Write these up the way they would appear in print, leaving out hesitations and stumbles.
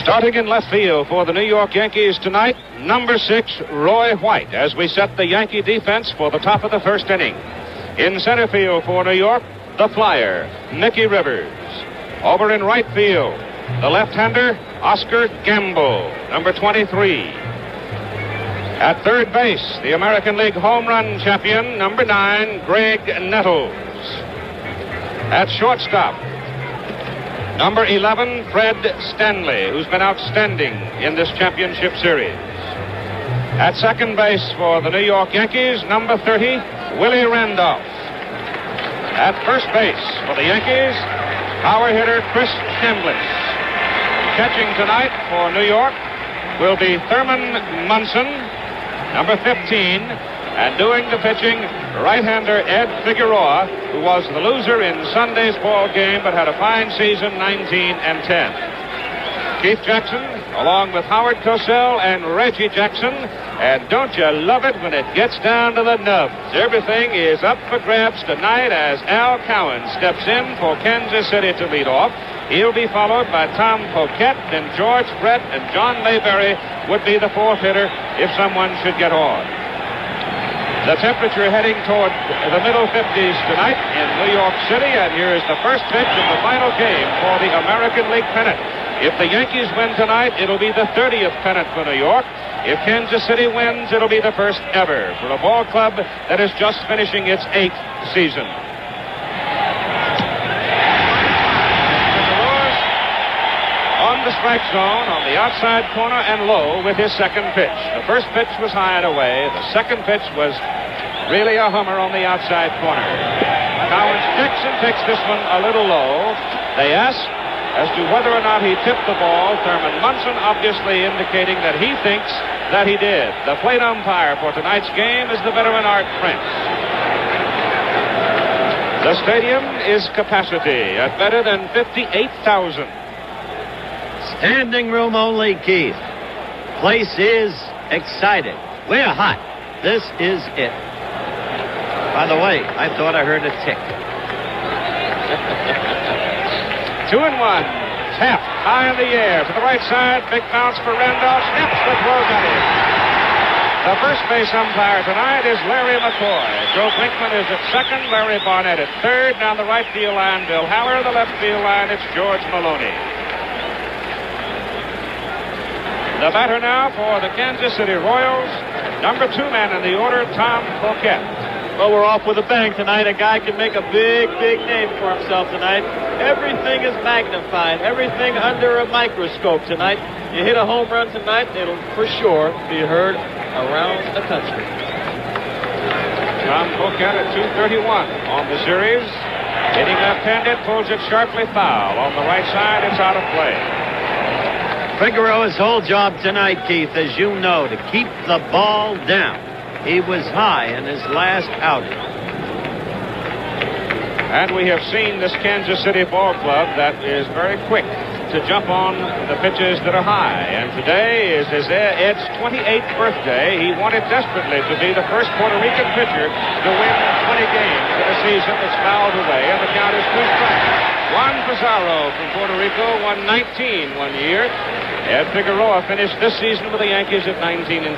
Starting in left field for the New York Yankees tonight, number 6, Roy White, as we set the Yankee defense for the top of the first inning. In center field for New York, the flyer, Mickey Rivers. Over in right field, the left-hander, Oscar Gamble, number 23. At third base, the American League home run champion, number 9, Greg Nettles. At shortstop, number 11, Fred Stanley, who's been outstanding in this championship series. At second base for the New York Yankees, number 30, Willie Randolph. At first base for the Yankees, power hitter Chris Chambliss. Catching tonight for New York will be Thurman Munson, number 15, and doing the pitching, right-hander Ed Figueroa, who was the loser in Sunday's ball game but had a fine season, 19-10. Keith Jackson, along with Howard Cosell and Reggie Jackson. And don't you love it when it gets down to the nubs? Everything is up for grabs tonight as Al Cowan steps in for Kansas City to lead off. He'll be followed by Tom Poquette, and George Brett and John Mayberry would be the fourth hitter if someone should get on. The temperature heading toward the middle 50s tonight in New York City, and here is the first pitch of the final game for the American League pennant. If the Yankees win tonight, it'll be the 30th pennant for New York. If Kansas City wins, it'll be the first ever for a ball club that is just finishing its 8th season. On the strike zone, on the outside corner and low with his second pitch. The first pitch was high and away. The second pitch was really a hummer on the outside corner. Cowan checks and takes this one a little low. They ask as to whether or not he tipped the ball. Thurman Munson obviously indicating that he thinks that he did. The plate umpire for tonight's game is the veteran Art Prince. The stadium is capacity at better than 58,000. Standing room only, Keith. Place is excited. We're hot. This is it. By the way, I thought I heard a tick. 2-1. Taft high in the air to the right side. Big bounce for Randolph. Snaps the throw, got him. The first base umpire tonight is Larry McCoy. Joe Brinkman is at second. Larry Barnett at third. Down the right field line, Bill Haller. The left field line, it's George Maloney. The batter now for the Kansas City Royals, number 2 man in the order, Tom Poquette. Well, we're off with a bang tonight. A guy can make a big, big name for himself tonight. Everything is magnified. Everything under a microscope tonight. You hit a home run tonight, it'll for sure be heard around the country. Tom Poquette at 231 on the series. Hitting left-handed, pulls it sharply foul. On the right side, it's out of play. Figueroa's whole job tonight, Keith, as you know, to keep the ball down. He was high in his last outing. And we have seen this Kansas City ball club that is very quick to jump on the pitches that are high. And today is Ed's 28th birthday. He wanted desperately to be the first Puerto Rican pitcher to win 20 games in a season that's fouled away, and the count is 2 strikes. Juan Pizarro from Puerto Rico won 19 one year. Ed Figueroa finished this season with the Yankees at 19-10.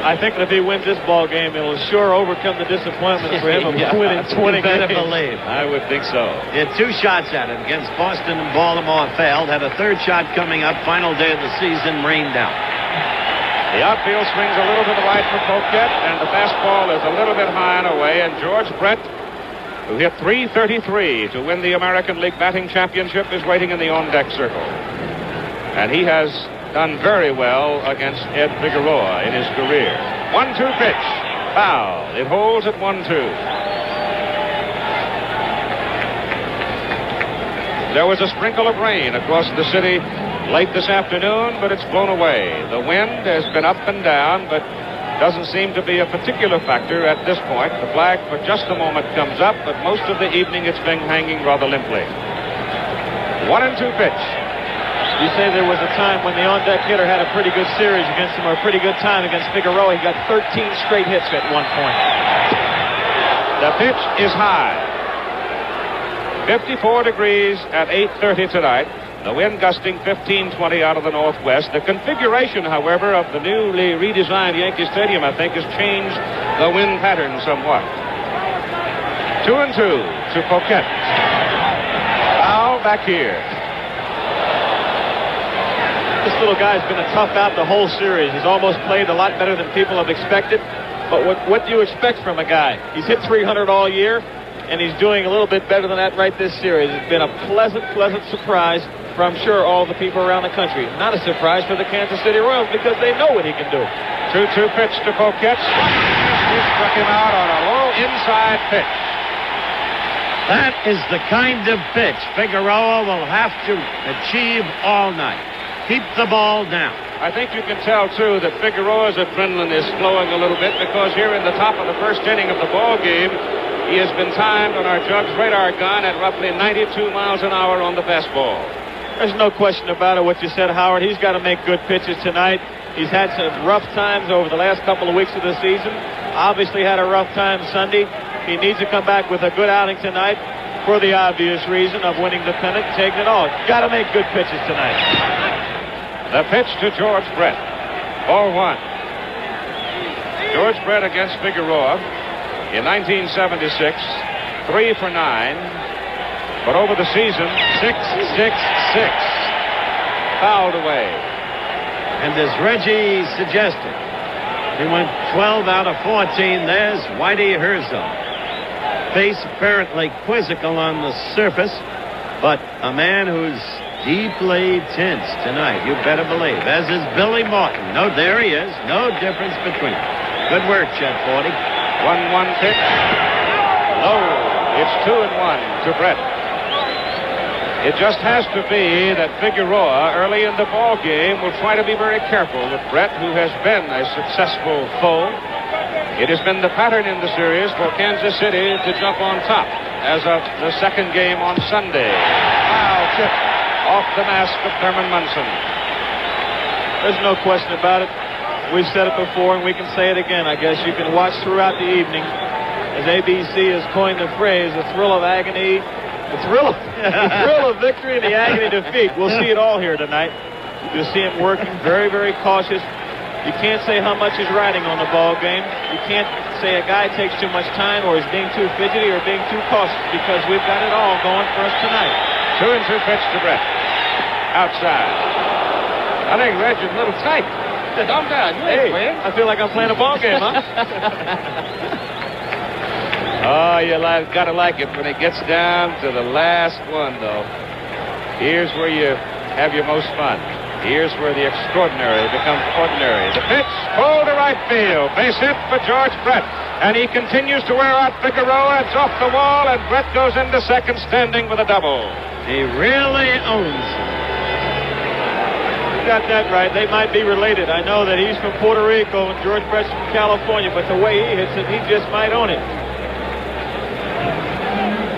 I think that if he wins this ball game, it'll sure overcome the disappointment for him of winning 20 games. Better believe. I would think so. He had 2 shots at it against Boston and Baltimore, failed. Had a 3rd shot coming up. Final day of the season, rained out. The outfield swings a little to the right for Poquette, and the fastball is a little bit high and away. And George Brett, who hit .333 to win the American League batting championship, is waiting in the on-deck circle. And he has done very well against Ed Figueroa in his career. 1-2 pitch. Foul. It holds at 1-2. There was a sprinkle of rain across the city late this afternoon, but it's blown away. The wind has been up and down, but doesn't seem to be a particular factor at this point. The flag for just a moment comes up, but most of the evening it's been hanging rather limply. 1-2 pitch. You say there was a time when the on-deck hitter had a pretty good series against him, or a pretty good time against Figueroa. He got 13 straight hits at one point. The pitch is high. 54 degrees at 8:30 tonight. The wind gusting 15-20 out of the northwest. The configuration, however, of the newly redesigned Yankee Stadium, I think, has changed the wind pattern somewhat. 2-2 to Poquette. Foul back here. This little guy's been a tough out the whole series. He's almost played a lot better than people have expected. But what do you expect from a guy? He's hit 300 all year, and he's doing a little bit better than that right this series. It's been a pleasant surprise for, I'm sure, all the people around the country. Not a surprise for the Kansas City Royals because they know what he can do. 2-2 pitch to Poquette. He struck him out on a low inside pitch. That is the kind of pitch Figueroa will have to achieve all night. Keep the ball down. I think you can tell, too, that Figueroa's adrenaline is flowing a little bit because here in the top of the first inning of the ball game, he has been timed on our Jugs radar gun at roughly 92 miles an hour on the fastball. There's no question about it, what you said, Howard. He's got to make good pitches tonight. He's had some rough times over the last couple of weeks of the season. Obviously had a rough time Sunday. He needs to come back with a good outing tonight for the obvious reason of winning the pennant, taking it all. Got to make good pitches tonight. The pitch to George Brett. Ball one. George Brett against Figueroa in 1976. 3 for 9. But over the season, 6-6-6. Fouled away. And as Reggie suggested, he went 12 out of 14. There's Whitey Herzog. Face apparently quizzical on the surface, but a man who's deeply tense tonight, you better believe, as is Billy Martin. No, there he is. No difference between them. Good work, Chet 40. 1-1 pitch. Low. It's 2-1 to Brett. It just has to be that Figueroa, early in the ball game, will try to be very careful with Brett, who has been a successful foe. It has been the pattern in the series for Kansas City to jump on top as of the second game on Sunday. Foul tip off the mask of Thurman Munson. There's no question about it. We've said it before, and we can say it again. I guess you can watch throughout the evening as ABC has coined the phrase, the thrill of agony, the thrill of victory and the agony of defeat. We'll see it all here tonight. You'll see him working very, very cautious. You can't say how much he's riding on the ball game. You can't say a guy takes too much time or is being too fidgety or being too cautious because we've got it all going for us tonight. 2-2 pitch to Brett. Outside. I think Reg is a little tight. Calm down. You ain't playing. I feel like I'm playing a ball game, huh? Oh, you gotta like it when it gets down to the last one, though. Here's where you have your most fun. Here's where the extraordinary becomes ordinary. The pitch, pulled to right field. Base hit for George Brett. And he continues to wear out Figueroa. It's off the wall, and Brett goes into second, standing with a double. He really owns it. You got that right. They might be related. I know that he's from Puerto Rico and George Brett's from California, but the way he hits it, he just might own it.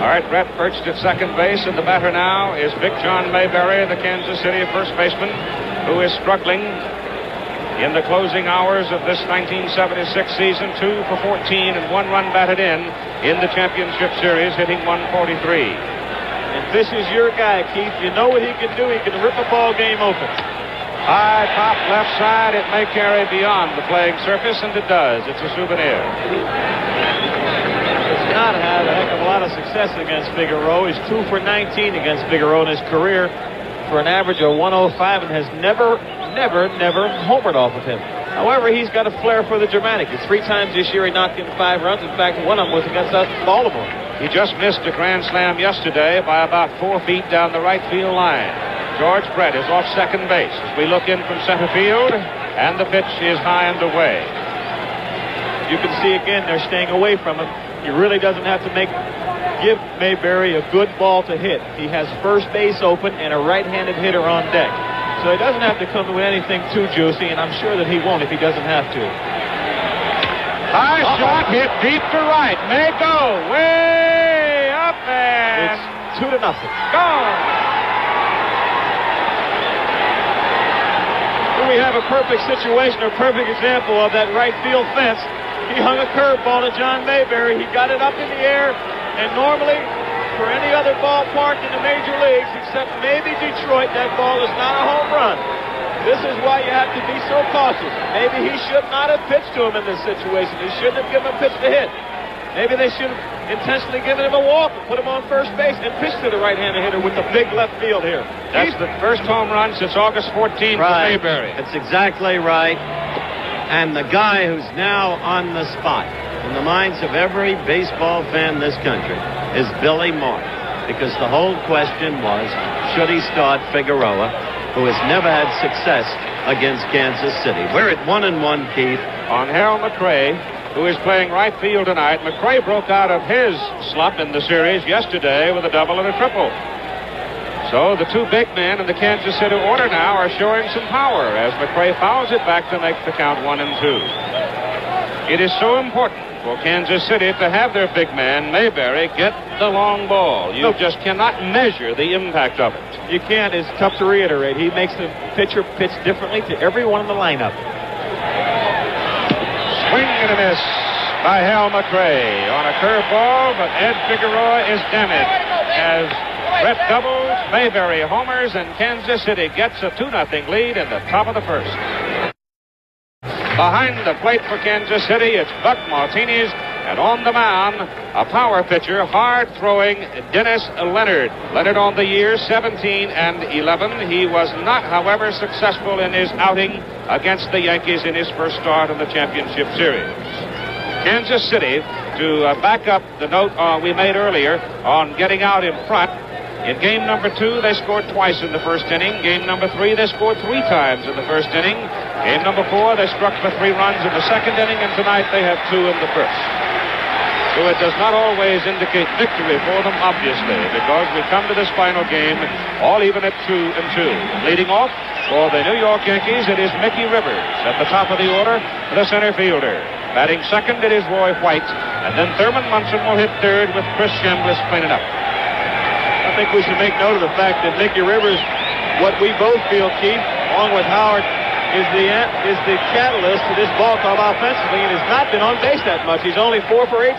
All right, Brett perched at second base, and the batter now is Big John Mayberry, the Kansas City first baseman, who is struggling in the closing hours of this 1976 season. 2 for 14 and 1 run batted in the championship series, hitting 143. And this is your guy, Keith. You know what he can do. He can rip a ball game open. High pop left side. It may carry beyond the playing surface, and it does. It's a souvenir. It's not had a heck of a lot of success against Figueroa. He's 2 for 19 against Figueroa in his career for an average of 105 and has never homered off of him. However, he's got a flair for the dramatic. 3 times this year he knocked in 5 runs. In fact, one of them was against us in Baltimore. He just missed a grand slam yesterday by about 4 feet down the right field line. George Brett is off second base as we look in from center field, and the pitch is high and away. You can see again they're staying away from him. He really doesn't have to give Mayberry a good ball to hit. He has first base open and a right-handed hitter on deck. So he doesn't have to come with anything too juicy, and I'm sure that he won't if he doesn't have to. High shot hit deep to right. May go way up and it's 2-0. Gone. Here we have a perfect situation, or perfect example of that right field fence. He hung a curveball to John Mayberry. He got it up in the air, and normally for any other ballpark in the major leagues except maybe Detroit, that ball is not a home run. This is why you have to be so cautious. Maybe he should not have pitched to him in this situation. He shouldn't have given him a pitch to hit. Maybe they should have intentionally given him a walk and put him on first base and pitched to the right-handed hitter with the big left field here. That's the first home run since August 14th for Mayberry. That's exactly right. And the guy who's now on the spot in the minds of every baseball fan in this country is Billy Martin, because the whole question was, should he start Figueroa, who has never had success against Kansas City? We're at 1-1, Keith. On Harold McRae, who is playing right field tonight. McRae broke out of his slump in the series yesterday with a double and a triple. So the two big men in the Kansas City order now are showing some power as McRae fouls it back to make the count 1-2. It is so important for Kansas City to have their big man, Mayberry, get the long ball. You just cannot measure the impact of it. You can't. It's tough to reiterate. He makes the pitcher pitch differently to everyone in the lineup. Swing and a miss by Hal McRae on a curveball, but Ed Figueroa is damaged as Brett doubles, Mayberry homers, and Kansas City gets a 2-0 lead in the top of the first. Behind the plate for Kansas City, it's Buck Martinez, and on the mound, a power pitcher, hard-throwing Dennis Leonard. Leonard on the year 17 and 11. He was not, however, successful in his outing against the Yankees in his first start in the championship series. Kansas City, to back up the note we made earlier on getting out in front, in game number 2, they scored twice in the first inning. Game number 3, they scored 3 times in the first inning. Game number 4, they struck for 3 runs in the second inning, and tonight they have 2 in the first. So it does not always indicate victory for them, obviously, because we come to this final game all even at 2-2. Leading off for the New York Yankees, it is Mickey Rivers at the top of the order, the center fielder. Batting second, it is Roy White, and then Thurman Munson will hit third with Chris Chambliss cleaning up. I think we should make note of the fact that Mickey Rivers, what we both feel, Keith, along with Howard, is the catalyst to this ball club offensively, and has not been on base that much. He's only 4 for 18.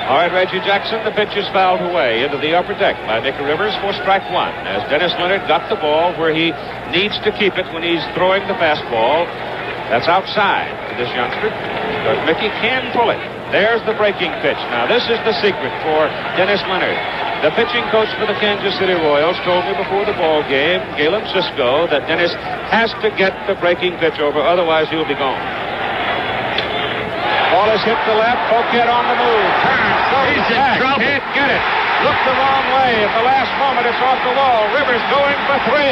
All right, Reggie Jackson, the pitch is fouled away into the upper deck by Mickey Rivers for strike 1, as Dennis Leonard got the ball where he needs to keep it when he's throwing the fastball. That's outside to this youngster, but Mickey can pull it. There's the breaking pitch. Now, this is the secret for Dennis Leonard. The pitching coach for the Kansas City Royals told me before the ball game, Galen Cisco, that Dennis has to get the breaking pitch over, otherwise he'll be gone. Ball is hit to left. Poquette on the move. Turns. He's in trouble. Can't get it. Looked the wrong way. At the last moment, it's off the wall. Rivers going for 3.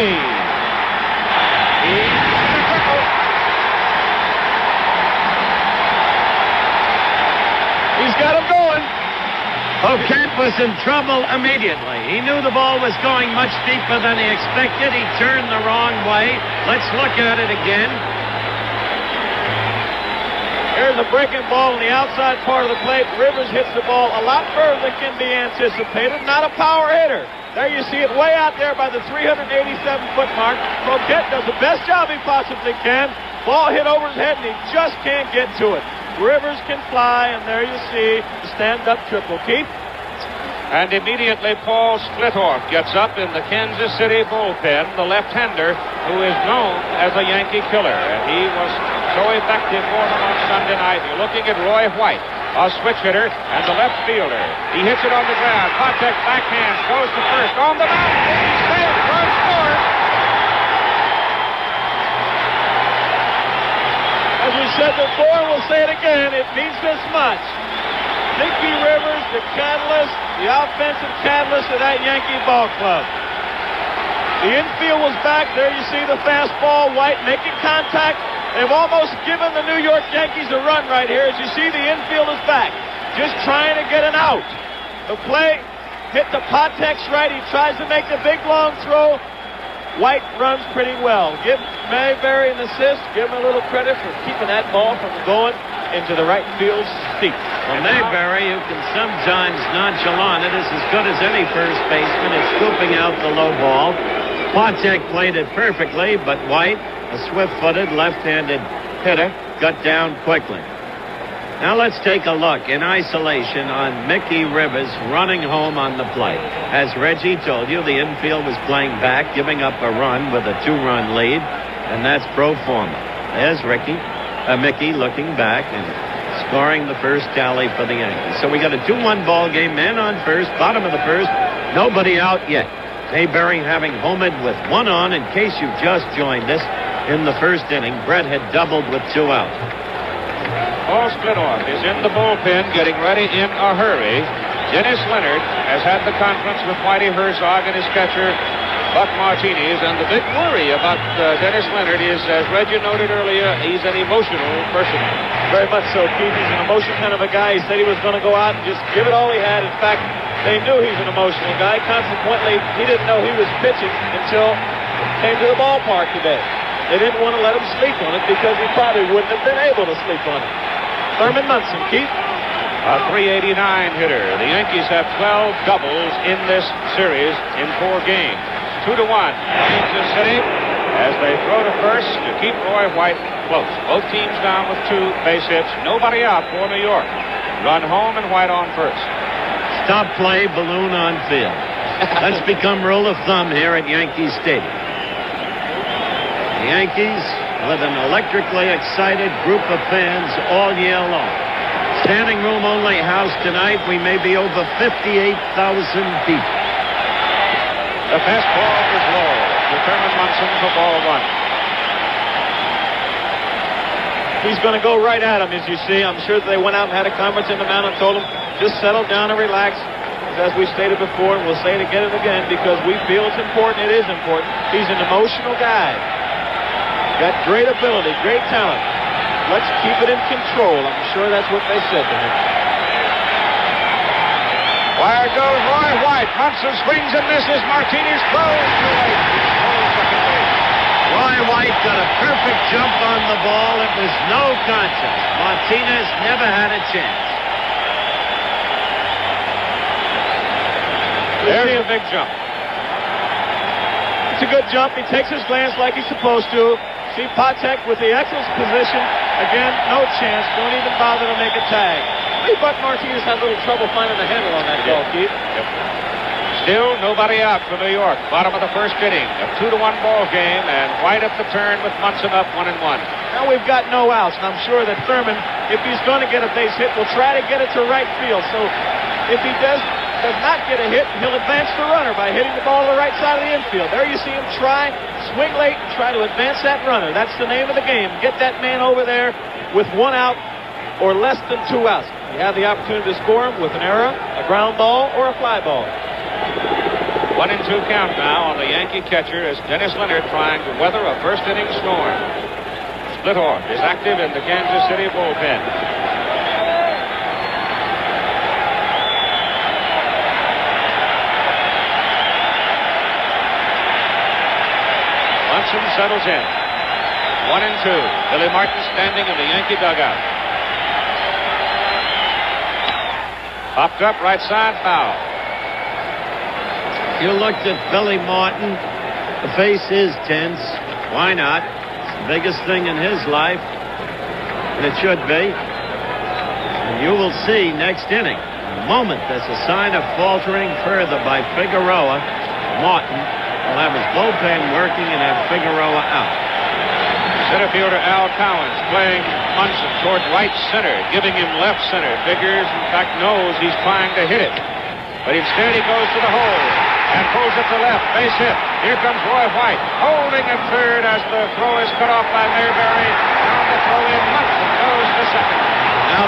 He's in the circle. He's got him going. Poquette was in trouble immediately. He knew the ball was going much deeper than he expected. He turned the wrong way. Let's look at it again. Here's a breaking ball on the outside part of the plate. Rivers hits the ball a lot further than can be anticipated. Not a power hitter. There you see it way out there by the 387-foot mark. Poquette does the best job he possibly can. Ball hit over his head, and he just can't get to it. Rivers can fly, and there you see the stand-up triple. Keith? And immediately Paul Splittorff gets up in the Kansas City bullpen, the left-hander who is known as a Yankee killer. And he was so effective for them on Sunday night. You're looking at Roy White, a switch hitter, and the left fielder. He hits it on the ground. Contact backhand, goes to first. On the mound, he's safe, first score. As we said before, we'll say it again, it means this much. Mickey Rivers, the catalyst, the offensive catalyst of that Yankee ball club. The infield was back. There you see the fastball. White making contact. They've almost given the New York Yankees a run right here. As you see, the infield is back. Just trying to get an out. The play hit the Potex right. He tries to make the big long throw. White runs pretty well. Give Mayberry an assist. Give him a little credit for keeping that ball from going into the right field seat. Well, Mayberry, who can sometimes nonchalant it, is as good as any first baseman at scooping out the low ball. Potek played it perfectly, but White, a swift-footed, left-handed hitter, got down quickly. Now let's take a look in isolation on Mickey Rivers running home on the plate. As Reggie told you, the infield was playing back, giving up a run with a 2-run lead, and that's pro forma. There's Mickey looking back and scoring the first tally for the Yankees. So we got a 2-1 ball game, man on first, bottom of the first, nobody out yet. Mayberry having homered with 1 on. In case you've just joined us, in the first inning, Brett had doubled with 2 out. Paul Splitoff is in the bullpen getting ready in a hurry. Dennis Leonard has had the conference with Whitey Herzog and his catcher, Buck Martinez. And the big worry about Dennis Leonard is, as Reggie noted earlier, he's an emotional person. Very much so, Keith. He's an emotion kind of a guy. He said he was going to go out and just give it all he had. In fact, they knew he's an emotional guy. Consequently, he didn't know he was pitching until he came to the ballpark today. They didn't want to let him sleep on it because he probably wouldn't have been able to sleep on it. Thurman Munson, Keith. A .389 hitter. The Yankees have 12 doubles in this series in 4 games. 2-1. Kansas City as they throw to first to keep Roy White close. Both teams down with 2 base hits. Nobody out for New York. Run home and White on first. Stop play, balloon on field. That's become rule of thumb here at Yankee Stadium. The Yankees with an electrically excited group of fans all year long. Standing room only house tonight. We may be over 58,000 people. The fastball is low. Thurman Munson for ball 1. He's going to go right at him, as you see. I'm sure they went out and had a conference in the mound and told him, just settle down and relax. As we stated before, and we'll say it again and again, because we feel it's important. It is important. He's an emotional guy. Got great ability, great talent. Let's keep it in control. I'm sure that's what they said to him. Wire goes Roy White. Munson swings and misses. Martinez throws to right. Roy White got a perfect jump on the ball. It was no contest. Martinez never had a chance. There's a big jump. It's a good jump. He takes his glance like he's supposed to. See Patek with the excellent position. Again, no chance. Don't even bother to make a tag. Maybe Buck Martinez had a little trouble finding the handle on that ball, Keith. Yep. Still nobody out for New York. Bottom of the first inning. A 2-1 ball game, and White at the turn with Munson up 1-1. Now we've got no outs, and I'm sure that Thurman, if he's going to get a base hit, will try to get it to right field. So if he does not get a hit, he'll advance the runner by hitting the ball to the right side of the infield. There you see him try, swing late, and try to advance that runner. That's the name of the game. Get that man over there with 1 out or less than 2 outs. You have the opportunity to score him with an error, a ground ball, or a fly ball. 1-2 count now on the Yankee catcher as Dennis Leonard trying to weather a first inning storm. Splitoff is active in the Kansas City bullpen. Munson settles in. 1-2. Billy Martin standing in the Yankee dugout. Popped up right side, foul. You looked at Billy Martin. The face is tense. Why not? It's the biggest thing in his life. And it should be. And you will see next inning. The moment there's a sign of faltering further by Figueroa, Martin will have his bullpen working and have Figueroa out. Center fielder Al Cowens playing Munson toward right center, giving him left center. Figures, in fact, knows he's trying to hit it. But instead he goes to the hole and pulls it to left. Base hit. Here comes Roy White, holding at third as the throw is cut off by Mayberry. On the throw in, Munson goes to second. Now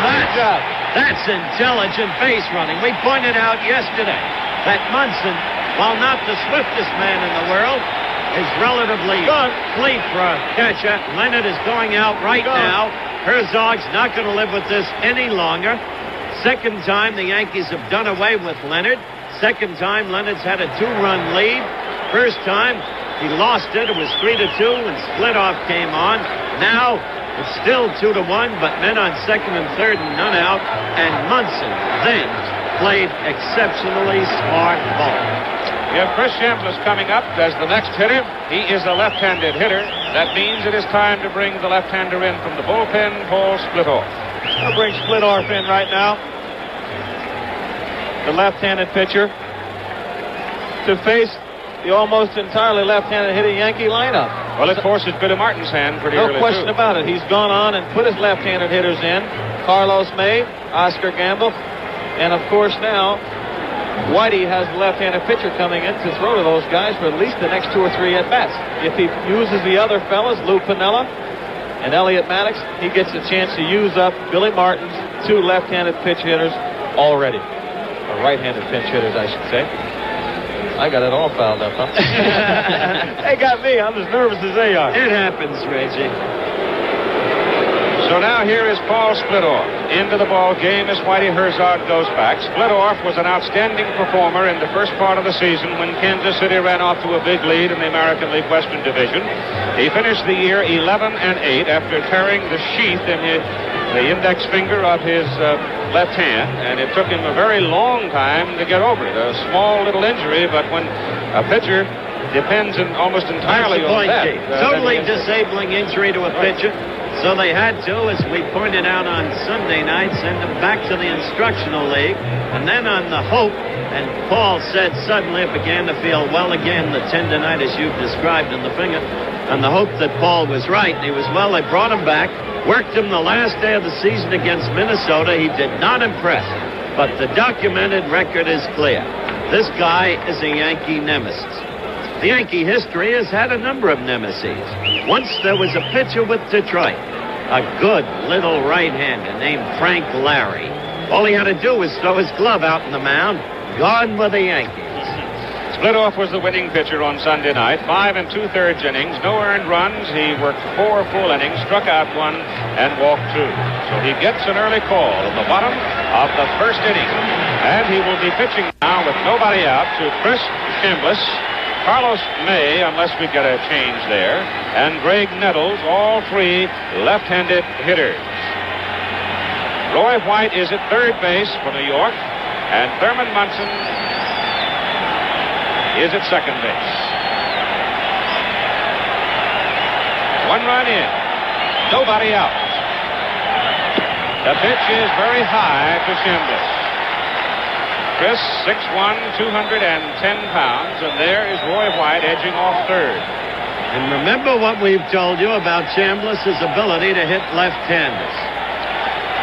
that's intelligent base running. We pointed out yesterday that Munson, while not the swiftest man in the world, is relatively fleet for a catcher. Leonard is going out right now. Herzog's not going to live with this any longer. Second time the Yankees have done away with Leonard. Second time Leonard's had a 2-run lead. First time he lost it. It was 3-2 and Splitoff came on. Now it's still 2-1, but men on second and third and none out. And Munson then played exceptionally smart ball. We have Chris Chambliss coming up as the next hitter. He is a left-handed hitter. That means it is time to bring the left-hander in from the bullpen, Paul Splitoff. I'll bring Splittorff in right now, the left-handed pitcher, to face the almost entirely left-handed hitting Yankee lineup. Well, it forces Billy Martin's hand pretty early, no question about it. He's gone on and put his left-handed hitters in. Carlos May, Oscar Gamble, and of course now Whitey has the left-handed pitcher coming in to throw to those guys for at least the next 2 or 3 at-bats. If he uses the other fellas, Lou Piniella and Elliot Maddox, he gets a chance to use up Billy Martin's 2 left-handed pitch hitters already. Or right-handed pinch hitters, I should say. I got it all fouled up, huh? They got me. I'm as nervous as they are. It happens, Reggie. So now here is Paul Splittorff into the ball game as Whitey Herzog goes back. Splittorff was an outstanding performer in the first part of the season when Kansas City ran off to a big lead in the American League Western Division. He finished the year 11-8 after tearing the sheath in the index finger of his left hand, and it took him a very long time to get over it. A small little injury, but when a pitcher depends almost entirely on that. Totally disabling injury to a pitcher. So they had to, as we pointed out on Sunday night, send him back to the instructional league. And then on the hope, and Paul said suddenly it began to feel well again, the tendonitis you've described in the finger. On the hope that Paul was right, and he was well, they brought him back, worked him the last day of the season against Minnesota. He did not impress, but the documented record is clear. This guy is a Yankee nemesis. The Yankee history has had a number of nemesis. Once there was a pitcher with Detroit, a good little right-hander named Frank Larry. All he had to do was throw his glove out in the mound. Gone were the Yankees. Splittorff was the winning pitcher on Sunday night. 5 2/3 innings, no earned runs. He worked 4 full innings, struck out 1, and walked 2. So he gets an early call in the bottom of the first inning. And he will be pitching now with nobody out to Chris Chambliss, Carlos May, unless we get a change there, and Greg Nettles, all 3 left-handed hitters. Roy White is at third base for New York, and Thurman Munson is at second base. 1 run in, nobody out. The pitch is very high to Chambliss. Chris, 6'1", 210 pounds, and there is Roy White edging off third. And remember what we've told you about Chambliss's ability to hit left-handers.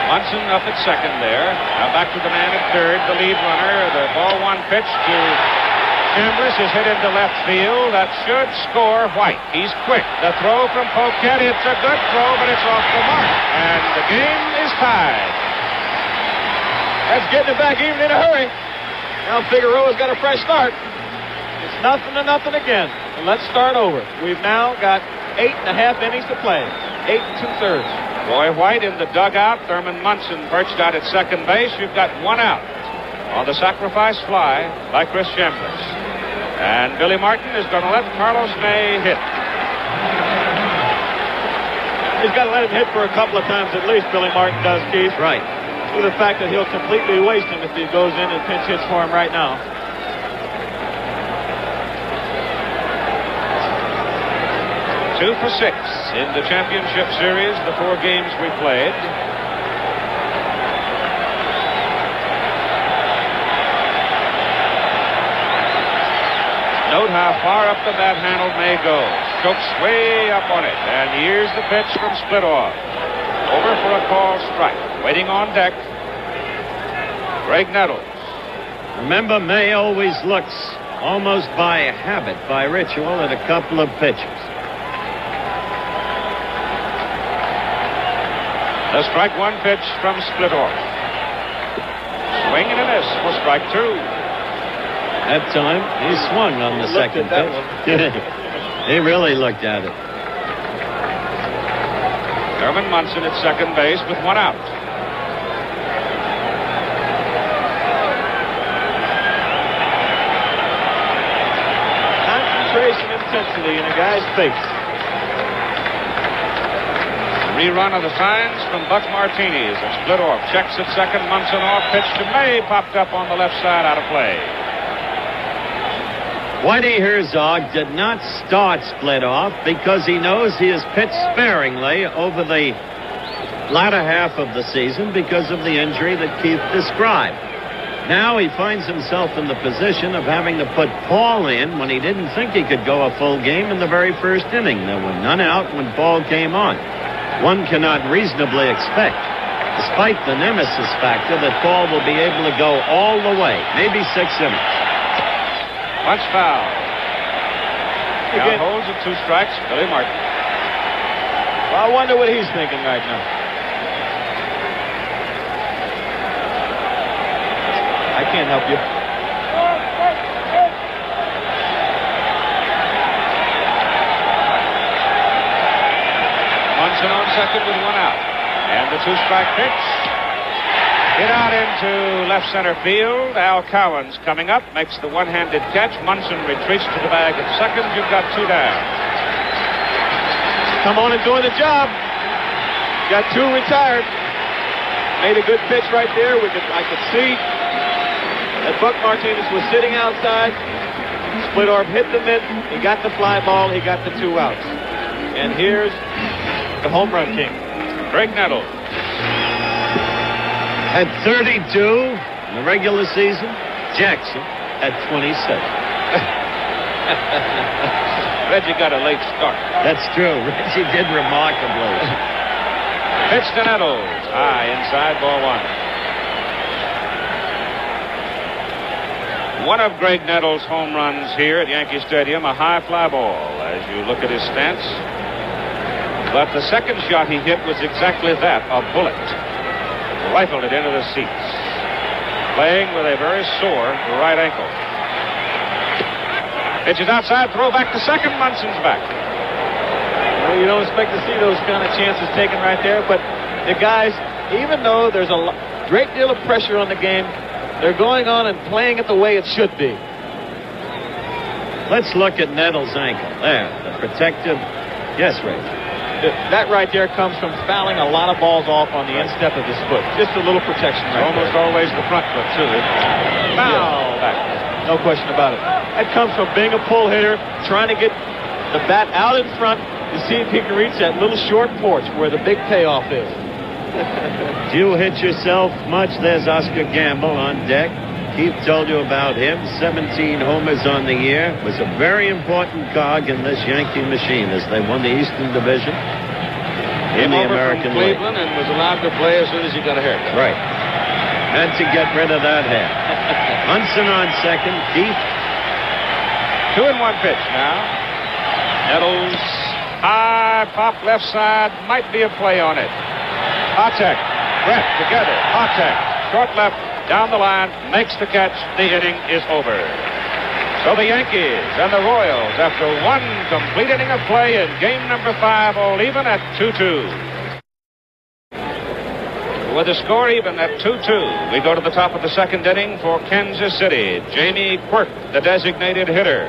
Munson up at second there. Now back to the man at third, the lead runner. The ball 1 pitch to Chambliss is hit into left field. That should score White. He's quick. The throw from Poquette, it's a good throw, but it's off the mark. And the game is tied. That's getting it back even in a hurry. Now Figueroa's got a fresh start. It's 0-0 again. And let's start over. We've now got 8.5 innings to play. 8 2/3. Roy White in the dugout. Thurman Munson perched out at second base. You've got 1 out on the sacrifice fly by Chris Chambliss. And Billy Martin is going to let Carlos May hit. He's got to let him hit for a couple of times at least, Billy Martin does, Keith. Right. To the fact that he'll completely waste him if he goes in and pinch hits for him right now. Two for 6 in the championship series, the 4 games we played. Note how far up the bat handle May goes. Chokes way up on it, and here's the pitch from Splittorff. Over for a call strike. Waiting on deck, Greg Nettles. Remember, May always looks, almost by habit, by ritual, at a couple of pitches. The strike 1 pitch from Splittorff. Swing and a miss for strike 2. That time, he swung on the second pitch. He really looked at it. Thurman Munson at second base with 1 out. Concentration, intensity in a guy's face. Rerun of the signs from Buck Martinez. And Splittorff checks at second. Munson off. Pitch to May. Popped up on the left side, out of play. Whitey Herzog did not start Splittorff because he knows he has pitched sparingly over the latter half of the season because of the injury that Keith described. Now he finds himself in the position of having to put Paul in when he didn't think he could go a full game in the very first inning. There were none out when Paul came on. One cannot reasonably expect, despite the nemesis factor, that Paul will be able to go all the way, maybe 6 innings. Punch foul. Now holds at 2 strikes. Billy Martin. Well, I wonder what he's thinking right now. I can't help you. Munson on second with 1 out. And the 2-strike pitch. Hit out into left center field. Al Cowan's coming up, makes the one-handed catch. Munson retreats to the bag at second. You've got 2 down. Come on and doing the job. Got 2 retired. Made a good pitch right there. I could see that Buck Martinez was sitting outside. Split orb hit the mitt. He got the fly ball. He got the 2 outs. And here's the home run king, Greg Nettles. At 32 in the regular season, Jackson at 27. Reggie got a late start. That's true. Reggie did remarkably. Pitch to Nettles. High inside, ball 1. One of Greg Nettles' home runs here at Yankee Stadium, a high fly ball as you look at his stance. But the second shot he hit was exactly that, a bullet. Rifled it into the seats. Playing with a very sore right ankle. Pitches outside, throw back to second. Munson's back. Well, you don't expect to see those kind of chances taken right there, but the guys, even though there's a great deal of pressure on the game, they're going on and playing it the way it should be. Let's look at Nettles' ankle. There, the protective. Yes, Ray. That right there comes from fouling a lot of balls off on the instep of his foot. Just a little protection right Almost there. always the front foot, too. Foul back. No question about it. That comes from being a pull hitter, trying to get the bat out in front to see if he can reach that little short porch where the big payoff is. Do you hit yourself much? There's Oscar Gamble on deck. Keith told you about him. 17 homers on the year. Was a very important cog in this Yankee machine as they won the Eastern Division in the American League. Cleveland and was allowed to play as soon as he got a haircut. Right. And to get rid of that hair. Munson on second. Keith. 2-1 pitch now. Nettles. High pop left side. Might be a play on it. Patek. Brett together. Patek. Short left. Down the line, makes the catch. The inning is over. So the Yankees and the Royals, after 1 complete inning of play in game number 5, all even at 2-2. With the score even at 2-2, we go to the top of the second inning for Kansas City. Jamie Quirk, the designated hitter.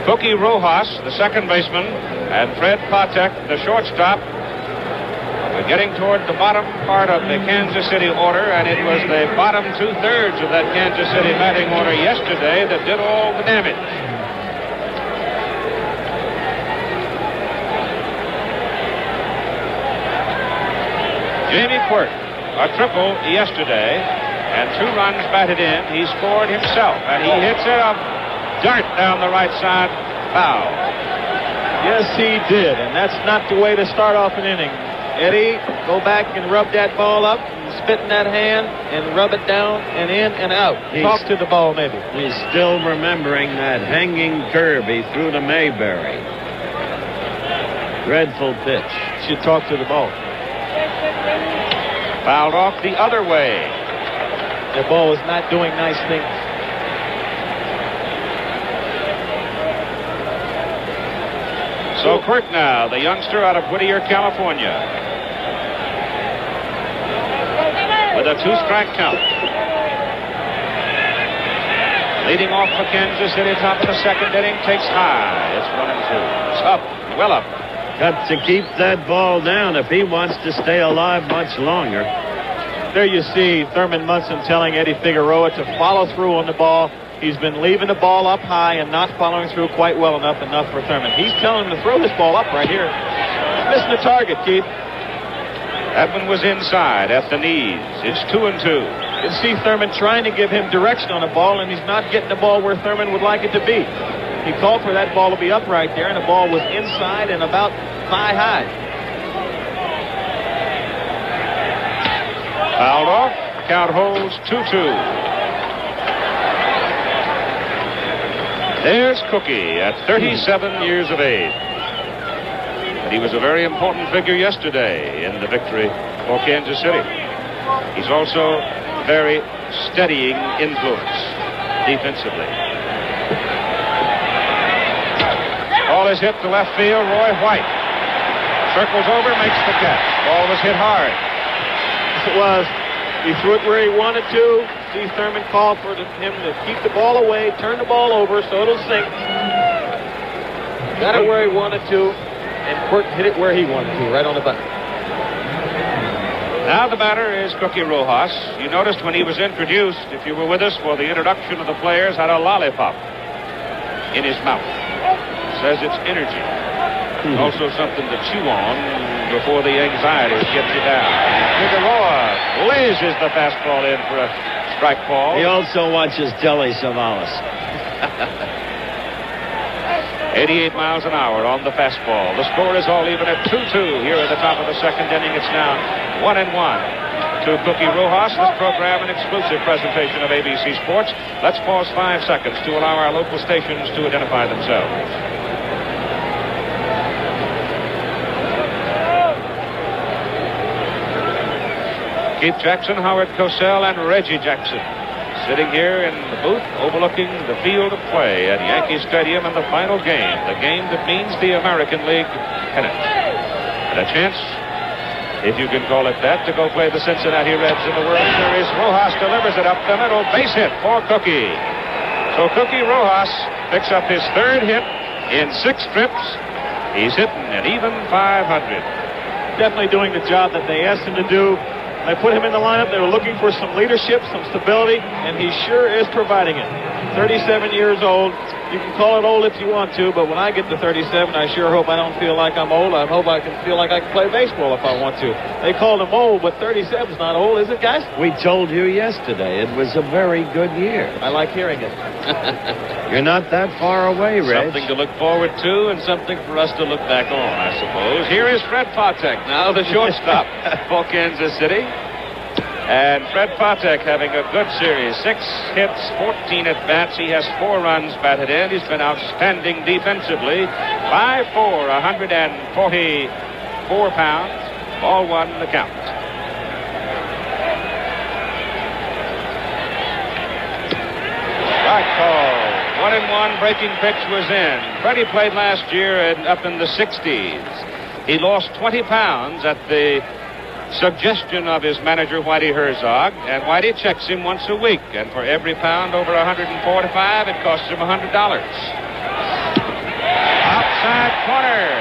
Cookie Rojas, the second baseman, and Fred Patek, the shortstop. We're getting toward the bottom part of the Kansas City order, and it was the bottom 2/3 of that Kansas City batting order yesterday that did all the damage. Jamie Quirk, a triple yesterday, and 2 runs batted in. He scored himself, and he hits it a dart down the right side, foul. Yes, he did, and that's not the way to start off an inning. Eddie, go back and rub that ball up, and spit in that hand, and rub it down and in and out. Talk to the ball, maybe. He's still remembering that hanging curve he threw to Mayberry. Dreadful pitch. Should talk to the ball. Fouled off the other way. The ball is not doing nice things. So Quirk now, the youngster out of Whittier, California, with a 2-strike count. Leading off for Kansas City, top of the second inning, takes high. It's 1-2. It's up, well up. Got to keep that ball down if he wants to stay alive much longer. There you see Thurman Munson telling Eddie Figueroa to follow through on the ball. He's been leaving the ball up high and not following through quite well enough for Thurman. He's telling him to throw this ball up right here. He's missing the target, Keith. That one was inside at the knees. It's 2-2. You can see Thurman trying to give him direction on the ball, and he's not getting the ball where Thurman would like it to be. He called for that ball to be up right there, and the ball was inside and about thigh high. Fouled off. Count holds 2-2. There's Cookie at 37 years of age. And he was a very important figure yesterday in the victory for Kansas City. He's also very steadying influence defensively. Ball is hit to left field. Roy White circles over, makes the catch. Ball was hit hard. Yes, it was. He threw it where he wanted to. Steve Thurman called for him to keep the ball away, turn the ball over so it'll sink. Got it where he wanted to, and Quirk hit it where he wanted to, right on the button. Now the batter is Cookie Rojas. You noticed when he was introduced, if you were with us for the introduction of the players, had a lollipop in his mouth. Says it's energy. Also something to chew on before the anxiety gets you down. Figueroa blazes the fastball in for a strike ball. He also watches Telly Savalas. 88 miles an hour on the fastball. The score is all even at 2-2 here at the top of the second inning. It's now 1-1 to Cookie Rojas. This program an exclusive presentation of ABC Sports. Let's pause 5 seconds to allow our local stations to identify themselves. Keith Jackson, Howard Cosell, and Reggie Jackson sitting here in the booth overlooking the field of play at Yankee Stadium in the final game, the game that means the American League pennant. And a chance, if you can call it that, to go play the Cincinnati Reds in the World Series. Rojas delivers it up the middle, base hit for Cookie. So Cookie Rojas picks up his third hit in 6 trips. He's hitting an even .500. Definitely doing the job that they asked him to do. They put him in the lineup. They were looking for some leadership, some stability, and he sure is providing it. 37 years old. You can call it old if you want to, but when I get to 37, I sure hope I don't feel like I'm old. I hope I can feel like I can play baseball if I want to. They called him old, but 37 is not old, is it, guys? We told you yesterday it was a very good year. I like hearing it. You're not that far away, Reg. Something to look forward to and something for us to look back on, I suppose. Here is Fred Patek, now the shortstop for Kansas City. And Fred Patek having a good series. 6 hits, 14 at-bats. He has 4 runs batted in. He's been outstanding defensively. 5'4", 144 pounds. Ball 1, the count. Strike call. 1-1, breaking pitch was in. Freddie played last year up in the 60s. He lost 20 pounds at the suggestion of his manager, Whitey Herzog, and Whitey checks him once a week, and for every pound over 145, it costs him $100. Outside corner,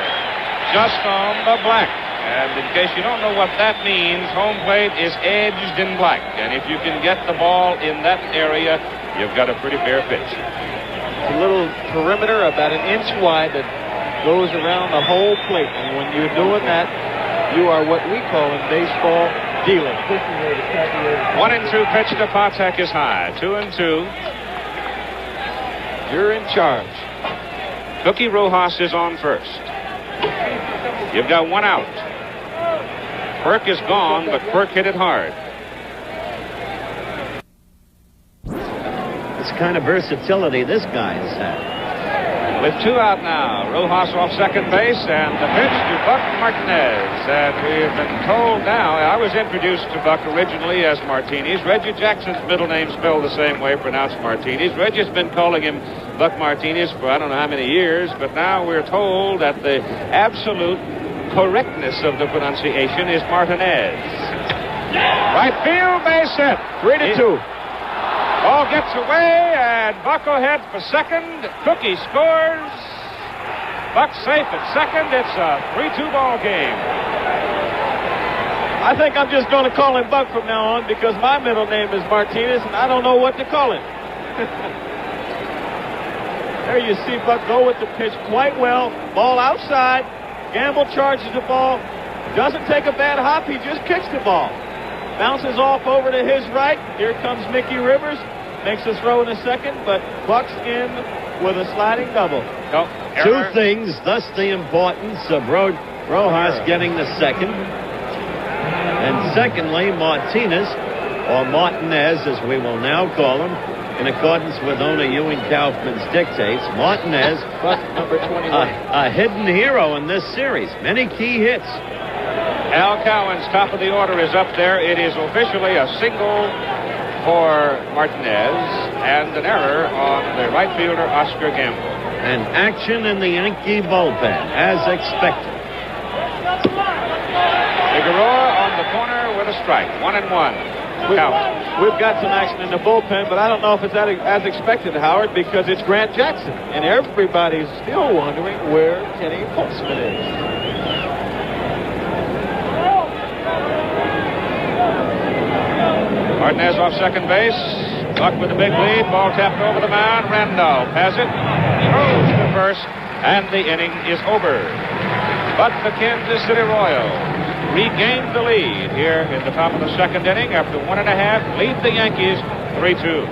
just on the black. And in case you don't know what that means, home plate is edged in black, and if you can get the ball in that area, you've got a pretty fair pitch. A little perimeter about an inch wide that goes around the whole plate, and when you're doing that, you are what we call in baseball dealing. 1-2 pitch to Patek is high. 2-2. You're in charge. Cookie Rojas is on first. You've got 1 out. Quirk is gone, but Quirk hit it hard. It's kind of versatility this guy has had. With 2 out now, Rojas off second base, and the pitch to Buck Martinez. And we've been told now, I was introduced to Buck originally as Martinez. Reggie Jackson's middle name spelled the same way, pronounced Martinez. Reggie's been calling him Buck Martinez for I don't know how many years, but now we're told that the absolute correctness of the pronunciation is Martinez. Right field, base hit. 3-2. Ball gets away, and Bucko heads for second. Cookie scores. Buck safe at second. It's a 3-2 ball game. I think I'm just going to call him Buck from now on because my middle name is Martinez, and I don't know what to call him. There you see Buck go with the pitch quite well. Ball outside. Gamble charges the ball. Doesn't take a bad hop. He just kicks the ball. Bounces off over to his right. Here comes Mickey Rivers. Makes a throw in a second, but bucks in with a sliding double. Two things, thus the importance of Rojas getting the second. And secondly, Martinez, or Martinez as we will now call him, in accordance with owner Ewing Kaufman's dictates, Martinez, number 21. A hidden hero in this series. Many key hits. Al Cowan's top of the order is up there. It is officially a single for Martinez and an error on the right fielder, Oscar Gamble. And action in the Yankee bullpen, as expected. Figueroa on the corner with a strike. 1-1. We've got some action in the bullpen, but I don't know if it's as expected, Howard, because it's Grant Jackson. And everybody's still wondering where Kenny Holtzman is. Martinez off second base. Buck with the big lead. Ball tapped over the mound. Randolph has it. Throws to first. And the inning is over. But the Kansas City Royals regained the lead here in the top of the second inning. After 1.5, lead the Yankees 3-2.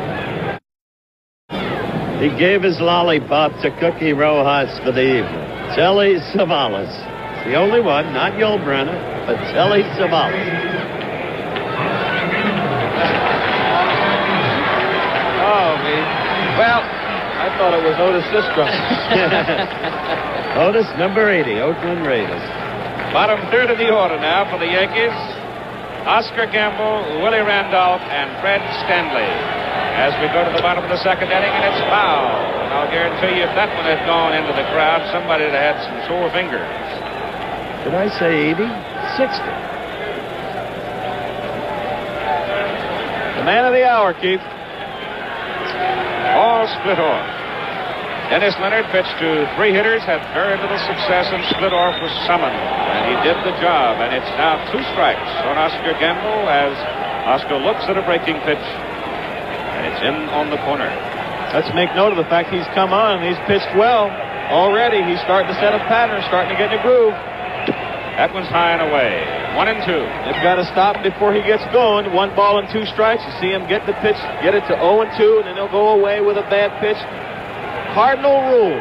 He gave his lollipop to Cookie Rojas for the evening. Telly Savalas. The only one, not Yulbrenner, but Telly Savalas. Well, I thought it was Otis Sistrunk. Otis, number 80, Oakland Raiders. Bottom third of the order now for the Yankees. Oscar Gamble, Willie Randolph, and Fred Stanley. As we go to the bottom of the second inning, and it's foul. And I'll guarantee you if that one had gone into the crowd, somebody would have had some sore fingers. Did I say 80? 60. The man of the hour, Keith. All split off. Dennis Leonard pitched to 3 hitters, had very little success, and split off was summoned. And he did the job, and it's now 2 strikes on Oscar Gamble as Oscar looks at a breaking pitch, and it's in on the corner. Let's make note of the fact he's come on and he's pitched well already. He's starting to set a pattern, starting to get in a groove. That one's high and away. 1-2. They've got to stop him before he gets going. 1 ball and 2 strikes. You see him get the pitch, get it to 0-2, and then he'll go away with a bad pitch. Cardinal rule: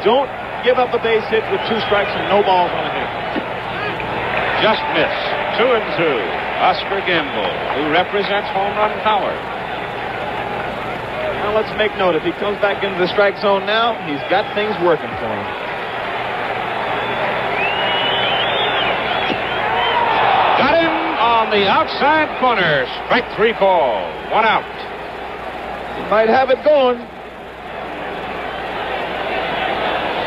don't give up a base hit with 2 strikes and no balls on a hit. Just miss. 2-2. Oscar Gamble, who represents home run power. Now let's make note. If he comes back into the strike zone now, he's got things working for him. Got him on the outside corner. Strike 3 call. 1 out. He might have it going.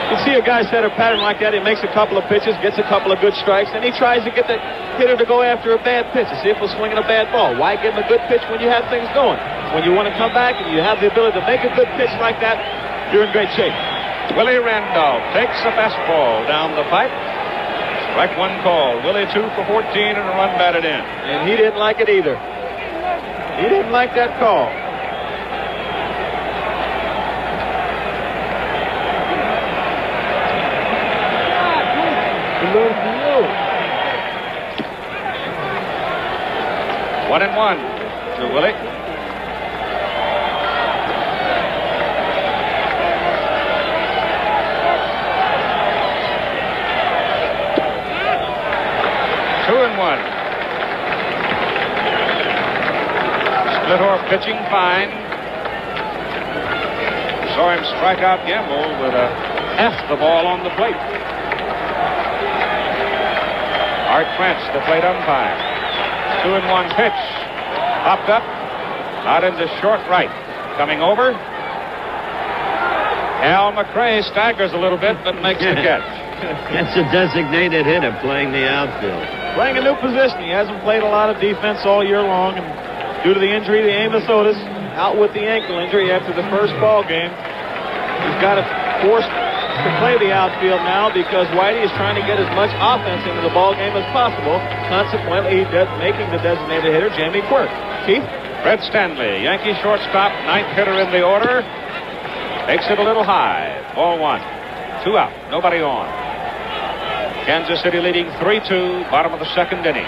You see a guy set a pattern like that. He makes a couple of pitches, gets a couple of good strikes, and he tries to get the hitter to go after a bad pitch to see if he'll swing a bad ball. Why give him a good pitch when you have things going? When you want to come back and you have the ability to make a good pitch like that, you're in great shape. Willie Randolph takes a fastball down the pipe. Strike 1 call. Willie 2 for 14 and a run batted in. And he didn't like it either. He didn't like that call. One and 1 to Willie. Splittorff pitching fine. Saw him strike out Gamble with a F the ball on the plate. Art Prince, the plate umpire. 2-1 pitch. Popped up. Out into short right. Coming over. Al McRae staggers a little bit but makes the catch. That's a designated hitter playing the outfield. Playing a new position. He hasn't played a lot of defense all year long, and due to the injury to Amos Otis, out with the ankle injury after the first ball game. He's got to force to play the outfield now because Whitey is trying to get as much offense into the ball game as possible. Consequently, he's making the designated hitter Jamie Quirk. Keith? Fred Stanley, Yankee shortstop, 9th hitter in the order. Takes it a little high. Ball 1. 2 out. Nobody on. Kansas City leading 3-2, bottom of the second inning.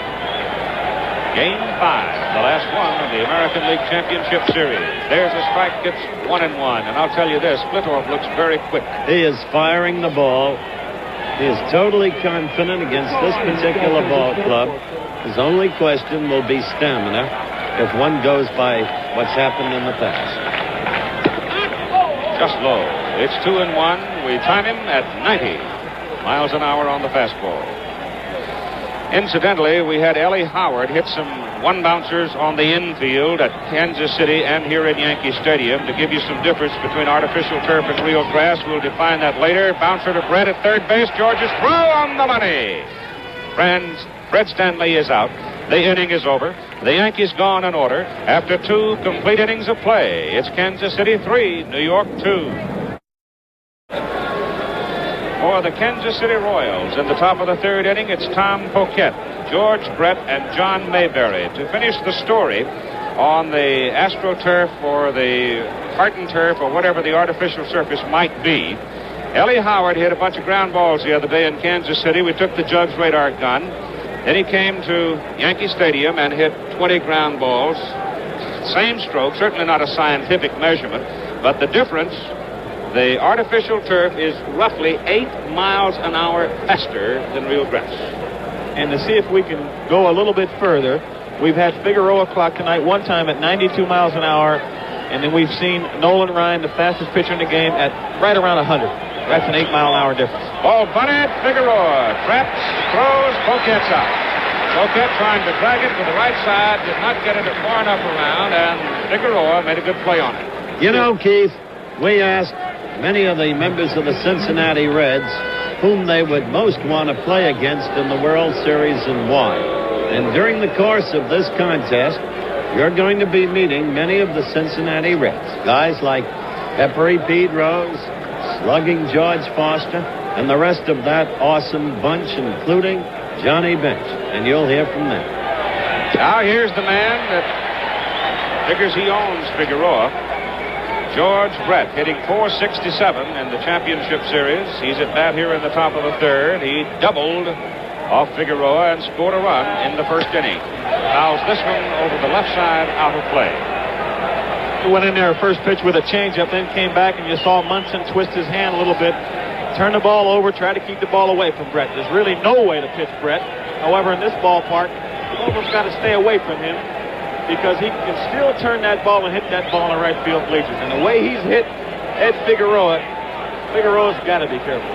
Game 5, the last one of the American League Championship Series. There's a strike, it's 1-1. And I'll tell you this, Splittorff looks very quick. He is firing the ball. He is totally confident against this particular ball club. His only question will be stamina if one goes by what's happened in the past. Just low. It's 2-1. We time him at 90 miles an hour on the fastball. Incidentally, we had Ellie Howard hit some one-bouncers on the infield at Kansas City and here at Yankee Stadium to give you some difference between artificial turf and real grass. We'll define that later. Bouncer to Brett at third base. George's throw on the money. Fred Stanley is out. The inning is over. The Yankees gone in order after 2 complete innings of play. It's Kansas City 3, New York 2. For the Kansas City Royals, in the top of the third inning, it's Tom Poquette, George Brett, and John Mayberry. To finish the story on the AstroTurf or the Harton turf or whatever the artificial surface might be, Ellie Howard hit a bunch of ground balls the other day in Kansas City. We took the Jugs radar gun. Then he came to Yankee Stadium and hit 20 ground balls. Same stroke, certainly not a scientific measurement, but the difference, the artificial turf is roughly 8 miles an hour faster than real grass. And to see if we can go a little bit further, we've had Figueroa clock tonight one time at 92 miles an hour, and then we've seen Nolan Ryan, the fastest pitcher in the game, at right around 100. That's an 8-mile-an-hour difference. Ball bunted, Figueroa traps, throws, Poquette's out. Poquette trying to drag it to the right side, did not get it far enough around, and Figueroa made a good play on it. You know, Keith, we asked many of the members of the Cincinnati Reds whom they would most want to play against in the World Series and why. And during the course of this contest, you're going to be meeting many of the Cincinnati Reds. Guys like Peppery Pete Rose, Slugging George Foster, and the rest of that awesome bunch, including Johnny Bench. And you'll hear from them. Now here's the man that figures he owns Figueroa. George Brett hitting .467 in the championship series. He's at bat here in the top of the third. He doubled off Figueroa and scored a run in the first inning. Fouls this one over the left side, out of play. He went in there first pitch with a changeup, then came back, and you saw Munson twist his hand a little bit, turn the ball over, try to keep the ball away from Brett. There's really no way to pitch Brett. However, in this ballpark, you almost got to stay away from him, because he can still turn that ball and hit that ball in the right field bleachers. And the way he's hit Ed Figueroa's got to be careful.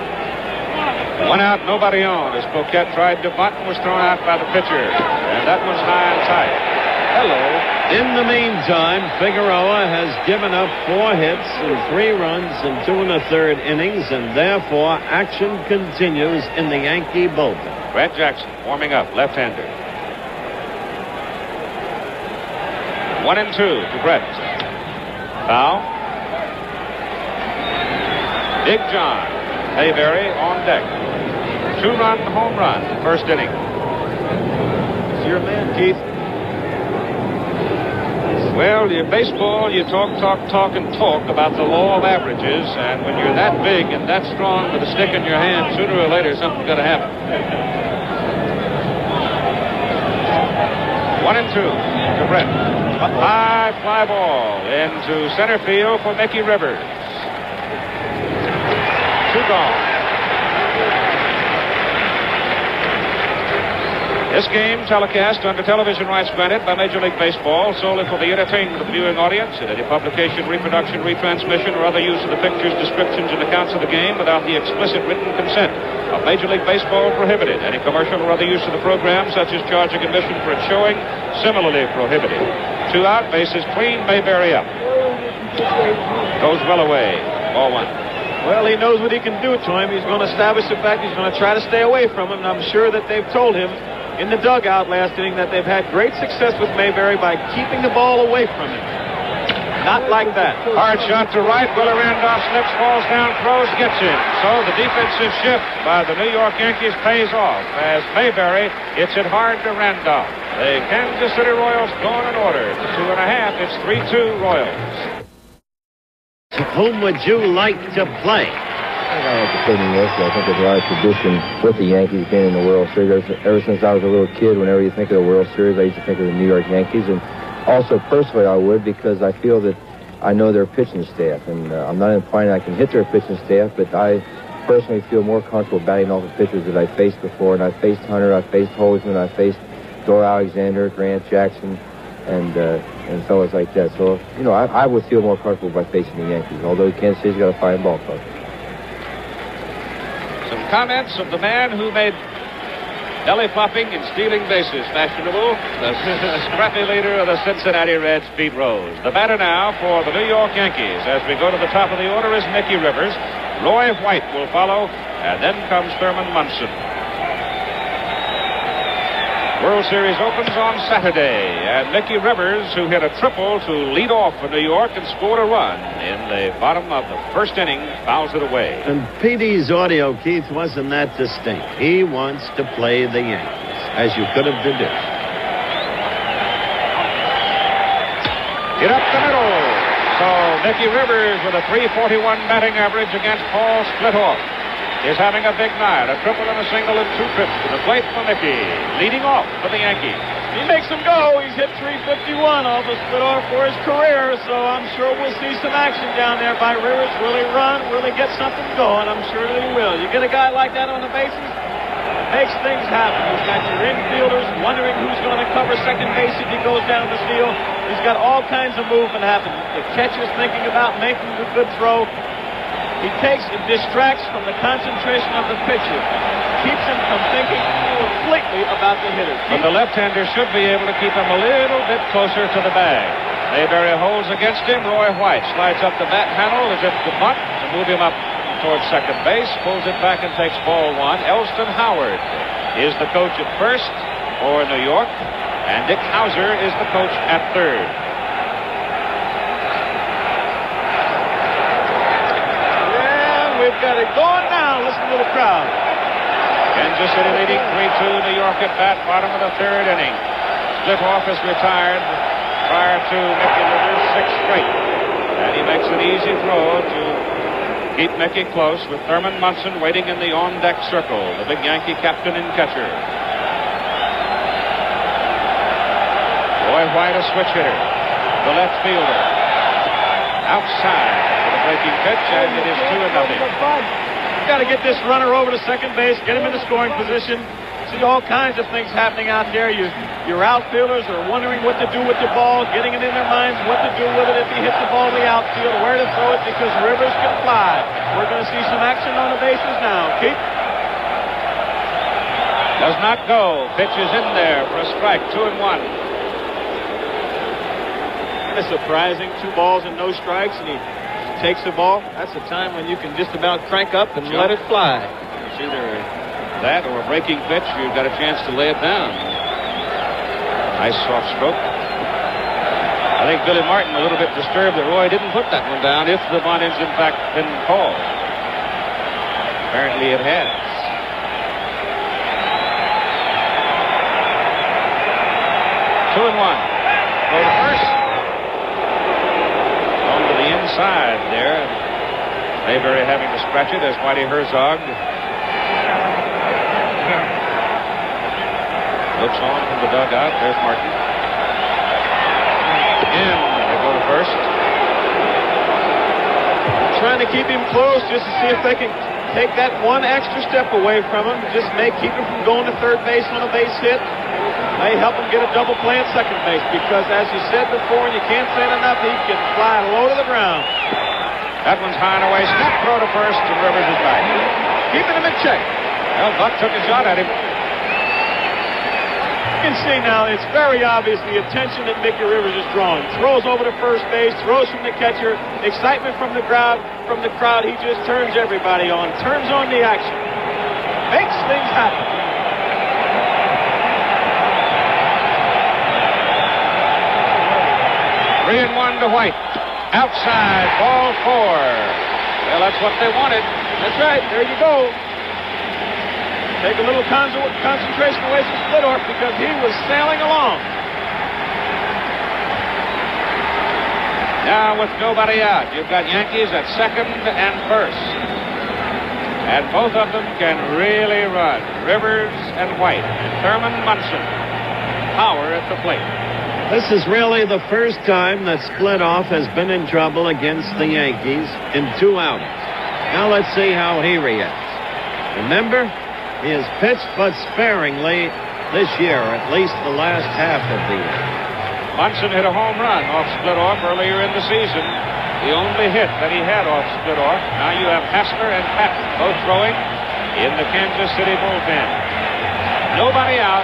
1 out, nobody on as Poquette tried to bunt and was thrown out by the pitcher. And that one's high and tight. Hello. In the meantime, Figueroa has given up 4 hits and 3 runs in 2 1/3 innings, and therefore action continues in the Yankee bullpen. Brett Jackson warming up, left-hander. 1-2 to Brett. Foul. Big John Mayberry on deck. 2-run home run, first inning. It's your man, Keith. Well, in baseball, you talk about the law of averages, and when you're that big and that strong with a stick in your hand, sooner or later something's going to happen. 1-2 to Brett. High fly ball into center field for Mickey Rivers. 2 gone. This game telecast under television rights granted by Major League Baseball solely for the entertainment of the viewing audience, and any publication, reproduction, retransmission, or other use of the pictures, descriptions, and accounts of the game without the explicit written consent of Major League Baseball prohibited. Any commercial or other use of the program, such as charging admission for its showing, similarly prohibited. 2 out, bases clean, Mayberry up. Goes well away. Ball 1. Well, he knows what he can do to him. He's going to establish the fact he's going to try to stay away from him, and I'm sure that they've told him in the dugout last inning that they've had great success with Mayberry by keeping the ball away from him. Not like that. Hard shot to right. Willie Randolph slips, falls down, throws, gets him. So the defensive shift by the New York Yankees pays off as Mayberry hits it hard to Randolph. The Kansas City Royals going in order. 2.5. It's 3-2 Royals. Whom would you like to play? think I have to say New York. I think there's a lot of tradition with the Yankees being in the World Series. Ever since I was a little kid, whenever you think of the World Series, I used to think of the New York Yankees. And also, personally, I would, because I feel that I know their pitching staff. And I'm not implying I can hit their pitching staff, but I personally feel more comfortable batting off the pitchers that I faced before. And I faced Hunter, I faced Holzman, I faced Doyle Alexander, Grant Jackson, and fellas like that. So, you know, I would feel more comfortable by facing the Yankees, although Kansas City's got a fine ball club. Some comments of the man who made belly flopping and stealing bases fashionable, the scrappy leader of the Cincinnati Reds, Pete Rose. The batter now for the New York Yankees, as we go to the top of the order, is Mickey Rivers. Roy White will follow, and then comes Thurman Munson. World Series opens on Saturday, and Mickey Rivers, who hit a triple to lead off for New York and scored a run in the bottom of the first inning, fouls it away. And Petey's audio, Keith, wasn't that distinct. He wants to play the Yankees, as you could have deduced. Hit up the middle. So Mickey Rivers, with a .341 batting average against Paul Splithoff, is having a big night. A triple and a single and 2 trips to the plate for Mickey, leading off for the Yankees. He makes them go. He's hit .351 off the Splithoff for his career, so I'm sure we'll see some action down there by Rivers. Will he run? Will he get something going? I'm sure that he will. You get a guy like that on the bases, it makes things happen. He's got your infielders wondering who's going to cover second base if he goes down the field. He's got all kinds of movement happening. The catcher's thinking about making a good throw. He takes and distracts from the concentration of the pitcher. Keeps him from thinking completely about the hitter. But the left-hander should be able to keep him a little bit closer to the bag. Mayberry holds against him. Roy White slides up the bat handle as if to bunt to move him up towards second base. Pulls it back and takes ball one. Elston Howard is the coach at first for New York, and Dick Hauser is the coach at third. We've got it going now. Listen to the crowd. Kansas City leading 3-2. New York at bat, bottom of the third inning. Splithoff is retired prior to Mickey Rivers' 6th straight. And he makes an easy throw to keep Mickey close, with Thurman Munson waiting in the on-deck circle, the big Yankee captain and catcher. Roy White, a switch hitter. The left fielder. Outside. Breaking pitch, and it is 2-0. You've got to get this runner over to second base, get him in the scoring position. See all kinds of things happening out there. Your outfielders are wondering what to do with the ball, getting it in their minds what to do with it if he hits the ball in the outfield, where to throw it, because Rivers can fly. We're going to see some action on the bases now. Keith? Does not go. Pitch is in there for a strike. 2-1. It's surprising. 2 balls and no strikes, and he takes the ball. That's a time when you can just about crank up and let it fly. It's either that or a breaking pitch. You've got a chance to lay it down. Nice soft stroke. I think Billy Martin a little bit disturbed that Roy didn't put that one down if the bunt has in fact been called. Apparently it has. Two and one. Go to first. Inside there. Mayberry having to scratch it as Whitey Herzog looks on from the dugout. There's Martin. Again, they go to first. Trying to keep him close just to see if they can take that one extra step away from him. Just keep him from going to third base on a base hit. May help him get a double play at second base, because as you said before, and you can't say it enough, he can fly low to the ground. That one's high and away. Snap throw to first, and Rivers is back. Keeping him in check. Well, Buck took a shot at him. You can see now, it's very obvious the attention that Mickey Rivers is drawing. Throws over to first base, throws from the catcher, excitement from the crowd. He just turns everybody on, turns on the action. Makes things happen. 3-1 to White. Outside, ball 4. Well, that's what they wanted. That's right. There you go. Take a little concentration away from Splithoff, because he was sailing along. Now with nobody out, you've got Yankees at second and first. And both of them can really run. Rivers and White. Thurman Munson. Power at the plate. This is really the first time that Splitoff has been in trouble against the Yankees in 2 outings. Now let's see how he reacts. Remember, he has pitched but sparingly this year, at least the last half of the year. Munson hit a home run off Splitoff earlier in the season. The only hit that he had off Splitoff. Now you have Hassler and Patton both throwing in the Kansas City bullpen. Nobody out.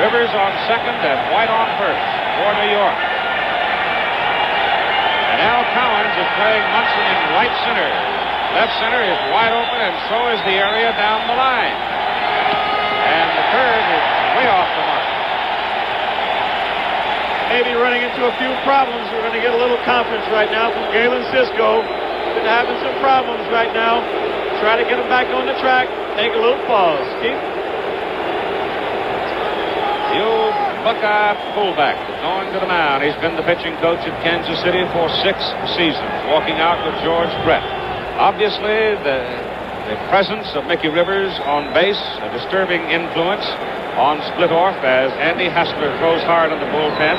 Rivers on second and White on first for New York. And Al Cowens is playing Munson in right center. Left center is wide open, and so is the area down the line. And the curve is way off the mark. Maybe running into a few problems. We're going to get a little confidence right now from Galen Cisco. Been having some problems right now. Try to get him back on the track. Take a little pause. Keith? The old Buckeye fullback going to the mound. He's been the pitching coach at Kansas City for 6 seasons, walking out with George Brett. Obviously, the presence of Mickey Rivers on base, a disturbing influence on Splitoff as Andy Hassler throws hard in the bullpen,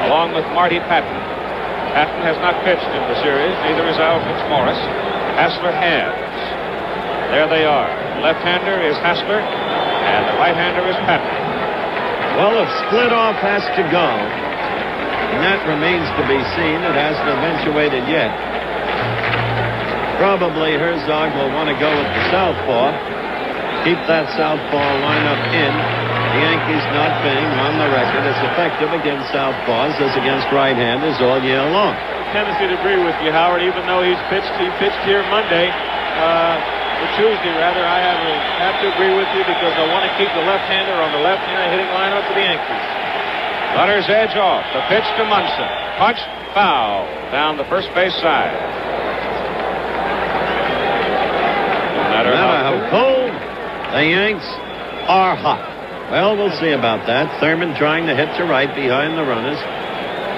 along with Marty Patton. Patton has not pitched in the series, neither is Al Fitzmaurice. Hassler has. There they are. Left-hander is Hassler, and the right-hander is Patton. Well, if Splitoff has to go, and that remains to be seen, it hasn't eventuated yet. Probably Herzog will want to go with the southpaw. Keep that southpaw lineup in. The Yankees not being on the record as effective against southpaws as against right-handers all year long. Tendency to agree with you, Howard. Even though he pitched here Monday, or Tuesday rather, I have to agree with you because I want to keep the left-hander on the left-handed hitting lineup for the Yankees. Runner's edge off. The pitch to Munson. Punch, foul down the first base side. No matter how cold, the Yanks are hot. Well, we'll see about that. Thurman trying to hit to right behind the runners.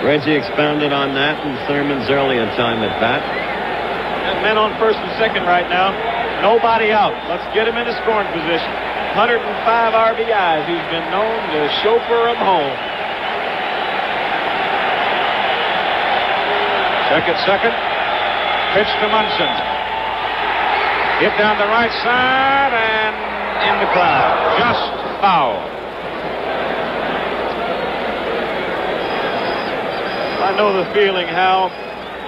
Reggie expounded on that in Thurman's earlier time at bat. And men on first and second right now. Nobody out. Let's get him in a scoring position. 105 RBIs. He's been known to chauffeur him home. Check at second. Pitch to Munson. Hit down the right side and in the cloud. Just foul. I know the feeling, Hal.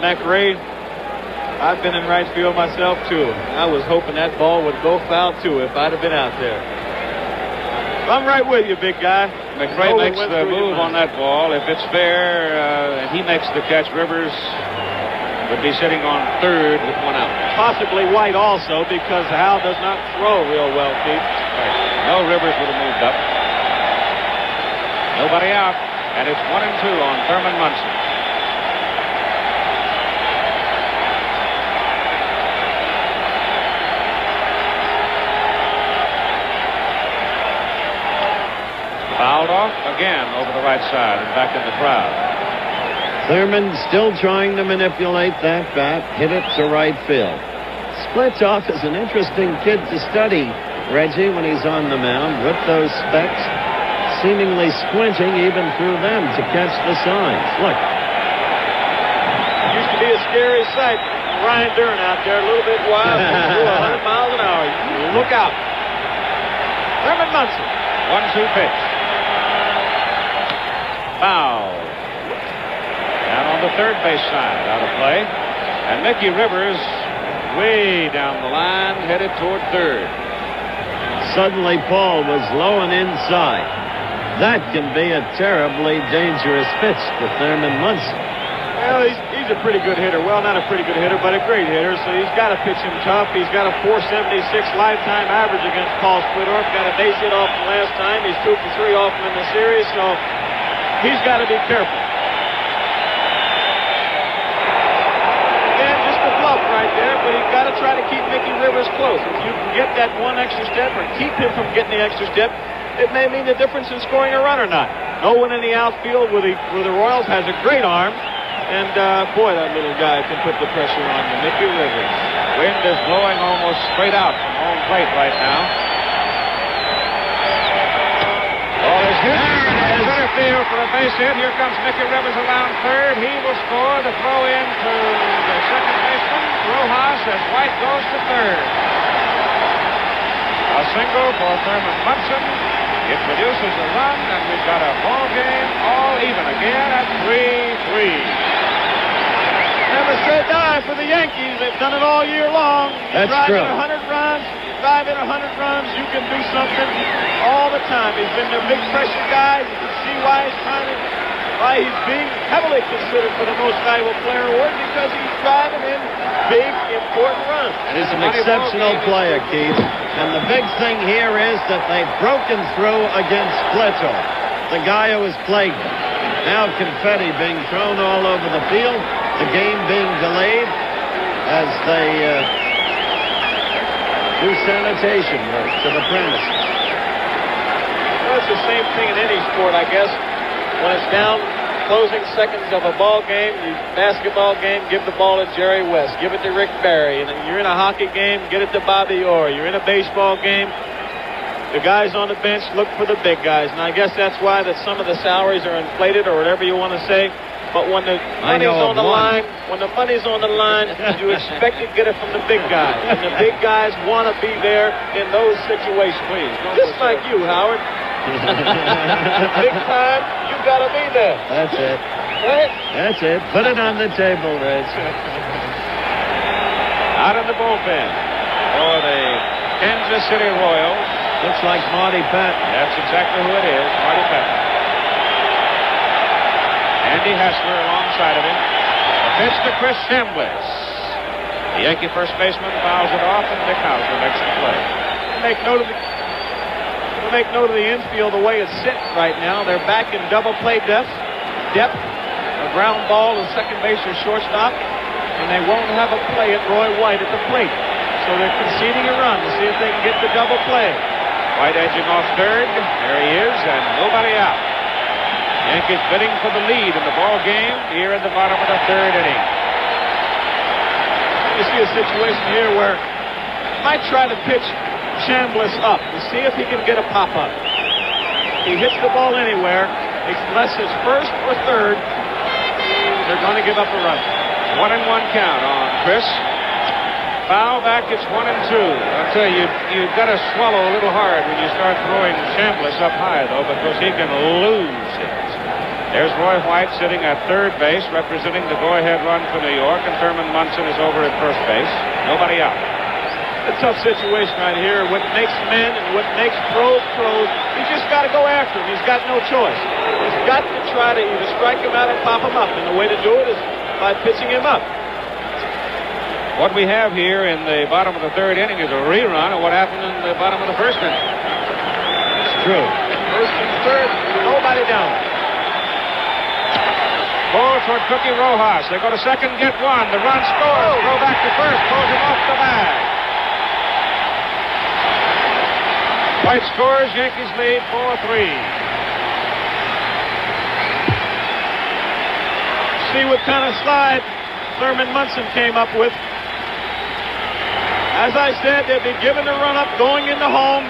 McRae. I've been in right field myself, too. I was hoping that ball would go foul, too, if I'd have been out there. I'm right with you, big guy. McRae makes the move on that ball. If it's fair and he makes the catch, Rivers would be sitting on third with 1 out. Possibly White also, because Hal does not throw real well, Keith. Right. No, Rivers would have moved up. Nobody out, and it's 1-2 on Thurman Munson. Fouled off again over the right side and back in the crowd. Thurman still trying to manipulate that bat, hit it to right field. Splitoff is an interesting kid to study, Reggie, when he's on the mound with those specs, seemingly squinting even through them to catch the signs. Look. Used to be a scary sight. Ryan Dern out there a little bit wild, 100 miles an hour. Look out. Thurman Munson. 1-2 pitch. Foul. Down on the third base side, out of play. And Mickey Rivers way down the line, headed toward third. Suddenly Paul was low and inside. That can be a terribly dangerous pitch to Thurman Munson. Well, he's a pretty good hitter. Well, not a pretty good hitter, but a great hitter. So he's got to pitch him tough. He's got a .476 lifetime average against Paul Splitoff. Got a base hit off him last time. He's 2 for 3 off him in the series. So he's got to be careful. Again, just a bluff right there, but he's got to try to keep Mickey Rivers close. If you can get that one extra step or keep him from getting the extra step, it may mean the difference in scoring a run or not. No one in the outfield with the Royals has a great arm. And, boy, that little guy can put the pressure on you. Mickey Rivers. Wind is blowing almost straight out from home plate right now. Ball is hit. Center field for a base hit. Here comes Mickey Rivers around third. He will score. The throw in to the second baseman, Rojas, as White goes to third. A single for Thurman Munson. It produces a run, and we've got a ball game all even again at 3-3. Never say die for the Yankees. They've done it all year long. That's true. true. 100 runs. Drive in 100 runs, you can do something all the time. He's been their big pressure guy. You can see why he's being heavily considered for the most valuable player award, because he's driving in big, important runs. He's an exceptional player, Keith. And the big thing here is that they've broken through against Fletcher, the guy who was plagued them. Now confetti being thrown all over the field, the game being delayed as they do sanitation work to the premises. Well, it's the same thing in any sport, I guess. When it's down, closing seconds of a ball game, basketball game, give the ball to Jerry West. Give it to Rick Barry. And you're in a hockey game, get it to Bobby Orr. You're in a baseball game, the guys on the bench look for the big guys. And I guess that's why that some of the salaries are inflated, or whatever you want to say. But when the money's on the line, you expect to get it from the big guys. And the big guys want to be there in those situations. Please, just like you, Howard. Big time, you got to be there. That's it. Right? That's it. Put it on the table, Rich. Out in the bullpen for the Kansas City Royals. Looks like Marty Patton. That's exactly who it is, Marty Patton. Andy Hessler alongside of him. A pitch to Chris Chambliss. The Yankee first baseman fouls it off, and Dick Hauser makes the play. Make note of the infield, the way it's sitting right now. They're back in double play depth. A ground ball to second base or shortstop, and they won't have a play at Roy White at the plate. So they're conceding a run to see if they can get the double play. White edging off third. There he is, and nobody out. Yankees bidding for the lead in the ball game here in the bottom of the third inning. You see a situation here where might try to pitch Chambliss up to see if he can get a pop-up. He hits the ball anywhere, unless it's first or third, they're going to give up a run. 1-1 count on Chris. Foul back, it's 1-2. I'll tell you, you've got to swallow a little hard when you start throwing Chambliss up high, though, because he can lose it. There's Roy White sitting at third base, representing the go-ahead run for New York, and Thurman Munson is over at first base. Nobody out. A tough situation right here. What makes men and what makes pros, he's just got to go after him. He's got no choice. He's got to try to either strike him out or pop him up, and the way to do it is by pitching him up. What we have here in the bottom of the third inning is a rerun of what happened in the bottom of the first inning. It's true. First and third, nobody down. Ball toward Cookie Rojas. They go to second, get one. The run scores. Throw back to first. Pulls him off the bag. White scores. Yankees lead 4-3. See what kind of slide Thurman Munson came up with. As I said, they'll be giving the run up, going into home,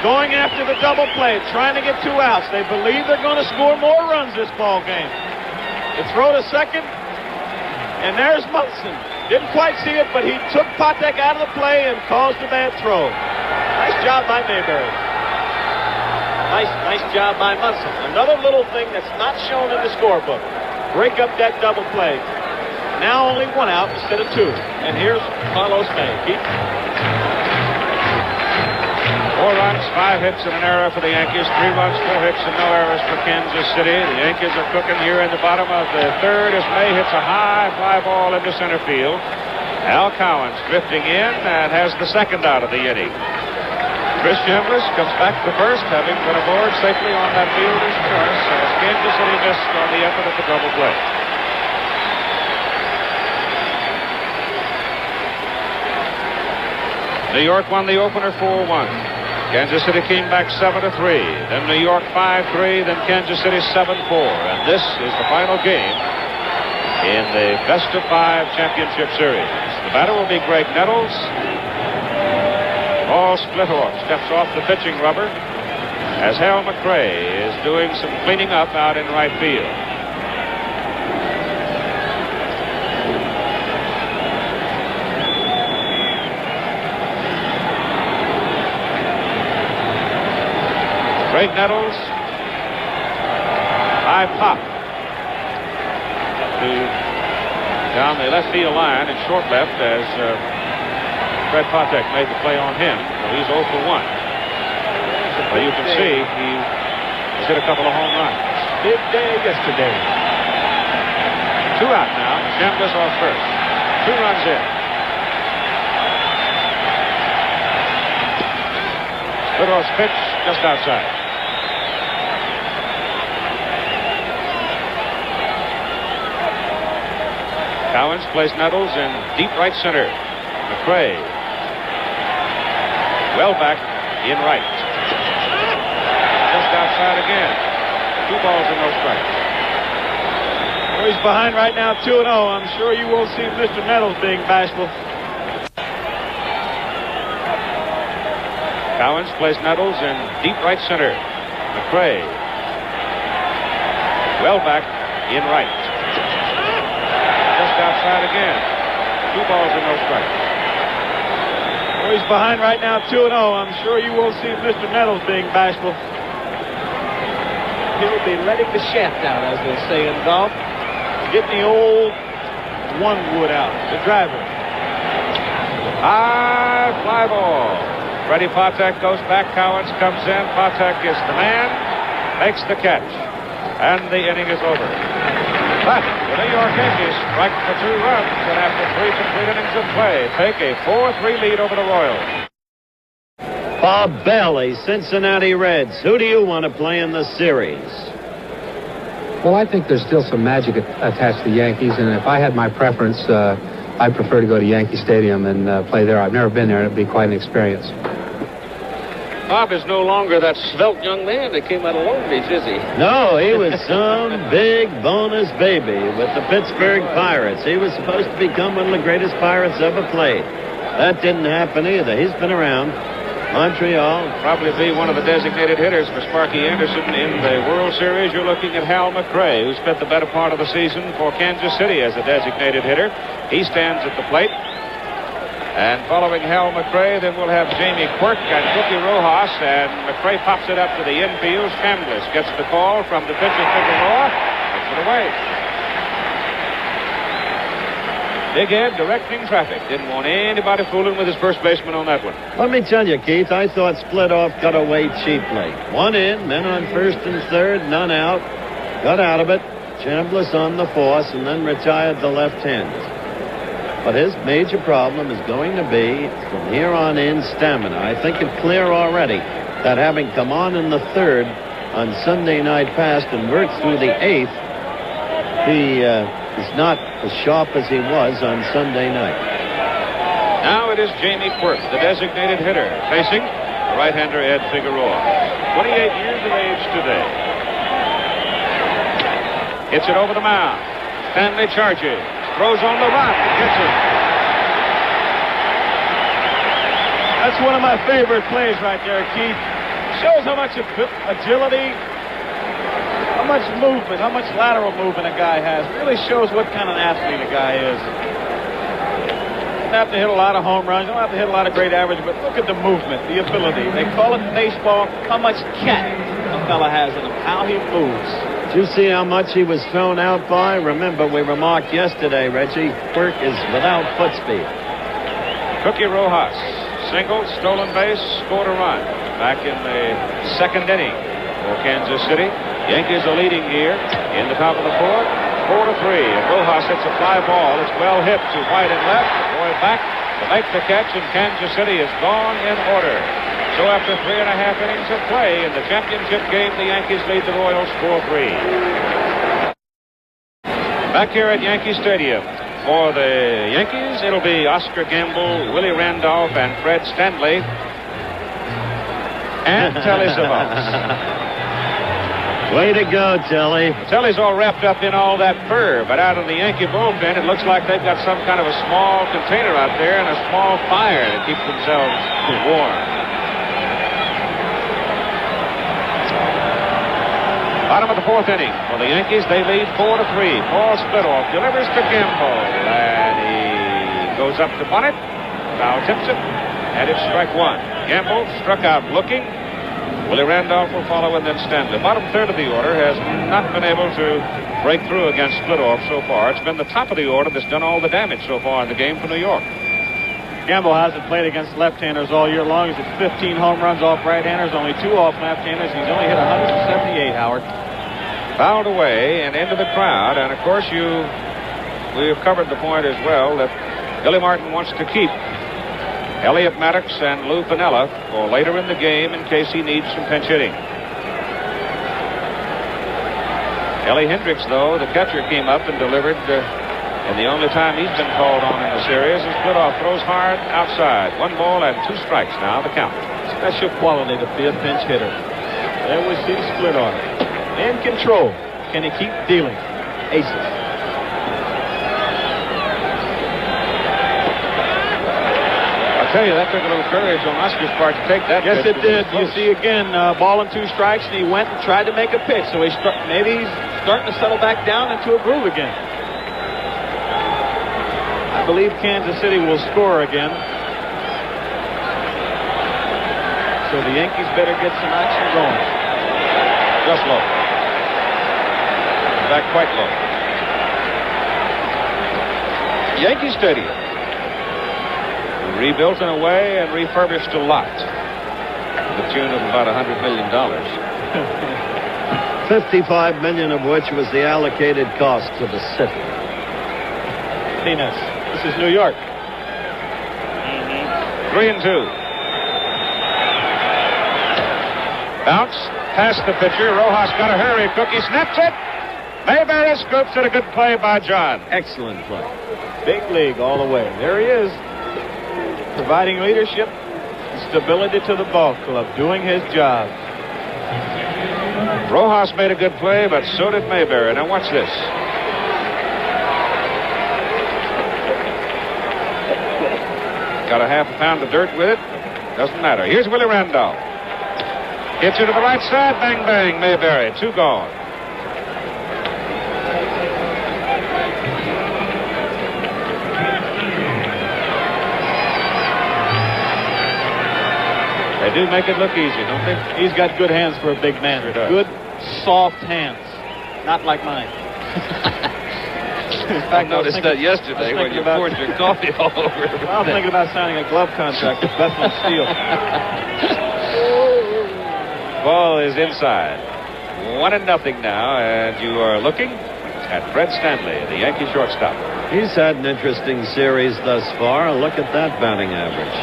going after the double play, trying to get 2 outs. They believe they're going to score more runs this ball game. The throw to second, and there's Munson. Didn't quite see it, but he took Patek out of the play and caused a bad throw. Nice job by Mayberry. Nice job by Munson. Another little thing that's not shown in the scorebook. Break up that double play. Now only 1 out instead of 2. And here's Carlos May. Keith? 4 runs, 5 hits, and an error for the Yankees. 3 runs, 4 hits, and no errors for Kansas City. The Yankees are cooking here in the bottom of the third as May hits a high fly ball into center field. Al Cowens drifting in and has the second out of the inning. Chris Chambliss comes back to first, having been aboard safely on that fielder's turf as Kansas City missed on the effort of the double play. New York won the opener 4-1. Kansas City came back 7-3. Then New York 5-3. Then Kansas City 7-4. And this is the final game in the best-of-5 championship series. The Batter will be Greg Nettles. All split off. Steps off the pitching rubber as Hal McRae is doing some cleaning up out in right field. Greg Nettles. High pop to down the left field line and short left as Fred Patek made the play on him. So he's 0 for 1. But you can see he's hit a couple of home runs. Big day yesterday. 2 out now. Chambliss off first. 2 runs in. Split-off's pitch just outside. Cowens plays Nettles in deep right center. McRae. Well back in right. Just outside again. 2 balls and no strikes. Well, he's behind right now 2-0. I'm sure you won't see Mr. Nettles being bashful. Cowens plays Nettles in deep right center. McRae. Well back in right. Outside again. 2 balls and no strikes. Well, he's behind right now 2-0. I'm sure you won't see Mr. Nettles being bashful. He'll be letting the shaft out, as they say in golf. Getting the old one wood out, the driver. High fly ball. Freddie Patek goes back. Cowens comes in. Patek is the man. Makes the catch. And the inning is over. But the New York Yankees strike for 2 runs, and after 3 complete innings of play, take a 4-3 lead over the Royals. Bob Bailey, Cincinnati Reds. Who do you want to play in the series? Well, I think there's still some magic attached to the Yankees, and if I had my preference, I'd prefer to go to Yankee Stadium and play there. I've never been there, and it'd be quite an experience. Bob is no longer that svelte young man that came out of Long Beach, is he? No, he was some big bonus baby with the Pittsburgh Pirates. He was supposed to become one of the greatest Pirates ever played. That didn't happen either. He's been around. Montreal. Probably be one of the designated hitters for Sparky Anderson in the World Series. You're looking at Hal McRae, who spent the better part of the season for Kansas City as a designated hitter. He stands at the plate. And following Hal McRae, then we'll have Jamie Quirk and Cookie Rojas, and McRae pops it up to the infield. Chambliss gets the call from the pitcher, Figueroa, puts it away. Big Ed directing traffic. Didn't want anybody fooling with his first baseman on that one. Let me tell you, Keith, I thought Split Off got away cheaply. 1 in, men on first and third, none out. Got out of it. Chambliss on the force, and then retired the left-hander. But his major problem is going to be, from here on in, stamina. I think it's clear already that having come on in the third on Sunday night past and worked through the 8th, he is not as sharp as he was on Sunday night. Now it is Jamie Quirk, the designated hitter, facing the right-hander Ed Figueroa. 28 years of age today. Hits it over the mound. Stanley charges. Throws on the run. Gets it. That's one of my favorite plays right there, Keith. Shows how much agility, how much movement, how much lateral movement a guy has. Really shows what kind of athlete a guy is. Don't have to hit a lot of home runs. Don't have to hit a lot of great average, but look at the movement, the ability. They call it in baseball how much cat a fella has in him, how he moves. Did you see how much he was thrown out by? Remember, we remarked yesterday, Reggie, Quirk is without foot speed. Cookie Rojas, single, stolen base, scored a run. Back in the second inning for Kansas City. Yankees are leading here in the top of the 4th, 4-3. And Rojas hits a fly ball. It's well hit to White and left. Roy back to make the catch, and Kansas City is gone in order. So after 3.5 innings of play in the championship game, the Yankees lead the Royals 4-3. Back here at Yankee Stadium for the Yankees, it'll be Oscar Gamble, Willie Randolph, and Fred Stanley, and Telly Savalas. Way to go, Telly. Telly's all wrapped up in all that fur, but out in the Yankee bullpen, it looks like they've got some kind of a small container out there and a small fire to keep themselves warm. Bottom of the fourth inning. For the Yankees, they lead 4-3. Paul Splitoff delivers to Gamble, and he goes up to bunt it. Foul tips it, and it's strike one. Gamble struck out looking. Willie Randolph will follow, and then Stanley. Bottom third of the order has not been able to break through against Splitoff so far. It's been the top of the order that's done all the damage so far in the game for New York. Gamble hasn't played against left-handers all year long. He's hit 15 home runs off right-handers, only 2 off left-handers. He's only hit 178, Howard. Fouled away and into the crowd, and of course we've covered the point as well that Billy Martin wants to keep Elliott Maddox and Lou Piniella for later in the game in case he needs some pinch hitting. Ellie Hendricks, though, the catcher, came up and delivered, and the only time he's been called on in the series is Splitoff throws hard outside. 1 ball and 2 strikes now, the count. Special quality to be a pinch hitter. There we see Splitoff. In control. Can he keep dealing? Aces. Tell you, that took a little courage on Oscar's part to take that. Yes, pitch. it did. You see again, ball and 2 strikes, and he went and tried to make a pitch. So maybe he's starting to settle back down into a groove again. I believe Kansas City will score again. So the Yankees better get some action going. Just low. In fact, quite low. Yankee Stadium. Rebuilt in a way and refurbished a lot to the tune of about $100 million. $55 million of which was the allocated cost to the city. Peanuts. This is New York. 3-2. Bounce past the pitcher. Rojas got a hurry. Cookie snaps it. Mayberry scoops it. A good play by John. Excellent play. Big league all the way. There he is. Providing leadership and stability to the ball club, doing his job. Rojas made a good play, but so did Mayberry. Now watch this. Got a half a pound of dirt with it. Doesn't matter. Here's Willie Randolph. Hits it to the right side. Bang, bang. Mayberry. 2 gone. They do make it look easy, don't they? He's got good hands for a big man. Sure does. Good, soft hands. Not like mine. In fact, I noticed that yesterday when you poured your coffee all over. I was thinking about signing a glove contract with Bethlehem Steel. Ball is inside. 1-0 now, and you are looking at Fred Stanley, the Yankee shortstop. He's had an interesting series thus far. Look at that batting average.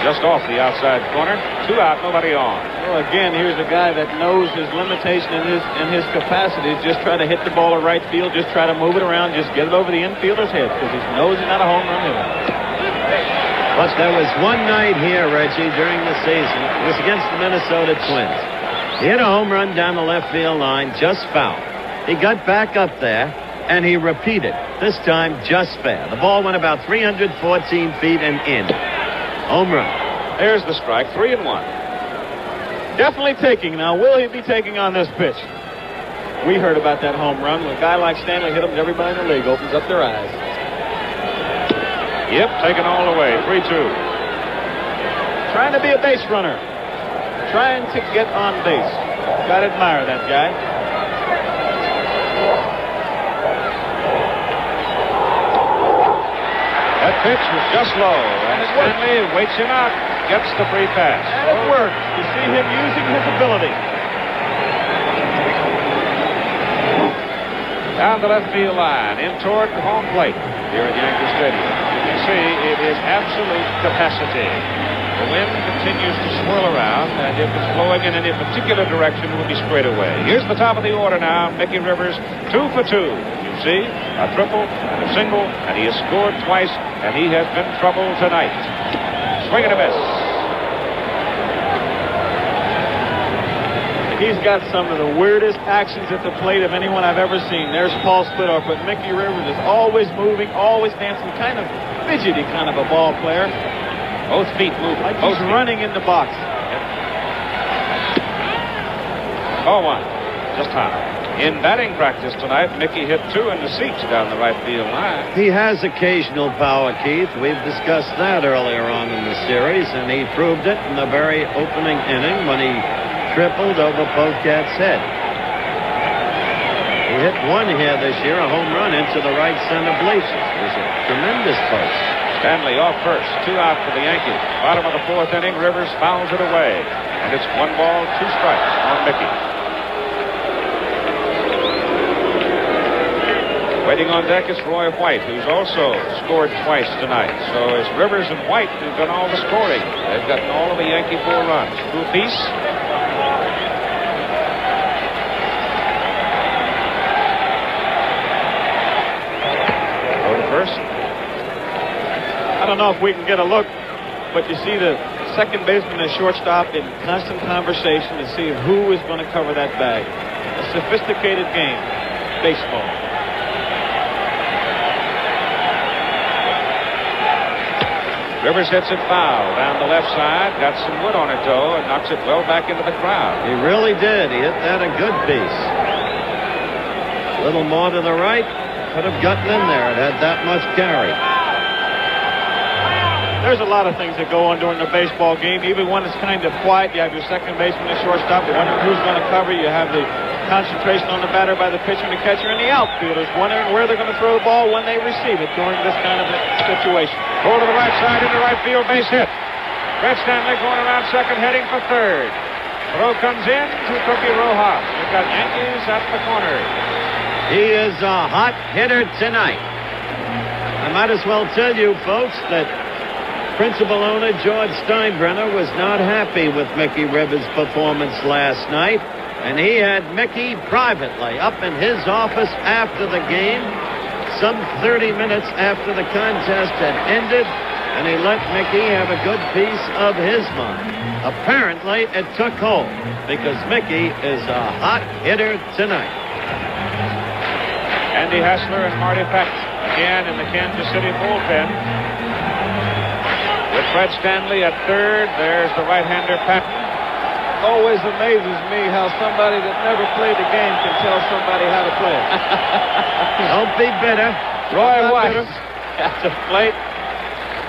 Just off the outside corner. 2 out, nobody on. Well, again, here's a guy that knows his limitation and his capacity. Just try to hit the ball to right field. Just try to move it around. Just get it over the infielder's head because he knows he's not a home run hitter. But there was one night here, Reggie, during the season. It was against the Minnesota Twins. He hit a home run down the left field line, just foul. He got back up there, and he repeated. This time, just fair. The ball went about 314 feet and in. Home run. There's the strike. 3-1. Definitely taking. Now, will he be taking on this pitch? We heard about that home run. When a guy like Stanley hit him, everybody in the league opens up their eyes. Yep, taken all the way. 3-2. Trying to be a base runner. Trying to get on base. Gotta admire that guy. That pitch was just low, and Stanley waits him out, gets the free pass. And it worked. You see him using his ability. Down the left field line, in toward the home plate here at Yankee Stadium. You can see it is absolute capacity. The wind continues to swirl around, and if it's blowing in any particular direction, it will be straight away. Here's the top of the order now. Mickey Rivers, 2 for 2. You see, a triple and a single, and he has scored twice, and he has been trouble tonight. Swing and a miss. He's got some of the weirdest actions at the plate of anyone I've ever seen. There's Paul Splitoff, but Mickey Rivers is always moving, always dancing, kind of fidgety kind of a ball player. Both feet move. Like he's running in the box. Ball one. Just high. In batting practice tonight, Mickey hit 2 in the seats down the right field line. He has occasional power, Keith. We've discussed that earlier on in the series, and he proved it in the very opening inning when he tripled over Pocat's head. He hit 1 here this year, a home run into the right center bleachers. It was a tremendous post. Stanley off first. 2 out for the Yankees. Bottom of the 4th inning, Rivers fouls it away. And it's 1 ball, 2 strikes on Mickey. Waiting on deck is Roy White, who's also scored twice tonight. So it's Rivers and White who've done all the scoring. They've gotten all of the Yankee 4 runs. 2 apiece. Go to first. I don't know if we can get a look, but you see the second baseman and shortstop in constant conversation to see who is going to cover that bag. A sophisticated game, baseball. Rivers hits it foul down the left side. Got some wood on it, though, and knocks it well back into the crowd. He really did. He hit that a good piece. A little more to the right. Could have gotten in there. It had that much carry. There's a lot of things that go on during the baseball game. Even when it's kind of quiet, you have your second baseman and shortstop. You're wondering who's going to cover. You have the concentration on the batter by the pitcher and the catcher, and the outfielders wondering where they're going to throw the ball when they receive it during this kind of a situation. Pull to the right side into right field, base hit. Brett Stanley going around second, heading for third. Throw comes in to Cookie Rojas. You've got Yankees at the corner. He is a hot hitter tonight. I might as well tell you, folks, that principal owner George Steinbrenner was not happy with Mickey Rivers' performance last night. And he had Mickey privately up in his office after the game, some 30 minutes after the contest had ended, and he let Mickey have a good piece of his mind. Apparently, it took hold, because Mickey is a hot hitter tonight. Andy Hassler and Marty Patton again in the Kansas City bullpen. With Fred Stanley at third, there's the right-hander Patton. Always amazes me how somebody that never played the game can tell somebody how to play it. Don't be bitter. Roy White at the plate.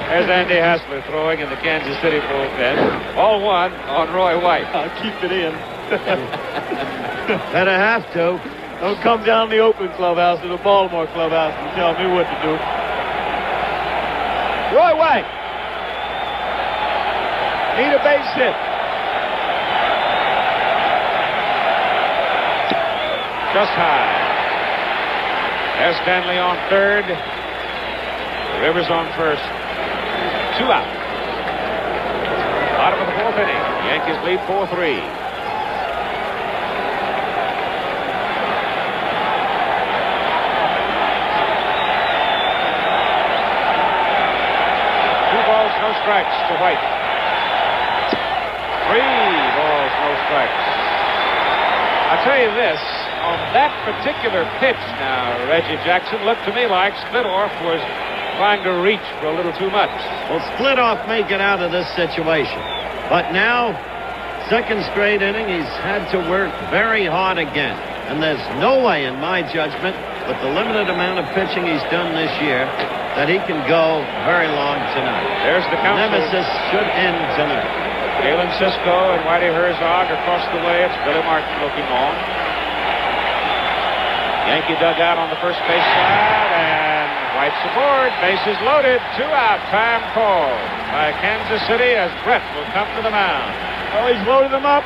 There's Andy Hassler throwing in the Kansas City bullpen. All 1 on Roy White. I'll keep it in. Better have to. Don't come down to the Oakland clubhouse or the Baltimore clubhouse and tell me what to do. Roy White. Need a base hit. Just high. There's Stanley on third. Rivers on first. 2 out. Bottom of the 4th inning. Yankees lead 4-3. No strikes to White. 3 balls, no strikes. I'll tell you this, on that particular pitch now, Reggie Jackson, looked to me like Splitoff was trying to reach for a little too much. Well, Splitoff may get out of this situation. But now, second straight inning, he's had to work very hard again. And there's no way, in my judgment, with the limited amount of pitching he's done this year, that he can go very long tonight. There's the count. Nemesis should end tonight. Galen Cisco and Whitey Herzog across the way. It's Billy Martin looking on. Yankee dugout on the first base side, and White's aboard. Bases loaded. 2 out. Time called by Kansas City as Brett will come to the mound. Oh, he's loaded them up.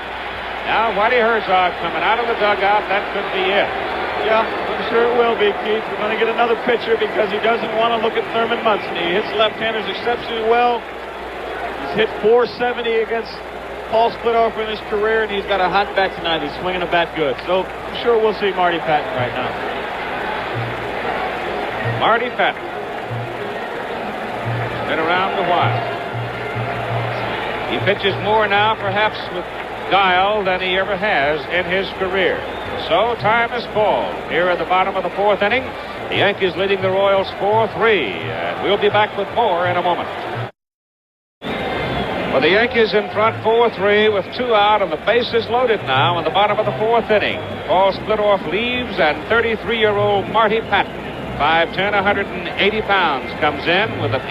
Now Whitey Herzog coming out of the dugout. That could be it. Yeah, I'm sure it will be, Keith. We're going to get another pitcher because he doesn't want to look at Thurman Munson. He hits left-handers exceptionally well. He's hit .470 against Paul Splitoff in his career, and he's got a hot bat tonight. He's swinging a bat good. So I'm sure we'll see Marty Patton right now. Marty Patton. Been around a while. He pitches more now, perhaps with guile than he ever has in his career. So time has called here at the bottom of the fourth inning. The Yankees leading the Royals 4-3, and we'll be back with more in a moment. Well, the Yankees in front 4-3 with 2 out, and the bases loaded now in the bottom of the fourth inning. Paul Splitoff leaves, and 33-year-old Marty Patton, 5'10", 180 pounds, comes in with an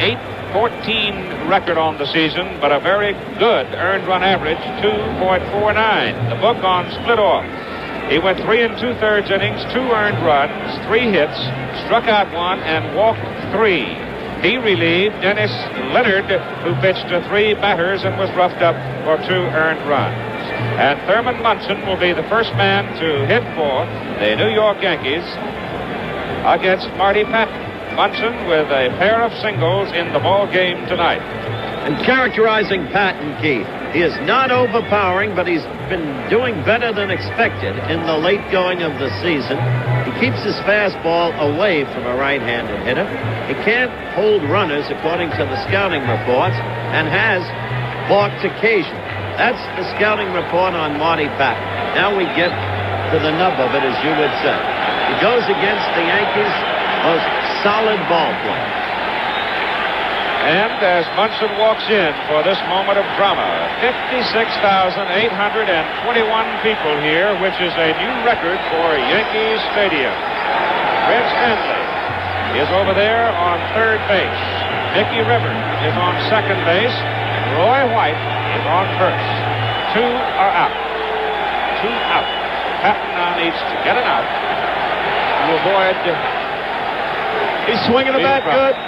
8-14 record on the season, but a very good earned run average, 2.49. The book on Splitoff. He went 3 2/3 innings, 2 earned runs, 3 hits, struck out 1, and walked 3. He relieved Dennis Leonard, who pitched to 3 batters and was roughed up for 2 earned runs. And Thurman Munson will be the first man to hit for the New York Yankees against Marty Patton. Munson with a pair of singles in the ball game tonight. And characterizing Patton, Keith, he is not overpowering, but he's been doing better than expected in the late going of the season. He keeps his fastball away from a right-handed hitter. He can't hold runners according to the scouting reports and has balked occasionally. That's the scouting report on Marty Patton. Now we get to the nub of it, as you would say. He goes against the Yankees' most solid ball player. And as Munson walks in for this moment of drama, 56,821 people here, which is a new record for Yankee Stadium. Red Stanley is over there on third base. Mickey Rivers is on second base. Roy White is on first. 2 are out. 2 out. Patton now needs to get an out to avoid. He's swinging the bat good.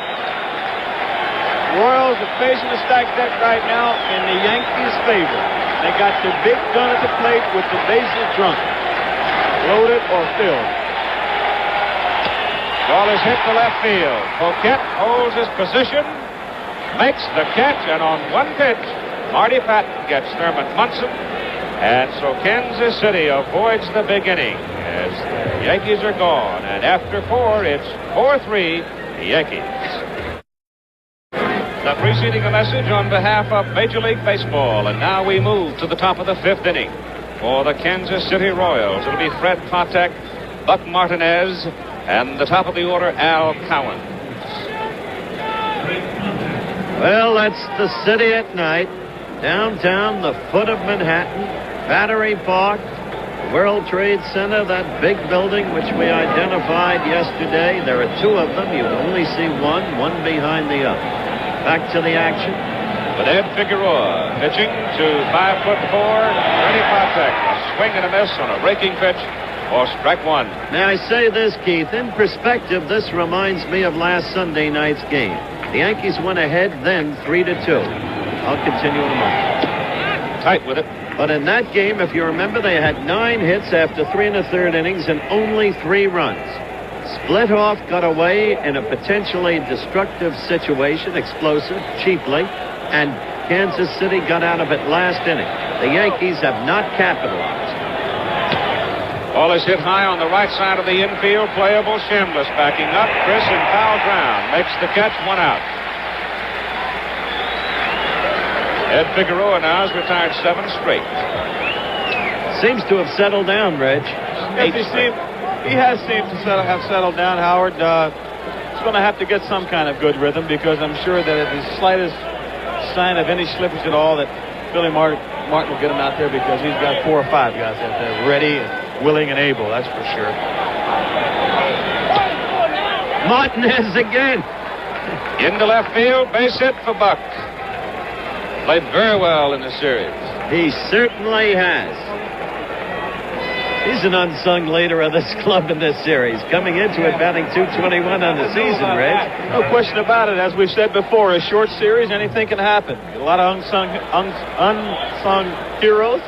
Royals are facing a stacked deck right now in the Yankees' favor. They got the big gun at the plate with the bases drunk. Loaded or filled. Ball is hit to left field. Poquette holds his position, makes the catch, and on one pitch, Marty Patton gets Thurman Munson. And so Kansas City avoids the big inning as the Yankees are gone. And after 4, it's 4-3 Yankees. The preceding a message on behalf of Major League Baseball. And now we move to the top of the 5th inning for the Kansas City Royals. It'll be Fred Patek, Buck Martinez, and the top of the order, Al Cowan. Well, that's the city at night. Downtown, the foot of Manhattan, Battery Park, World Trade Center, that big building which we identified yesterday. There are 2 of them. You only see one behind the other. Back to the action. With Ed Figueroa pitching to 5'4", Ernie Patek. A swing and a miss on a breaking pitch for strike 1. May I say this, Keith? In perspective, this reminds me of last Sunday night's game. The Yankees went ahead then 3-2. I'll continue in a moment. Tight with it. But in that game, if you remember, they had 9 hits after 3 1/3 innings and only 3 runs. Splitoff got away in a potentially destructive situation, explosive, cheaply, and Kansas City got out of it last inning. The Yankees have not capitalized. Ball is hit high on the right side of the infield. Playable. Chambliss backing up. Chris in foul ground. Makes the catch. 1 out. Ed Figueroa now has retired 7 straight. Seems to have settled down, Reg. He has seemed to have settled down, Howard. He's going to have to get some kind of good rhythm, because I'm sure that at the slightest sign of any slippage at all, that Billy Martin will get him out there, because he's got 4 or 5 guys out there ready, willing, and able. That's for sure. Martinez again. Into left field. Base hit for Buck. Played very well in the series. He certainly has. He's an unsung leader of this club in this series. Coming into it batting .221 on the season, Reg. No question about it. As we've said before, a short series, anything can happen. A lot of unsung heroes.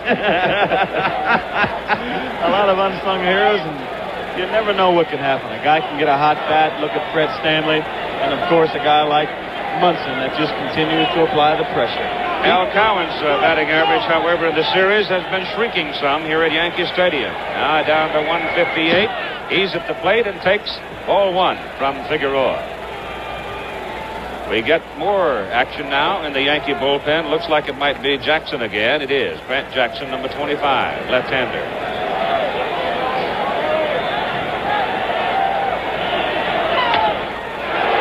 A lot of unsung heroes, and you never know what can happen. A guy can get a hot bat. Look at Fred Stanley. And, of course, a guy like Munson that just continues to apply the pressure. Al Cowan's batting average, however, in the series has been shrinking some here at Yankee Stadium. Now down to 158. He's at the plate and takes ball 1 from Figueroa. We get more action now in the Yankee bullpen. Looks like it might be Jackson again. It is. Grant Jackson, number 25, left-hander.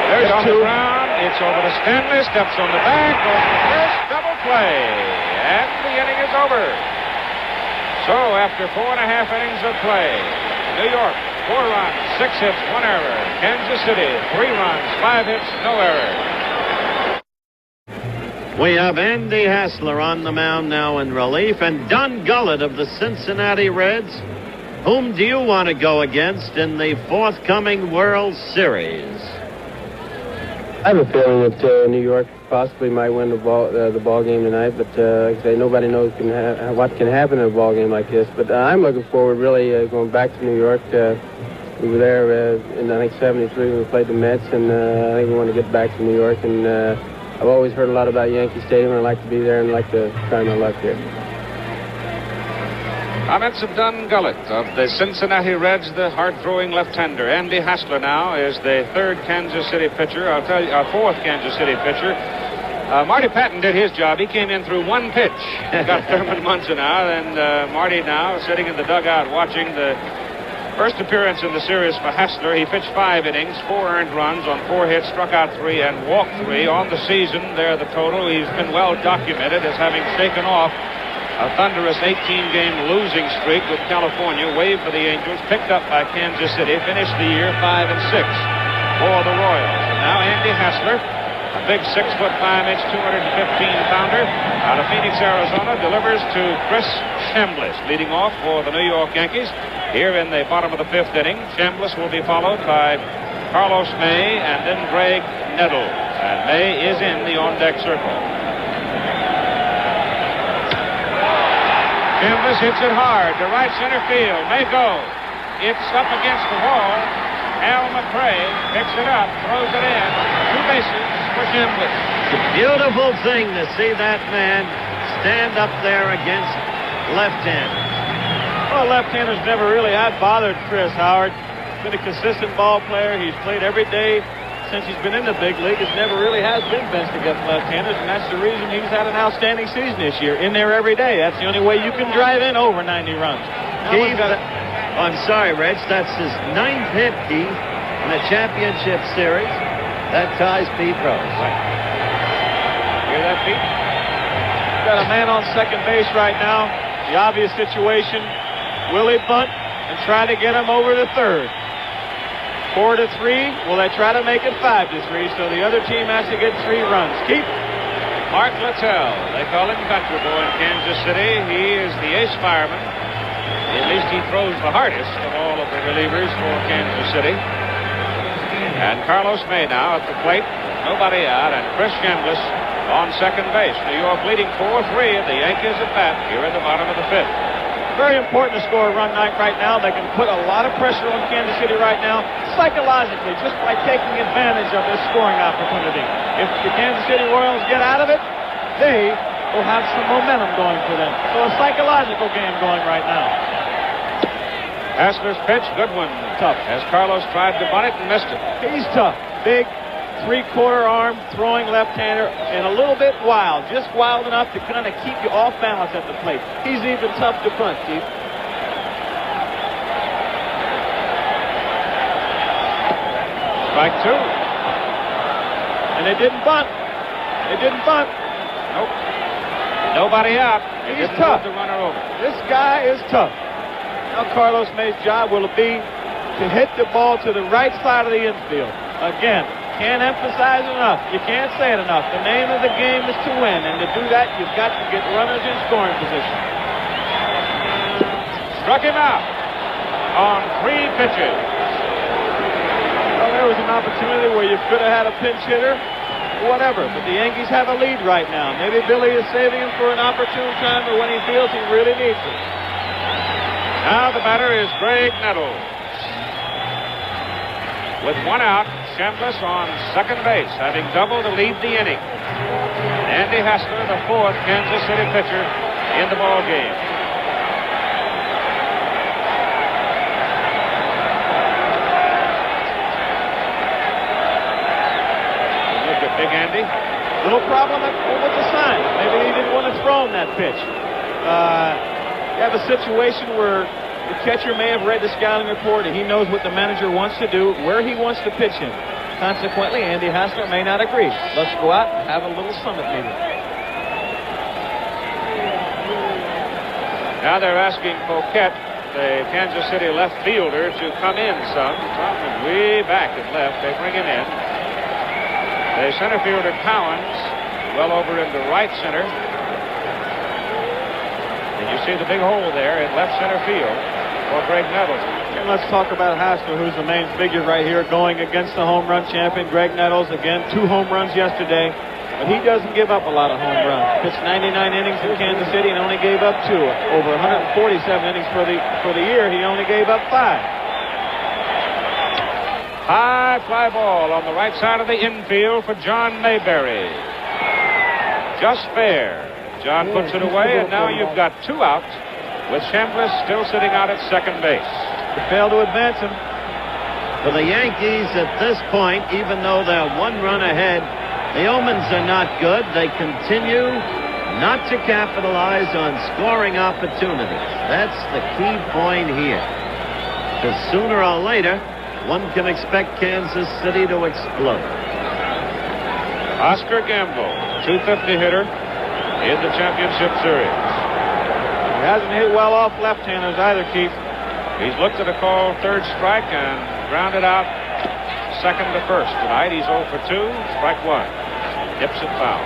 There's on the ground. It's over to Stanley. Steps on the bag. Goes to first. Double play. And the inning is over. So after 4.5 innings of play, New York, 4 runs, 6 hits, 1 error. Kansas City, 3 runs, 5 hits, no error. We have Andy Hassler on the mound now in relief, and Don Gullett of the Cincinnati Reds. Whom do you want to go against in the forthcoming World Series? I have a feeling that New York possibly might win the ball game tonight, but like I say, nobody knows what can happen in a ball game like this. But I'm looking forward, really, going back to New York. We were there in, I think, 73 when we played the Mets, and I think we want to get back to New York. And I've always heard a lot about Yankee Stadium, and I'd like to be there and like to try my luck here. Comments of Don Gullett of the Cincinnati Reds, the hard-throwing left-hander. Andy Hassler now is the third Kansas City pitcher. I'll tell you, fourth Kansas City pitcher. Marty Patton did his job. He came in through one pitch. Got Thurman Munson out, and Marty now sitting in the dugout watching the first appearance in the series for Hassler. He pitched 5 innings, 4 earned runs on 4 hits, struck out 3, and walked 3. On the season, there the total. He's been well documented as having shaken off a thunderous 18-game losing streak with California, waived for the Angels, picked up by Kansas City, finished the year 5-6 for the Royals. And now Andy Hassler, a big 6'5", 215-pounder out of Phoenix, Arizona, delivers to Chris Chambliss, leading off for the New York Yankees. Here in the bottom of the 5th inning, Chambliss will be followed by Carlos May and then Greg Nettles. And May is in the on-deck circle. Chambliss hits it hard to right center field. May go. It's up against the wall. Al McRae picks it up, throws it in. 2 bases for Chambliss. It's a beautiful thing to see that man stand up there against left-handers. Well, left-handers never really have bothered Chris, Howard. He's been a consistent ball player. He's played every day since he's been in the big league. It never really has been benched against left-handers, and that's the reason he's had an outstanding season this year. In there every day. That's the only way you can drive in over 90 runs. I'm sorry, Reg. That's his 9th hit, Keith, in the championship series. That ties Pete Rose. Hear that, Pete? Got a man on second base right now. The obvious situation, will he bunt and try to get him over to third? 4-3. Will they try to make it 5-3? So the other team has to get 3 runs. Keep. Mark Littell. They call him Country Boy in Kansas City. He is the ace fireman. At least he throws the hardest of all of the relievers for Kansas City. And Carlos May now at the plate. Nobody out. And Chris Chambliss on second base. New York leading 4-3. The Yankees at bat here in the bottom of the 5th. Very important to score a run right now. They can put a lot of pressure on Kansas City right now, psychologically, just by taking advantage of this scoring opportunity. If the Kansas City Royals get out of it, they will have some momentum going for them. So a psychological game going right now. Hassler's pitch, good one. Tough. As Carlos tried to bunt it and missed it. He's tough. Big, 3/4 arm, throwing left-hander, and a little bit wild. Just wild enough to kind of keep you off balance at the plate. He's even tough to bunt, Keith. Strike 2. And they didn't bunt. Nope. Nobody out. He's tough. The runner over. This guy is tough. Now Carlos May's job will be to hit the ball to the right side of the infield. Again, can't emphasize it enough. You can't say it enough. The name of the game is to win, and to do that, you've got to get runners in scoring position. Struck him out on 3 pitches. Well, there was an opportunity where you could have had a pinch hitter, whatever, but the Yankees have a lead right now. Maybe Billy is saving him for an opportune time or when he feels he really needs it. Now the batter is Greg Nettles. With 1 out, Chambliss on second base, having doubled to lead the inning. Andy Hassler, the 4th Kansas City pitcher in the ball game. Look at big Andy Little problem with the sign. Maybe he didn't want to throw him that pitch. You have a situation where the catcher may have read the scouting report and he knows what the manager wants to do, where he wants to pitch him. Consequently, Andy Hassler may not agree. Let's go out and have a little summit meeting. Now they're asking Poquette, the Kansas City left fielder, to come in some. From way back at left, they bring him in. The center fielder Cowens well over into right center. And you see the big hole there in left center field for Greg Nettles. And let's talk about Hassler, who's the main figure right here, going against the home run champion Greg Nettles. Again, 2 home runs yesterday. But he doesn't give up a lot of home runs. Pitched 99 innings in Kansas City and only gave up 2. Over 147 innings for the year, he only gave up 5. High fly ball on the right side of the infield for John Mayberry. Just fair. John puts it away, and now you've got 2 outs with Chambliss still sitting out at second base. They failed to advance him. For the Yankees at this point, even though they're 1 run ahead, the omens are not good. They continue not to capitalize on scoring opportunities. That's the key point here. Because sooner or later, one can expect Kansas City to explode. Oscar Gamble, 250 hitter in the championship series. He hasn't hit well off left-handers either, Keith. He's looked at a call third strike and grounded out second to first. Tonight he's 0 for 2, strike 1. Dips it foul.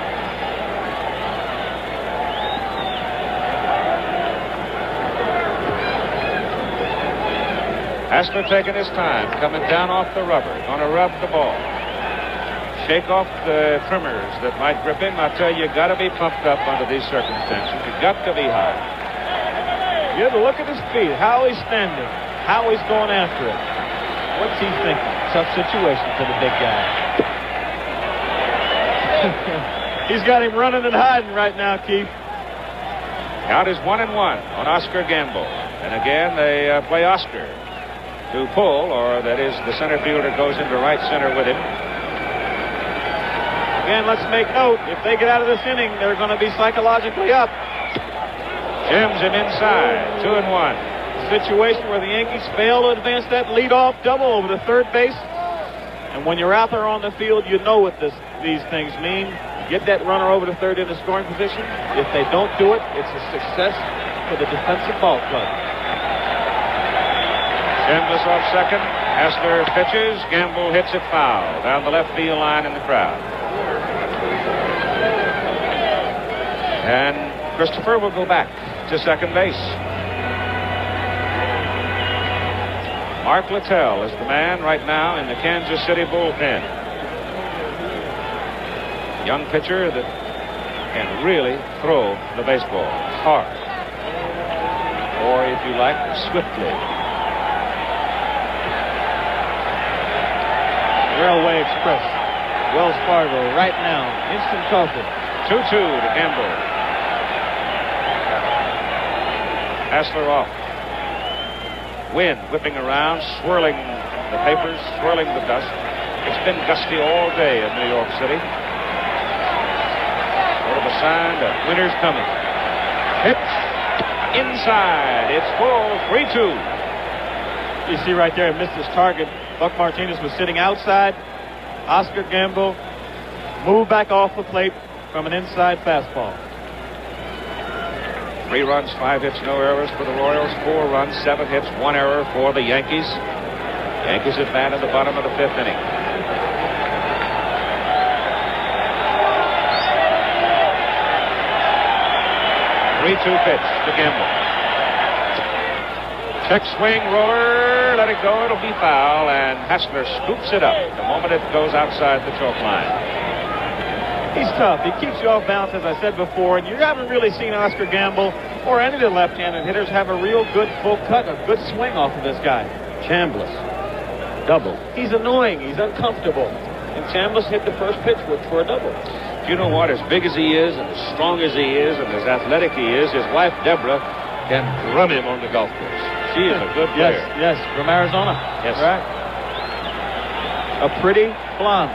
Hassler taking his time, coming down off the rubber, gonna rub the ball. Shake off the trimmers that might grip him. I tell you, got to be pumped up under these circumstances. You got to be high. You have to look at his feet, how he's standing, how he's going after it. What's he thinking? Tough situation for the big guy. He's got him running and hiding right now, Keith. Count is 1-1 on Oscar Gamble. And again, they play Oscar to pull, or that is, the center fielder goes into right center with him. Again, let's make note, if they get out of this inning, they're going to be psychologically up. Jims him inside, 2-1. Situation where the Yankees fail to advance that leadoff double over to third base. And when you're out there on the field, you know what these things mean. Get that runner over to third in the scoring position. If they don't do it, it's a success for the defensive ball club. Chambliss off second. Hassler pitches. Gamble hits it foul down the left field line in the crowd. And Christopher will go back to second base. Mark Littell is the man right now in the Kansas City bullpen. Young pitcher that can really throw the baseball hard. Or, if you like, swiftly. Railway Express, Wells Fargo, right now, instant coffee. 2-2 to Gamble. Hassler off. Wind whipping around, swirling the papers, swirling the dust. It's been gusty all day in New York City. Sort of a sign that winter's coming. Pitch inside. It's full, 3-2. You see right there, he missed his target. Buck Martinez was sitting outside. Oscar Gamble moved back off the plate from an inside fastball. 3 runs, 5 hits, no errors for the Royals. 4 runs, 7 hits, 1 error for the Yankees. Yankees at bat in the bottom of the 5th inning. Three-two pitch to Gamble. Check swing, roller, let it go, it'll be foul, and Hassler scoops it up the moment it goes outside the chalk line. He's tough. He keeps you off balance, as I said before, and you haven't really seen Oscar Gamble or any of the left-handed hitters have a real good full cut, a good swing off of this guy. Chambliss, double. He's annoying. He's uncomfortable. And Chambliss hit the first pitch for a double. You know what? As big as he is, and as strong as he is, and as athletic he is, his wife, Deborah, can run him on the golf course. She is a good player. Yes, from Arizona. Yes. Right. A pretty blonde.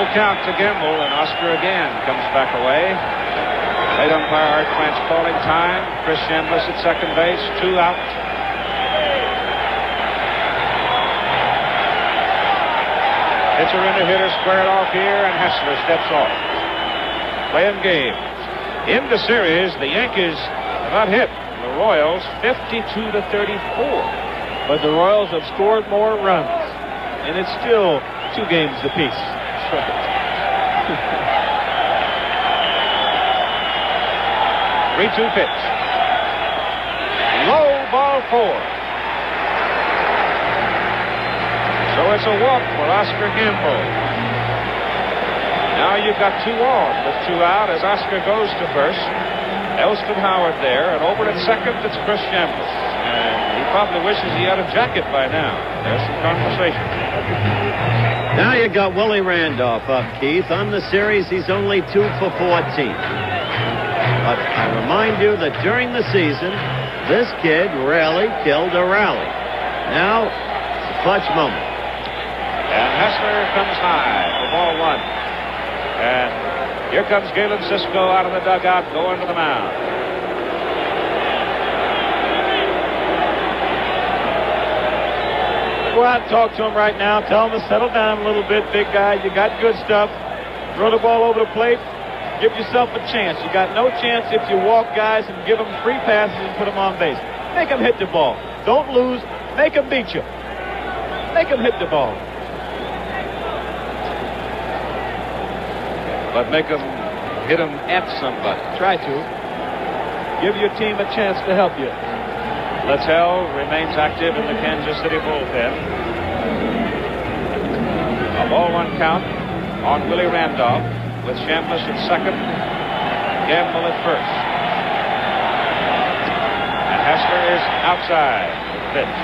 Full count to Gamble, and Oscar again comes back away. Late umpire Art French calling time. Chris Chambliss at second base, 2 out. Pitcher and a hitter squared off here, and Hessler steps off. Playing game. In the series, the Yankees have not hit the Royals 52-34. But the Royals have scored more runs, and it's still 2 games apiece. That's right. 3-2 pitch. Low, ball 4. So it's a walk for Oscar Gamble. Now you've got 2 on with 2 out as Oscar goes to first. Elston Howard there, and over at second it's Chris Chambliss. And he probably wishes he had a jacket by now. There's some conversation. Now you got Willie Randolph up, Keith. On the series, he's only 2 for 14. But I remind you that during the season, this kid rarely killed a rally. Now, it's a clutch moment. And Hessler comes high for ball 1. And here comes Galen Cisco out of the dugout going to the mound. Go out and talk to him right now. Tell him to settle down a little bit, big guy. You got good stuff. Throw the ball over the plate. Give yourself a chance. You got no chance if you walk guys and give them free passes and put them on base. Make them hit the ball. Don't lose. Make them beat you. Make them hit the ball. But make them hit them at somebody. Try to. Give your team a chance to help you. Littell remains active in the Kansas City bullpen. A ball 1 count on Willie Randolph with Chambliss at second, Gamble at first. And Hessler is outside the pitch.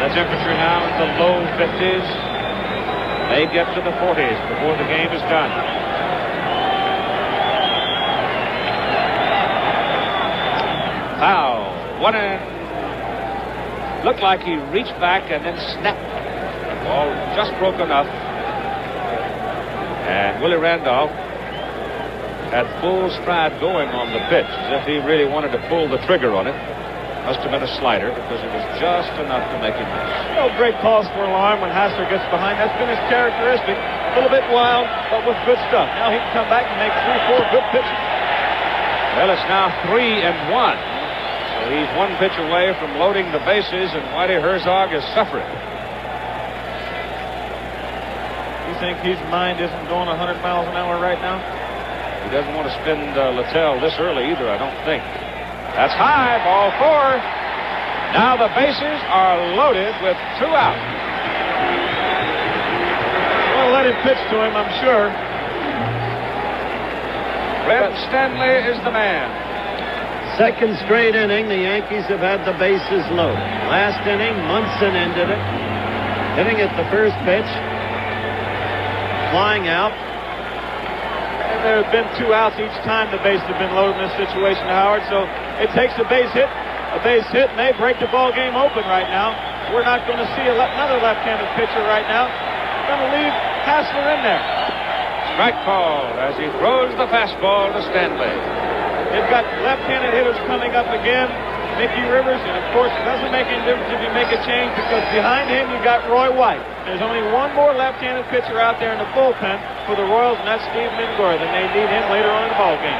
The temperature now in the low 50s. May get to the 40s before the game is done. Foul. 1 in. Looked like he reached back and then snapped. The ball just broke enough. And Willie Randolph had full stride going on the pitch, as if he really wanted to pull the trigger on it. Must have been a slider because it was just enough to make him miss. No great cause for alarm when Hessler gets behind. That's been his characteristic. A little bit wild, but with good stuff. Now he can come back and make 3-4 good pitches. Well, it's now 3-1. So he's 1 pitch away from loading the bases, and Whitey Herzog is suffering. You think his mind isn't going 100 miles an hour right now? He doesn't want to spend Littell this early either, I don't think. That's high, ball 4. Now the bases are loaded with 2 out. Well, let him pitch to him, I'm sure. Red Stanley is the man. Second straight inning, the Yankees have had the bases loaded. Last inning, Munson ended it. Hitting at the first pitch. Flying out. And there have been 2 outs each time the bases have been loaded in this situation, Howard. So it takes a base hit, and they break the ball game open right now. We're not going to see another left-handed pitcher right now. We're going to leave Hessler in there. Strike called as he throws the fastball to Stanley. They've got left-handed hitters coming up again. Mickey Rivers, and of course it doesn't make any difference if you make a change because behind him you got Roy White. There's only 1 more left-handed pitcher out there in the bullpen for the Royals, and that's Steve Mingora. Then they need him later on in the ball game.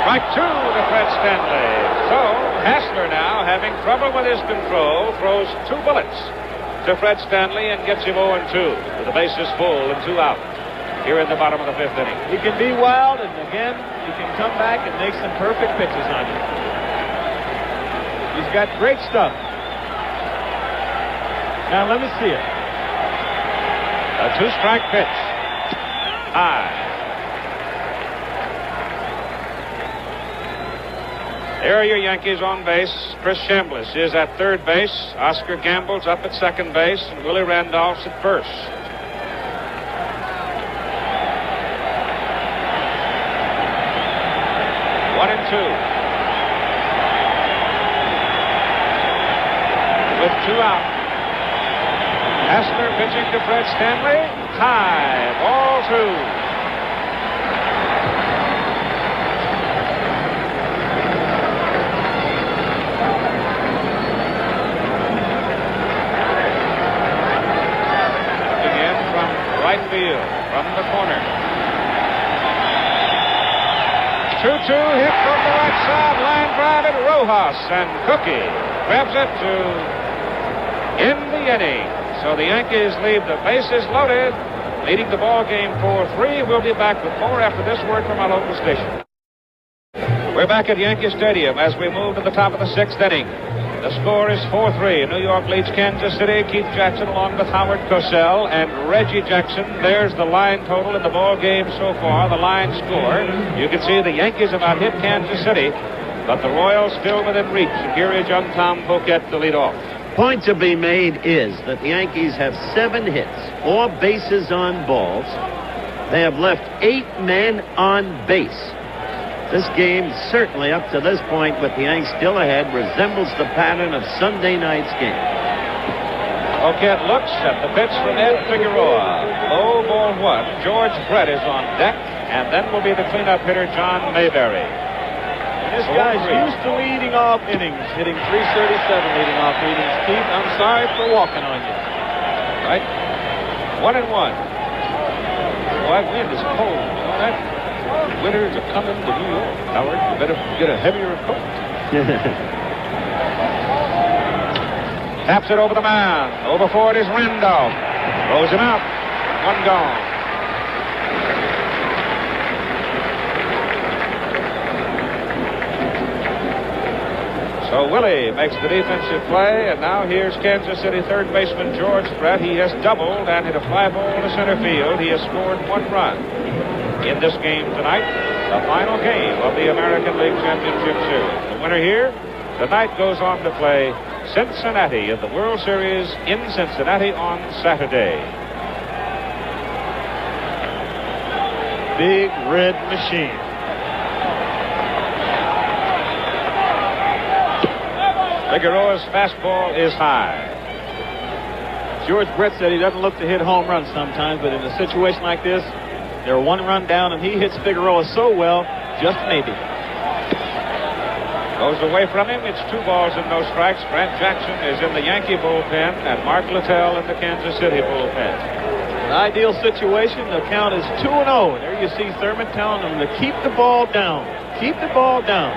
Strike 2 to Fred Stanley. So Hessler now, having trouble with his control, throws 2 bullets to Fred Stanley and gets him 0-2 with the bases full and 2 out here in the bottom of the 5th inning. He can be wild, and again, he can come back and make some perfect pitches on you. He's got great stuff. Now let me see it. A 2-strike pitch. High. There are your Yankees on base. Chris Chambliss is at third base. Oscar Gamble's up at second base, and Willie Randolph's at first. One and 2. With 2 out. Hassler pitching to Fred Stanley. High. Ball 2. Field from the corner. 2-2 hit from the right side. Line drive at Rojas, and Cookie grabs it to end the inning. So the Yankees leave the bases loaded, leading the ball game 4-3. We'll be back with more after this word from our local station. We're back at Yankee Stadium as we move to the top of the 6th inning. The score is 4-3. New York leads Kansas City. Keith Jackson along with Howard Cosell and Reggie Jackson. There's the line total in the ball game so far, the line score. You can see the Yankees have out hit Kansas City, but the Royals still within reach. And here is young Tom Poquette to lead off. Point to be made is that the Yankees have 7 hits, 4 bases on balls. They have left 8 men on base. This game, certainly up to this point, with the Yanks still ahead, resembles the pattern of Sunday night's game. Poquette looks at the pitch from Ed Figueroa. Low ball 1. George Brett is on deck, and then will be the cleanup hitter, John Mayberry. This guy's used to leading off innings, hitting .337 leading off innings. Keith, I'm sorry for walking on you. Right. 1-1. Boy, that wind is cold. You know that? Winters are coming to New York. Howard, you better get a heavier coat. Taps it over the mound. Over for it is Randolph. Throws him out. 1 gone. So Willie makes the defensive play, and now here's Kansas City third baseman George Brett. He has doubled and hit a fly ball to center field. He has scored 1 run. In this game tonight, the final game of the American League Championship Series. The winner here tonight goes on to play Cincinnati in the World Series in Cincinnati on Saturday. Big red machine. Figueroa's fastball is high. George Brett said he doesn't look to hit home runs sometimes, but in a situation like this, they're 1 run down, and he hits Figueroa so well, just maybe. Goes away from him. It's 2 balls and no strikes. Grant Jackson is in the Yankee bullpen, and Mark Littell in the Kansas City bullpen. An ideal situation. The count is 2-0. There you see Thurman telling them to keep the ball down. Keep the ball down.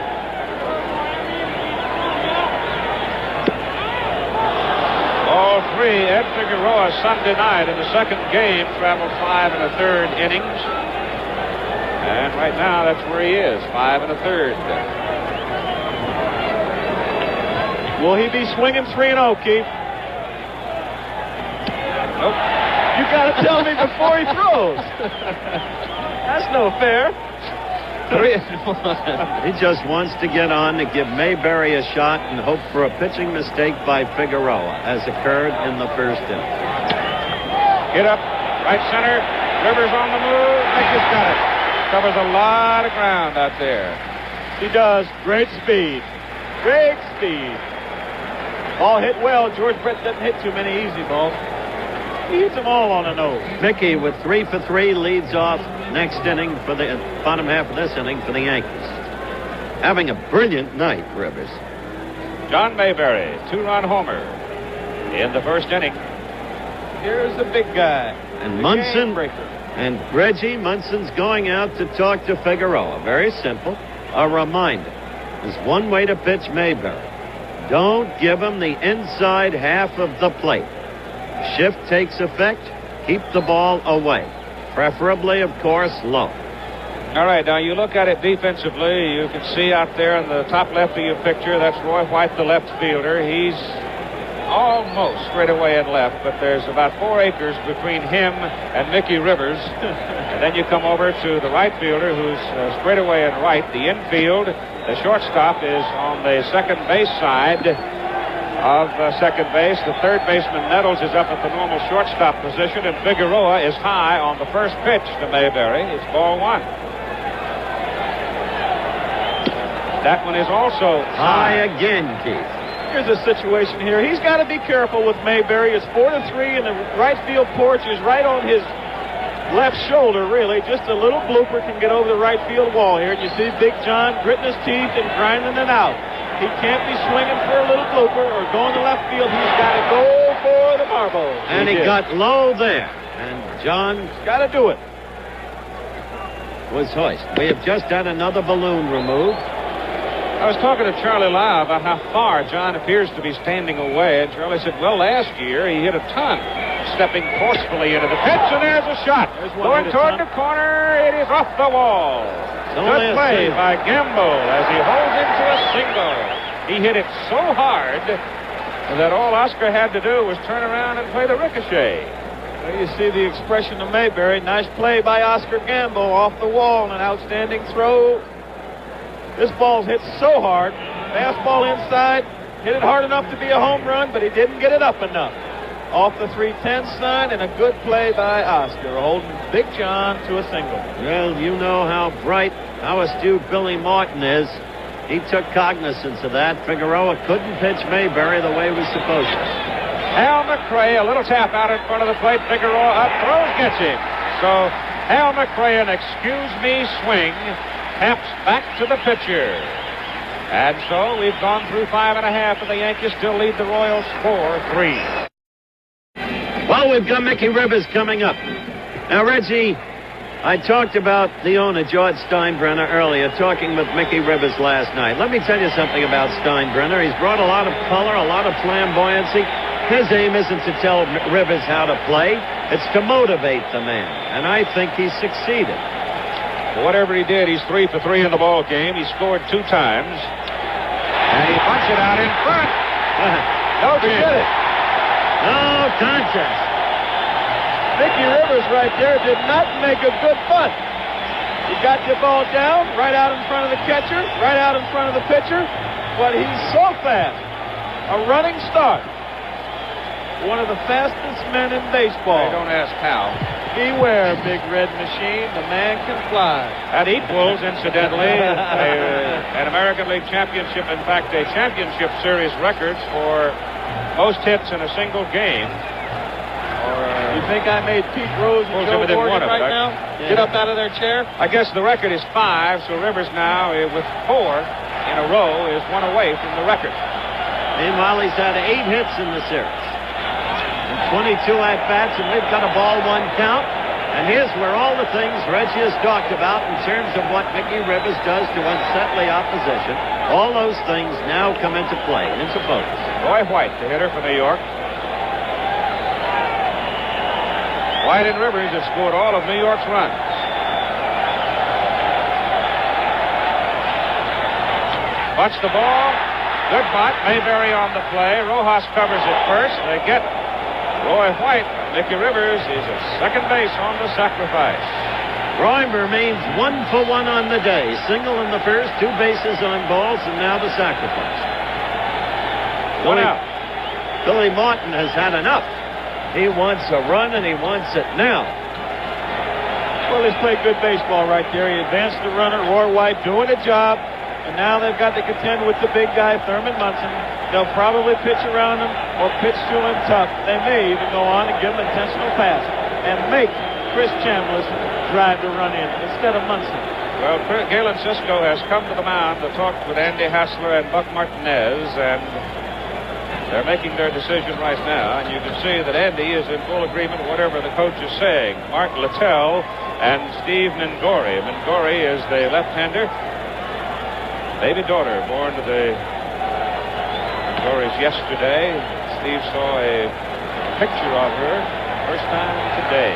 Ball 3. Ed Figueroa Sunday night in the second game traveled 5 1/3 innings. And right now that's where he is, 5 1/3. Will he be swinging 3-0, Keith? Nope. You got to tell me before he throws. That's no fair. 3-1. He just wants to get on to give Mayberry a shot and hope for a pitching mistake by Figueroa, as occurred in the first inning. Get up, right center. Rivers on the move. Mickey's got it. Covers a lot of ground out there. He does. Great speed. Great speed. Ball hit well. George Brett doesn't hit too many easy balls. He hits them all on the nose. Mickey with 3 for 3 leads off next inning for the bottom half of this inning for the Yankees. Having a brilliant night, Rivers. John Mayberry, 2-run homer in the first inning. Here's the big guy. And Munson and Reggie Munson's going out to talk to Figueroa. Very simple. A reminder. There's one way to pitch Mayberry. Don't give him the inside half of the plate. Shift takes effect. Keep the ball away. Preferably, of course, low. All right, now you look at it defensively. You can see out there in the top left of your picture, that's Roy White, the left fielder. He's almost straight away and left, but there's about 4 acres between him and Mickey Rivers. And then you come over to the right fielder, who's straight away and right. The infield, the shortstop is on the second base side of second base. The third baseman, Nettles, is up at the normal shortstop position, and Figueroa is high on the first pitch to Mayberry. It's ball 1. That one is also High again, Keith. Here's a situation here. He's got to be careful with Mayberry. It's 4-3, and the right field porch is right on his left shoulder, really. Just a little blooper can get over the right field wall here. And you see Big John gritting his teeth and grinding it out. He can't be swinging for a little blooper or going to left field. He's got to go for the marble. And he got low there. And John's got to do it. Was hoist. We have just had another balloon removed. I was talking to Charlie Lau about how far John appears to be standing away, and Charlie said, well, last year he hit a ton, stepping forcefully into the pitch, and there's a shot. Going toward the corner, it is off the wall. Good play by Gamble as he holds into a single. He hit it so hard that all Oscar had to do was turn around and play the ricochet. Well, you see the expression of Mayberry. Nice play by Oscar Gamble off the wall, and an outstanding throw. This ball's hit so hard. Fastball inside. Hit it hard enough to be a home run, but he didn't get it up enough. Off the 310 sign, and a good play by Oscar, holding Big John to a single. Well, you know how bright, how astute Billy Martin is. He took cognizance of that. Figueroa couldn't pitch Mayberry the way he was supposed to. Hal McRae, a little tap out in front of the plate. Figueroa up, throws, gets him. So Hal McRae, an excuse me swing, taps back to the pitcher. And so we've gone through 5 1/2, and the Yankees still lead the Royals 4-3. Well, we've got Mickey Rivers coming up. Now, Reggie, I talked about the owner, George Steinbrenner, earlier, talking with Mickey Rivers last night. Let me tell you something about Steinbrenner. He's brought a lot of color, a lot of flamboyancy. His aim isn't to tell Rivers how to play. It's to motivate the man, and I think he's succeeded. Whatever he did, he's 3 for 3 in the ball game. He scored 2 times, and he punched it out in front. No, forget it. No contest. Mickey Rivers right there did not make a good bunt. He got the ball down, right out in front of the catcher, right out in front of the pitcher, but he's so fast. A running start. One of the fastest men in baseball. Hey, don't ask how. Beware, Big Red Machine. The man can fly. That equals, incidentally, an American League championship, in fact, a championship series records for most hits in a single game. You think I made Pete Rose and Joe Morgan right now? Yeah. Get up out of their chair? I guess the record is 5, so Rivers now, with 4 in a row, is 1 away from the record. Meanwhile, he's had 8 hits in the series. 22 at-bats, and we've got a ball 1 count. And here's where all the things Reggie has talked about in terms of what Mickey Rivers does to unsettle the opposition, all those things now come into play, into focus. Roy White, the hitter for New York. White and Rivers have scored all of New York's runs. Bunch the ball. Good bunt. Mayberry on the play. Rojas covers it first. They get Roy White. Mickey Rivers is at second base on the sacrifice. Roy remains 1 for 1 on the day. Single in the first, 2 bases on balls, and now the sacrifice. 1 out. Billy Martin has had enough. He wants a run, and he wants it now. Well, he's played good baseball right there. He advanced the runner, Roy White, doing a job. And now they've got to contend with the big guy, Thurman Munson. They'll probably pitch around him or pitch to him tough. They may even go on and give him intentional pass and make Chris Chambliss drive to run in instead of Munson. Well, Galen Cisco has come to the mound to talk with Andy Hassler and Buck Martinez, and they're making their decision right now. And you can see that Andy is in full agreement with whatever the coach is saying. Mark Littell and Steve Mingori. Mingori is the left-hander. Baby daughter born to the Mingori's yesterday. Steve saw a picture of her first time today.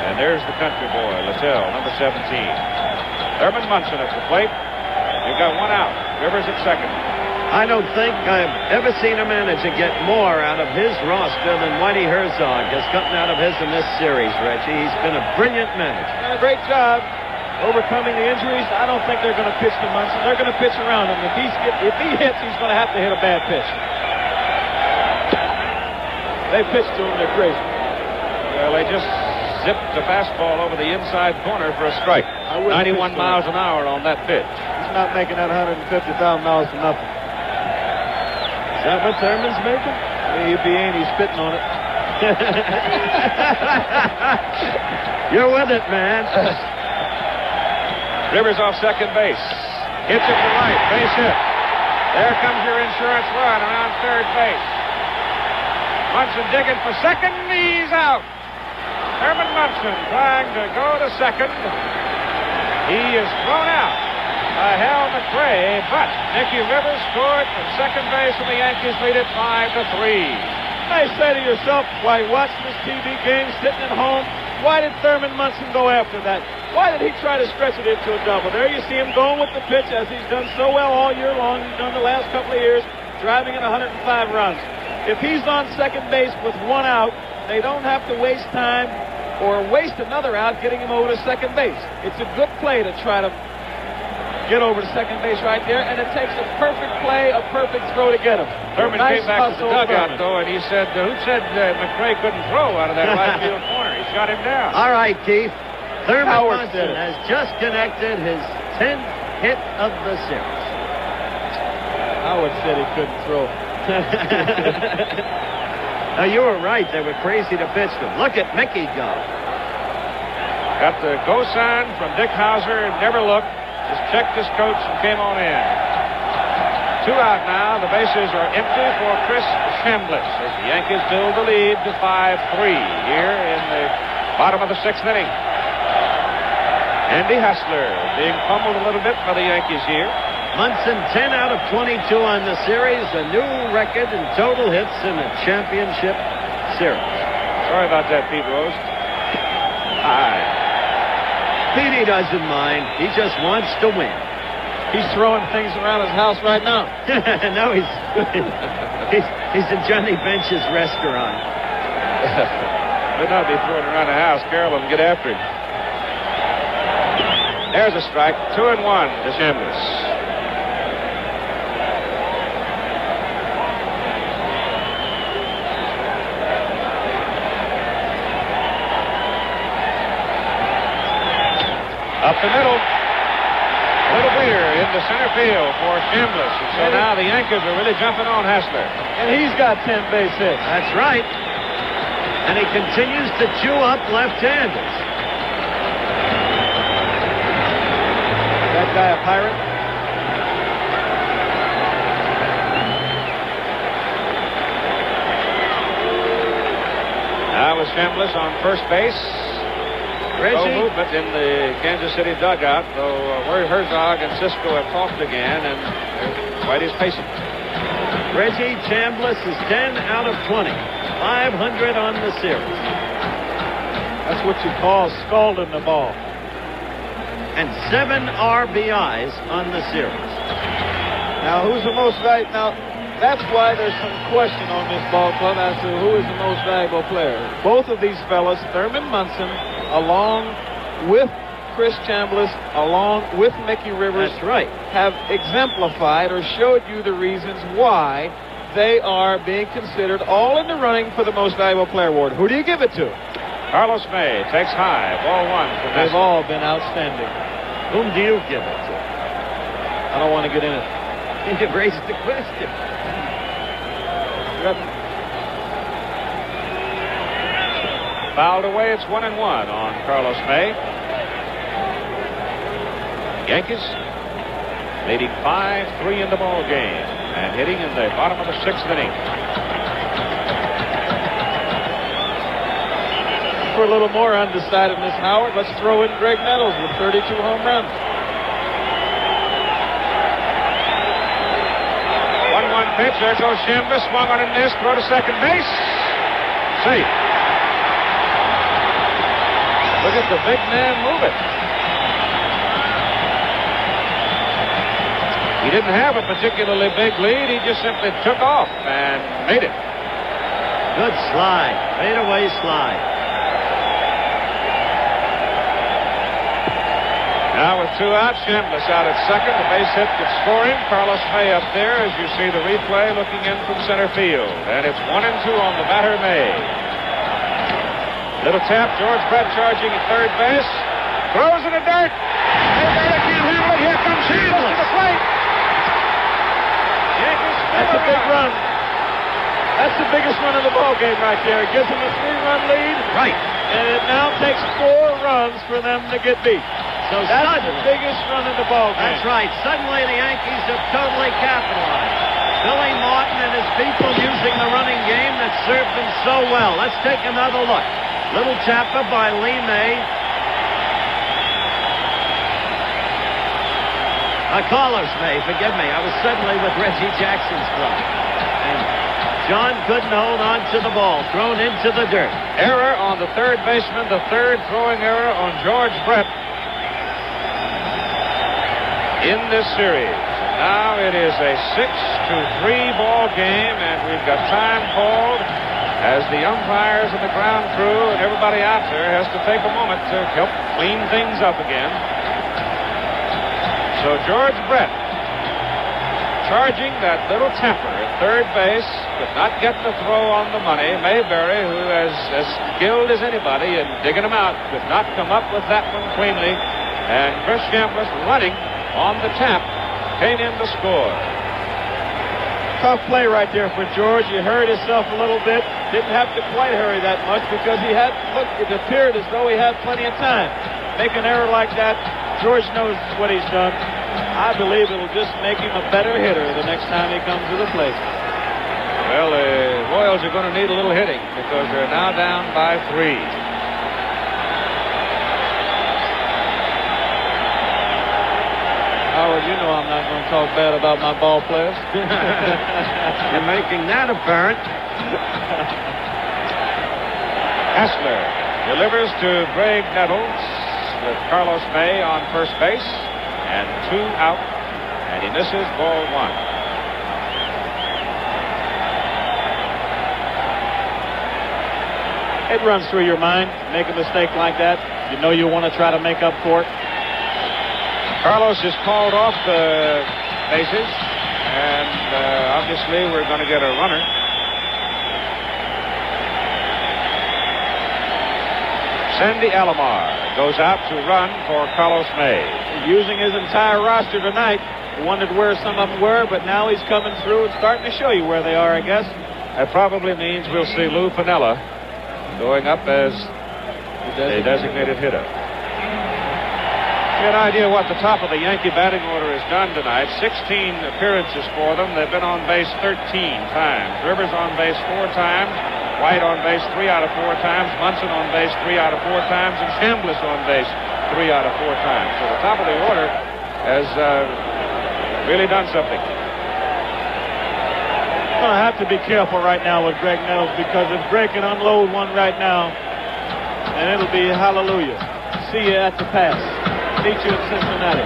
And there's the country boy, Littell, number 17. Thurman Munson at the plate. You've got 1 out. Rivers at second. I don't think I've ever seen a manager get more out of his roster than Whitey Herzog has gotten out of his in this series, Reggie. He's been a brilliant manager. Done a great job overcoming the injuries. I don't think they're going to pitch to Munson. They're going to pitch around him. If he hits, he's going to have to hit a bad pitch. They pitch to him. They're crazy. Well, they just zipped the fastball over the inside corner for a strike. 91 miles an hour on that pitch. He's not making that $150,000 for nothing. that what Thurman's making? If he ain't, he's spitting on it. You're with it, man. Rivers off second base. Hits it to right. Base hit. There comes your insurance run around third base. Munson digging for second. He's out. Herman Munson trying to go to second. He is thrown out by Hal McRae, but Nicky Rivers scored from second base, and the Yankees lead it 5-3. I say to yourself, why watch this TV game sitting at home? Why did Thurman Munson go after that? Why did he try to stretch it into a double? There you see him going with the pitch, as he's done so well all year long. He's done the last couple of years, driving in 105 runs. If he's on second base with one out, they don't have to waste time or waste another out getting him over to second base. It's a good play to try to get over to second base right there, and it takes a perfect play, a perfect throw to get him. Thurman came back to the dugout, though, and he said, who said McRae couldn't throw out of that right field corner? He shot him down. All right, Keith. Thurman Howard Munson has just connected his 10th hit of the series. Howard said he couldn't throw. Now, you were right. They were crazy to pitch them. Look at Mickey go. Got the go sign from Dick Hauser, never looked. Just checked his coach and came on in. 2 out now. The bases are empty for Chris Chambliss as the Yankees build the lead to 5-3 here in the bottom of the 6th inning. Andy Hassler being pummeled a little bit by the Yankees here. Munson 10 out of 22 on the series, a new record in total hits in a championship series. Sorry about that, Pete Rose. High. Petey doesn't mind. He just wants to win. He's throwing things around his house right now. No, he's in Johnny Bench's restaurant. Would not be throwing around the house. Carroll will get after him. There's a strike. 2-1 to Chambliss. Up the middle. A little beater into center field for Chambliss. And so now the Yankees are really jumping on Hassler. And he's got 10 base hits. That's right. And he continues to chew up left-handers. That guy a pirate? Now with Chambliss on first base. No movement in the Kansas City dugout, though Roy Herzog and Cisco have talked again, and Whitey's pacing. Reggie Chambliss is 10 out of 20. 500 on the series. That's what you call scalding the ball. And 7 RBIs on the series. Now, who's the most valuable? Now, that's why there's some question on this ball club as to who is the most valuable player. Both of these fellas, Thurman Munson, along with Chris Chambliss, along with Mickey Rivers, that's right, have exemplified or showed you the reasons why they are being considered all in the running for the most valuable player award. Who do you give it to? Carlos May takes high. Ball 1 from They've all been outstanding. Whom do you give it to? I don't want to get in it. You raised the question. Fouled away. It's 1-1 on Carlos May. Yankees leading 5-3 in the ball game and hitting in the bottom of the 6th inning. For a little more undecidedness, Howard, let's throw in Greg Nettles with 32 home runs. 1-1 pitch. There goes Chambliss. Swung on and missed. Throw to second base. Safe. Look at the big man move it. He didn't have a particularly big lead. He just simply took off and made it. Good slide. Fadeaway slide. Now with 2 outs, Chambliss out at second. The base hit gets scoring. Carlos May up there as you see the replay looking in from center field. And it's 1-2 on the batter, May. Little tap. George Brett charging at third base. Throws in the dirt. Everybody can't handle it. Here comes Chambliss to the plate. Yankees. That's a big run. That's the biggest run of the ball game right there. It gives them a 3-run lead. Right. And it now takes 4 runs for them to get beat. So that's the biggest run in the ball game. That's right. Suddenly the Yankees have totally capitalized. Billy Martin and his people using the running game that served them so well. Let's take another look. Little tapper by Lee May. Carlos May, forgive me. I was suddenly with Reggie Jackson's club. And John couldn't hold on to the ball. Thrown into the dirt. Error on the third baseman. The third throwing error on George Brett in this series. Now it is a 6-3 ball game, and we've got time called as the umpires and the ground crew and everybody out there has to take a moment to help clean things up again. So George Brett charging that little tapper at third base, could not get the throw on the money. Mayberry, who is as skilled as anybody in digging them out, could not come up with that one cleanly. And Chris Chambliss running on the tap came in to score. Tough play right there for George. He hurried himself a little bit. Didn't have to quite hurry that much because it appeared as though he had plenty of time. Make an error like that, George knows what he's done. I believe it'll just make him a better hitter the next time he comes to the plate. Well, the Royals are going to need a little hitting because they're now down by 3. Howard, you know I'm not going to talk bad about my ball players. You're making that apparent. Hassler delivers to Greg Nettles with Carlos May on first base and 2 out, and he misses ball 1. It runs through your mind. Make a mistake like that, you know you want to try to make up for it. Carlos is called off the bases, and obviously we're going to get a runner. Sandy Alomar goes out to run for Carlos May. Using his entire roster tonight. Wondered where some of them were, but now he's coming through and starting to show you where they are, I guess. That probably means we'll see Lou Piniella going up as a designated hitter. Get an idea what the top of the Yankee batting order has done tonight. 16 appearances for them. They've been on base 13 times. Rivers on base 4 times. White on base 3 out of 4 times. Munson on base 3 out of 4 times. And Chambliss on base 3 out of 4 times. So the top of the order has really done something. You're going to have to be careful right now with Greg Nettles, because if Greg can unload one right now, then it'll be hallelujah. See you at the pass. Meet you in Cincinnati.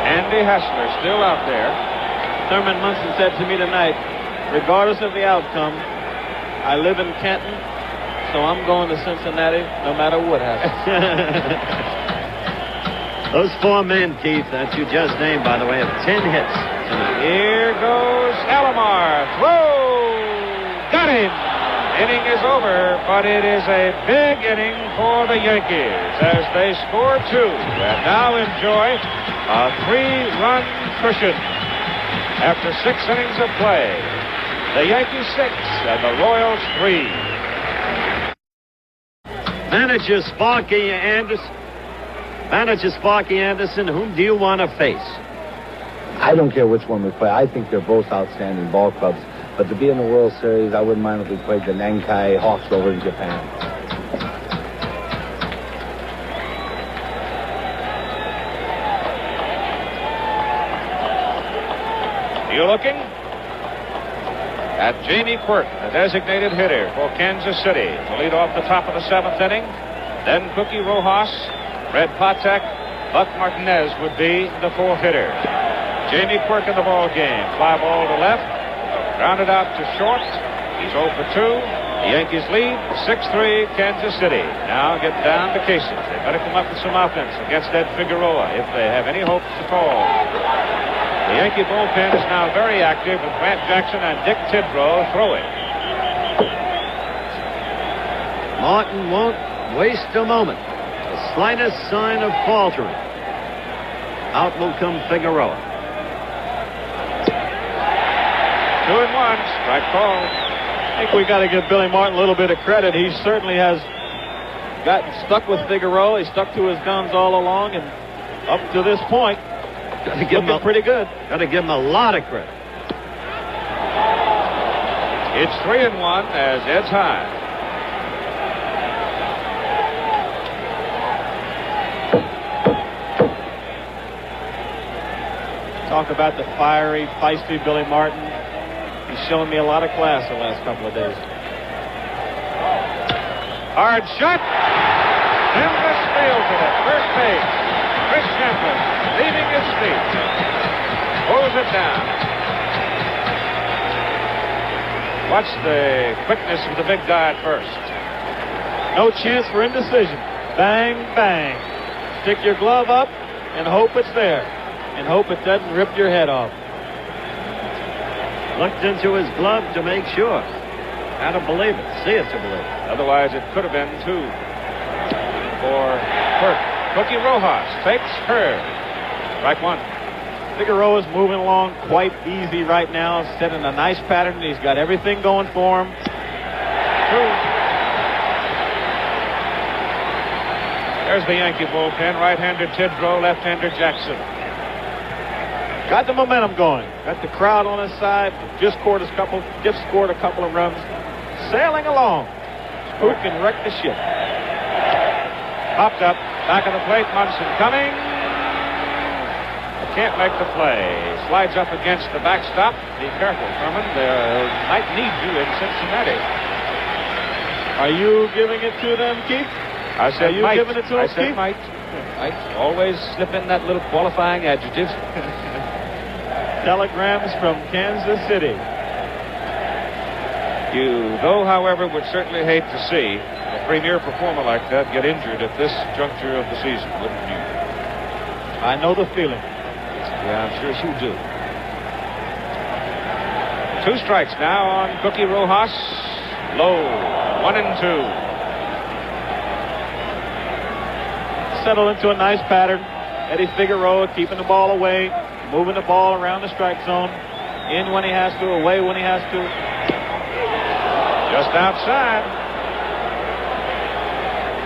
Andy Hassler still out there. Thurman Munson said to me tonight, regardless of the outcome, I live in Canton, so I'm going to Cincinnati no matter what happens. Those 4 men, Keith, that you just named, by the way, have 10 hits tonight. Here goes Alomar. Throw! Got him! Inning is over, but it is a big inning for the Yankees as they score 2 and now enjoy a 3-run cushion. After 6 innings of play, the Yankees 6 and the Royals 3. Manager Sparky Anderson, whom do you want to face? I don't care which one we play. I think they're both outstanding ball clubs. But to be in the World Series, I wouldn't mind if we played the Nankai Hawks over in Japan. You're looking at Jamie Quirk, the designated hitter for Kansas City, to lead off the top of the 7th inning. Then Cookie Rojas, Red Patek, Buck Martinez would be the 4th hitter. Jamie Quirk in the ball game. Fly ball to left. Grounded out to short. He's 0 for 2. The Yankees lead 6-3 Kansas City. Now get down to cases. They better come up with some offense against Ed Figueroa if they have any hopes at all. The Yankee bullpen is now very active with Grant Jackson and Dick Tidrow throwing. Martin won't waste a moment. The slightest sign of faltering. Out will come Figueroa. 2-1. Strike call. I think we got to give Billy Martin a little bit of credit. He certainly has gotten stuck with Figueroa. He stuck to his guns all along, and up to this point, looking pretty good. Got to give him a lot of credit. It's 3-1 as Ed's high. Talk about the fiery, feisty Billy Martin. He's shown me a lot of class the last couple of days. Hard shot. Chambliss fields it at first base. Chris Chambliss leaving his feet. Pulls it down. Watch the quickness of the big guy at first. No chance for indecision. Bang, bang. Stick your glove up and hope it's there. And hope it doesn't rip your head off. Looked into his glove to make sure. How to believe it. See it to believe it. Otherwise, it could have been 2 for Burke. Cookie Rojas fakes curve. Strike 1. Figueroa's moving along quite easy right now, setting a nice pattern. He's got everything going for him. 2. There's the Yankee bullpen. Right-hander Tidrow, left-hander Jackson. Got the momentum going. Got the crowd on his side. Just scored a couple of runs. Sailing along. Who can wreck the ship? Popped up. Back of the plate. Munson coming. Can't make the play. Slides up against the backstop. Be careful, Herman. They might need you in Cincinnati. Are you giving it to them, Keith? I said Are you might. giving it to them, I said Keith? might. Might. Always slip in that little qualifying adjective. Telegrams from Kansas City. You, though, however, would certainly hate to see a premier performer like that get injured at this juncture of the season, wouldn't you? I know the feeling. Yeah, I'm sure you do. 2 strikes now on Cookie Rojas. Low. 1-2. Settled into a nice pattern. Eddie Figueroa keeping the ball away, moving the ball around the strike zone. In when he has to, away when he has to. Just outside.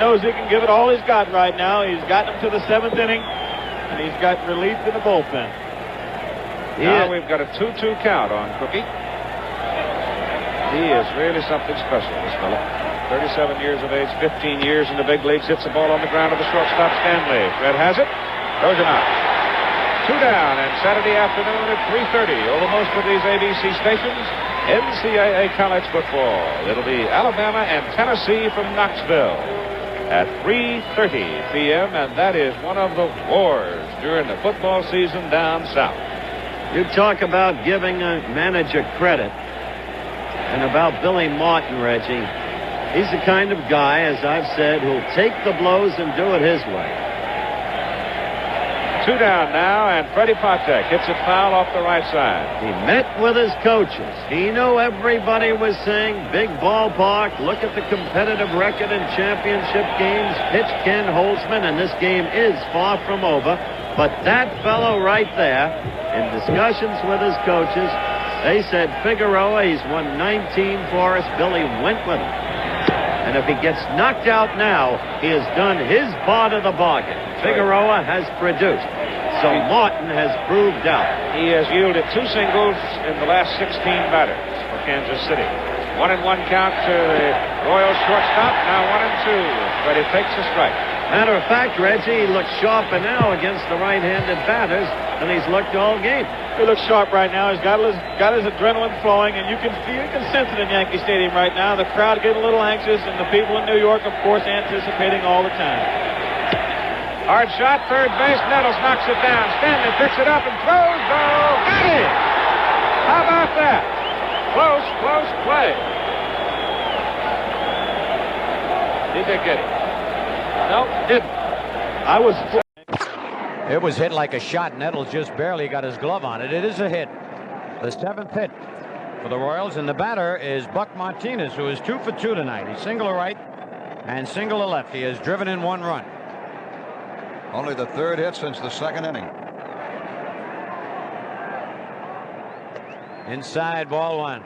Knows he can give it all he's got right now. He's gotten him to the 7th inning, and he's got relief in the bullpen. Now we've got a 2-2 count on Cookie. He is really something special, this fella. 37 years of age, 15 years in the big leagues. Hits the ball on the ground to the shortstop, Stanley. Fred has it. Throws him out. 2 down, and Saturday afternoon at 3:30 over most of these ABC stations, NCAA college football. It'll be Alabama and Tennessee from Knoxville at 3:30 p.m., and that is one of the wars during the football season down south. You talk about giving a manager credit, and about Billy Martin, Reggie. He's the kind of guy, as I've said, who'll take the blows and do it his way. 2 down now, and Freddie Patek hits it foul off the right side. He met with his coaches. He knew everybody was saying, big ballpark, look at the competitive record in championship games. Pitch Ken Holtzman, and this game is far from over. But that fellow right there, in discussions with his coaches, they said, Figueroa, he's won 19 for us. Billy went with him. And if he gets knocked out now, he has done his part of the bargain. Figueroa has produced. So Martin has proved out. He has yielded 2 singles in the last 16 batters for Kansas City. 1-1 count to the Royals shortstop. Now 1-2. Freddie takes a strike. Matter of fact, Reggie, he looks sharper now against the right-handed batters than he's looked all game. He looks sharp right now. He's got his adrenaline flowing, and you can sense it in Yankee Stadium right now. The crowd getting a little anxious, and the people in New York, of course, anticipating all the time. Hard shot, third base. Nettles knocks it down. Stanley picks it up and throws. Goal. Got it! How about that? Close play. He did get it. No, didn't. It was hit like a shot. Nettles just barely got his glove on it. It is a hit. The 7th hit for the Royals, and the batter is Buck Martinez, who is 2 for 2 tonight. He's single to right and single to left. He has driven in 1 run. Only the 3rd hit since the 2nd inning. Inside, ball one.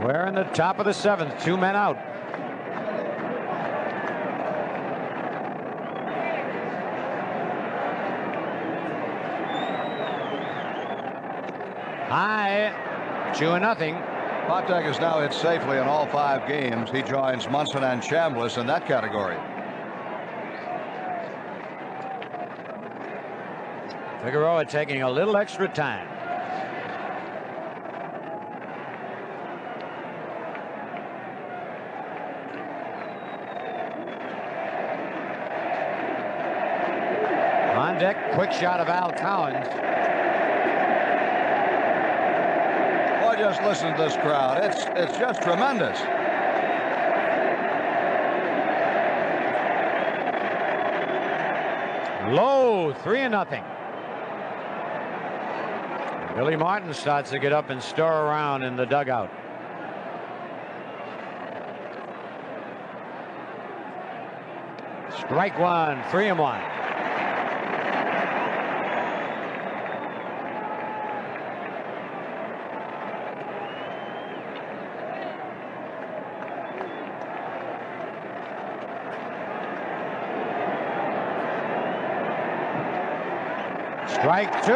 We're in the top of the 7th. 2 men out. High, 2-0. Potek has now hit safely in all 5 games. He joins Munson and Chambliss in that category. Figueroa taking a little extra time. On deck, quick shot of Al Collins. Boy, just listen to this crowd. It's just tremendous. Low, 3-0. Billy Martin starts to get up and stir around in the dugout. Strike one, 3-1. Strike two.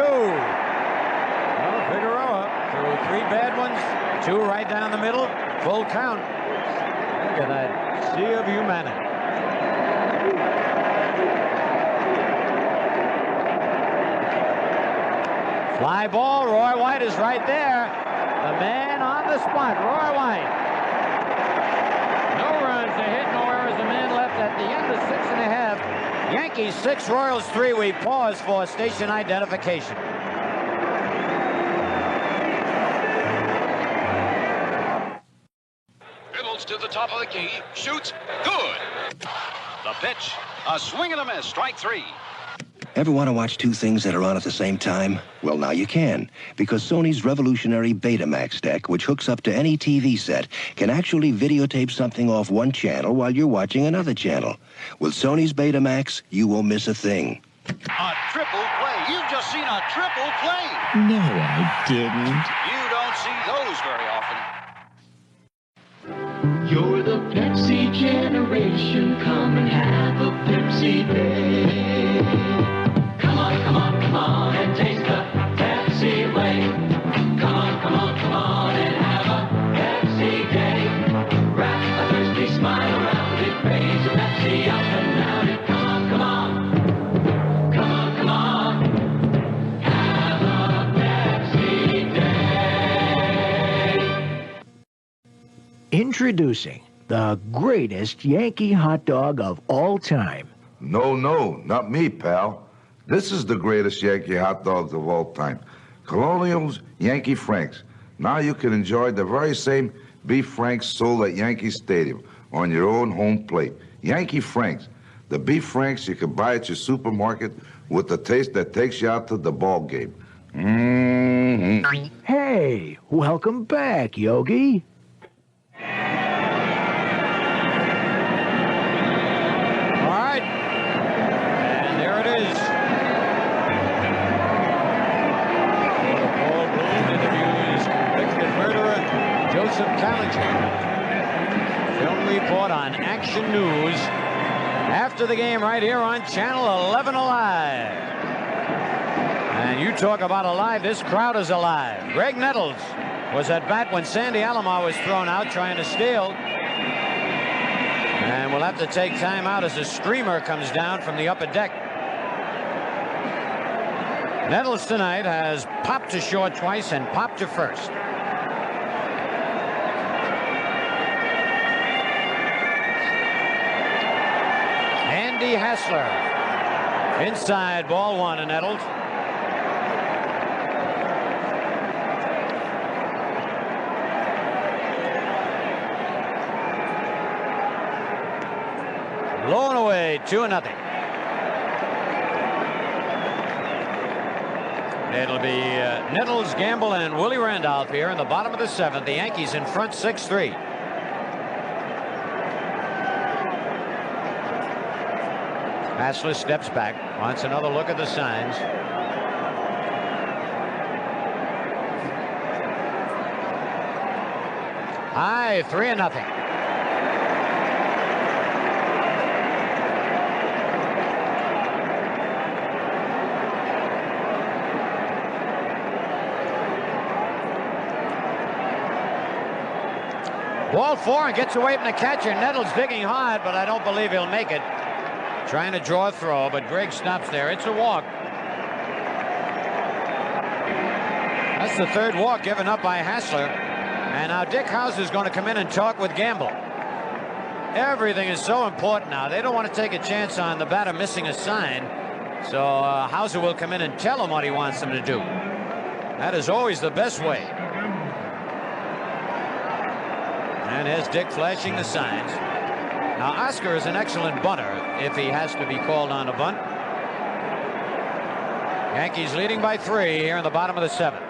Figueroa threw 3 bad ones, 2 right down the middle, full count. Look at that sea of humanity. Fly ball, Roy White is right there. The man on the spot, Roy White. No runs to hit, no errors, a man left at the end of 6.5. Yankees 6, Royals 3. We pause for station identification. To the top of the key, shoots, good. The pitch, a swing and a miss, strike 3. Ever want to watch 2 things that are on at the same time? Well, now you can, because Sony's revolutionary Betamax deck, which hooks up to any TV set, can actually videotape something off one channel while you're watching another channel. With Sony's Betamax, you won't miss a thing. A triple play. You've just seen a triple play. No, I didn't. You don't see those very often. You're the Pepsi generation. Come and have a Pepsi day. Come on, come on, come on and taste the Pepsi way. Come on, come on, come on and have a Pepsi day. Wrap a thirsty smile around it. Raise a Pepsi up and down it. Come on, come on. Come on, come on. Have a Pepsi day. Introducing the greatest Yankee hot dog of all time. No, not me, pal. This is the greatest Yankee hot dogs of all time. Colonial's Yankee Franks. Now you can enjoy the very same beef Franks sold at Yankee Stadium on your own home plate. Yankee Franks. The beef Franks you can buy at your supermarket with the taste that takes you out to the ball game. Hey, welcome back, Yogi. Film report on Action News after the game right here on Channel 11 Alive. And you talk about alive, this crowd is alive. Greg Nettles was at bat when Sandy Alomar was thrown out trying to steal. And we'll have to take time out as a streamer comes down from the upper deck. Nettles tonight has popped to short twice and popped to first. Andy Hassler. Inside, ball one to Nettles. Blown away, 2-0. It'll be Nettles, Gamble, and Willie Randolph here in the bottom of the 7th. The Yankees in front 6-3. Hassler steps back, wants another look at the signs. High, 3-0. Ball 4 and gets away from the catcher. Nettles digging hard, but I don't believe he'll make it. Trying to draw a throw, but Greg stops there. It's a walk. That's the third walk given up by Hassler. And now Dick Hauser is going to come in and talk with Gamble. Everything is so important now. They don't want to take a chance on the batter missing a sign. So Hauser will come in and tell him what he wants them to do. That is always the best way. And here's Dick flashing the signs. Now, Oscar is an excellent bunter if he has to be called on a bunt. Yankees leading by 3 here in the bottom of the 7th.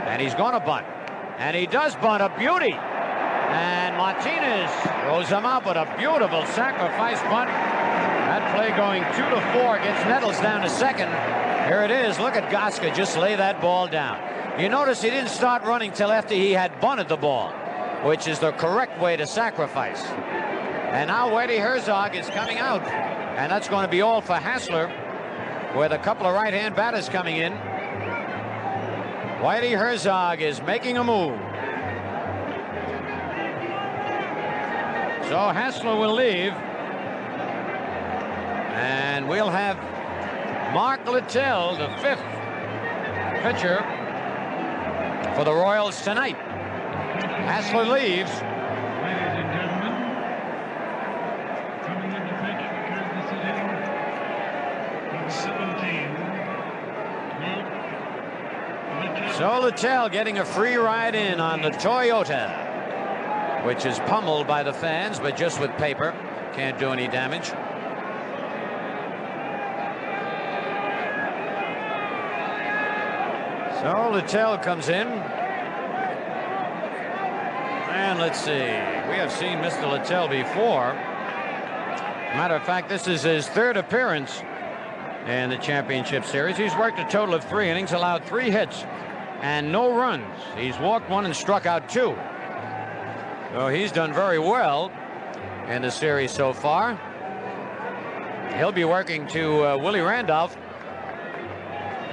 And he's going to bunt. And he does bunt, a beauty. And Martinez throws him out, but a beautiful sacrifice bunt. That play going 2-4 gets Nettles down to second. Here it is. Look at Oscar just lay that ball down. You notice he didn't start running till after he had bunted the ball, which is the correct way to sacrifice. And now Whitey Herzog is coming out. And that's going to be all for Hassler, with a couple of right-hand batters coming in. Whitey Herzog is making a move. So Hassler will leave. And we'll have Mark Littell, the 5th pitcher for the Royals tonight. Hassler leaves. Ladies and gentlemen, coming in to pitch because this is inning number 17. So Littell getting a free ride in on the Toyota, which is pummeled by the fans, but just with paper. Can't do any damage. So Littell comes in. And let's see. We have seen Mr. Littell before. Matter of fact, this is his 3rd appearance in the championship series. He's worked a total of 3 innings, allowed 3 hits and no runs. He's walked 1 and struck out 2. So he's done very well in the series so far. He'll be working to Willie Randolph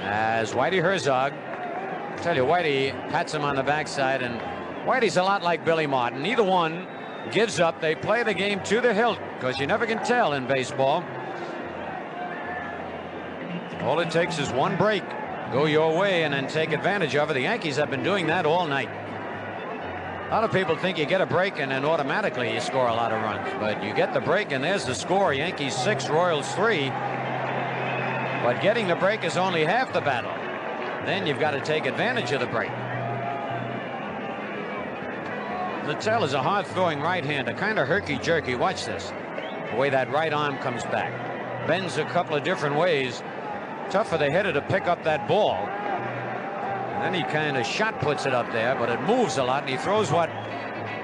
as Whitey Herzog. I tell you, Whitey pats him on the backside, and Whitey's a lot like Billy Martin. Neither one gives up. They play the game to the hilt, because you never can tell in baseball. All it takes is one break. Go your way and then take advantage of it. The Yankees have been doing that all night. A lot of people think you get a break and then automatically you score a lot of runs. But you get the break and there's the score. Yankees 6, Royals 3. But getting the break is only half the battle. Then you've got to take advantage of the break. Littell is a hard-throwing right-hander, kind of herky-jerky. Watch this. The way that right arm comes back. Bends a couple of different ways. Tough for the hitter to pick up that ball. And then he kind of shot puts it up there, but it moves a lot, and he throws what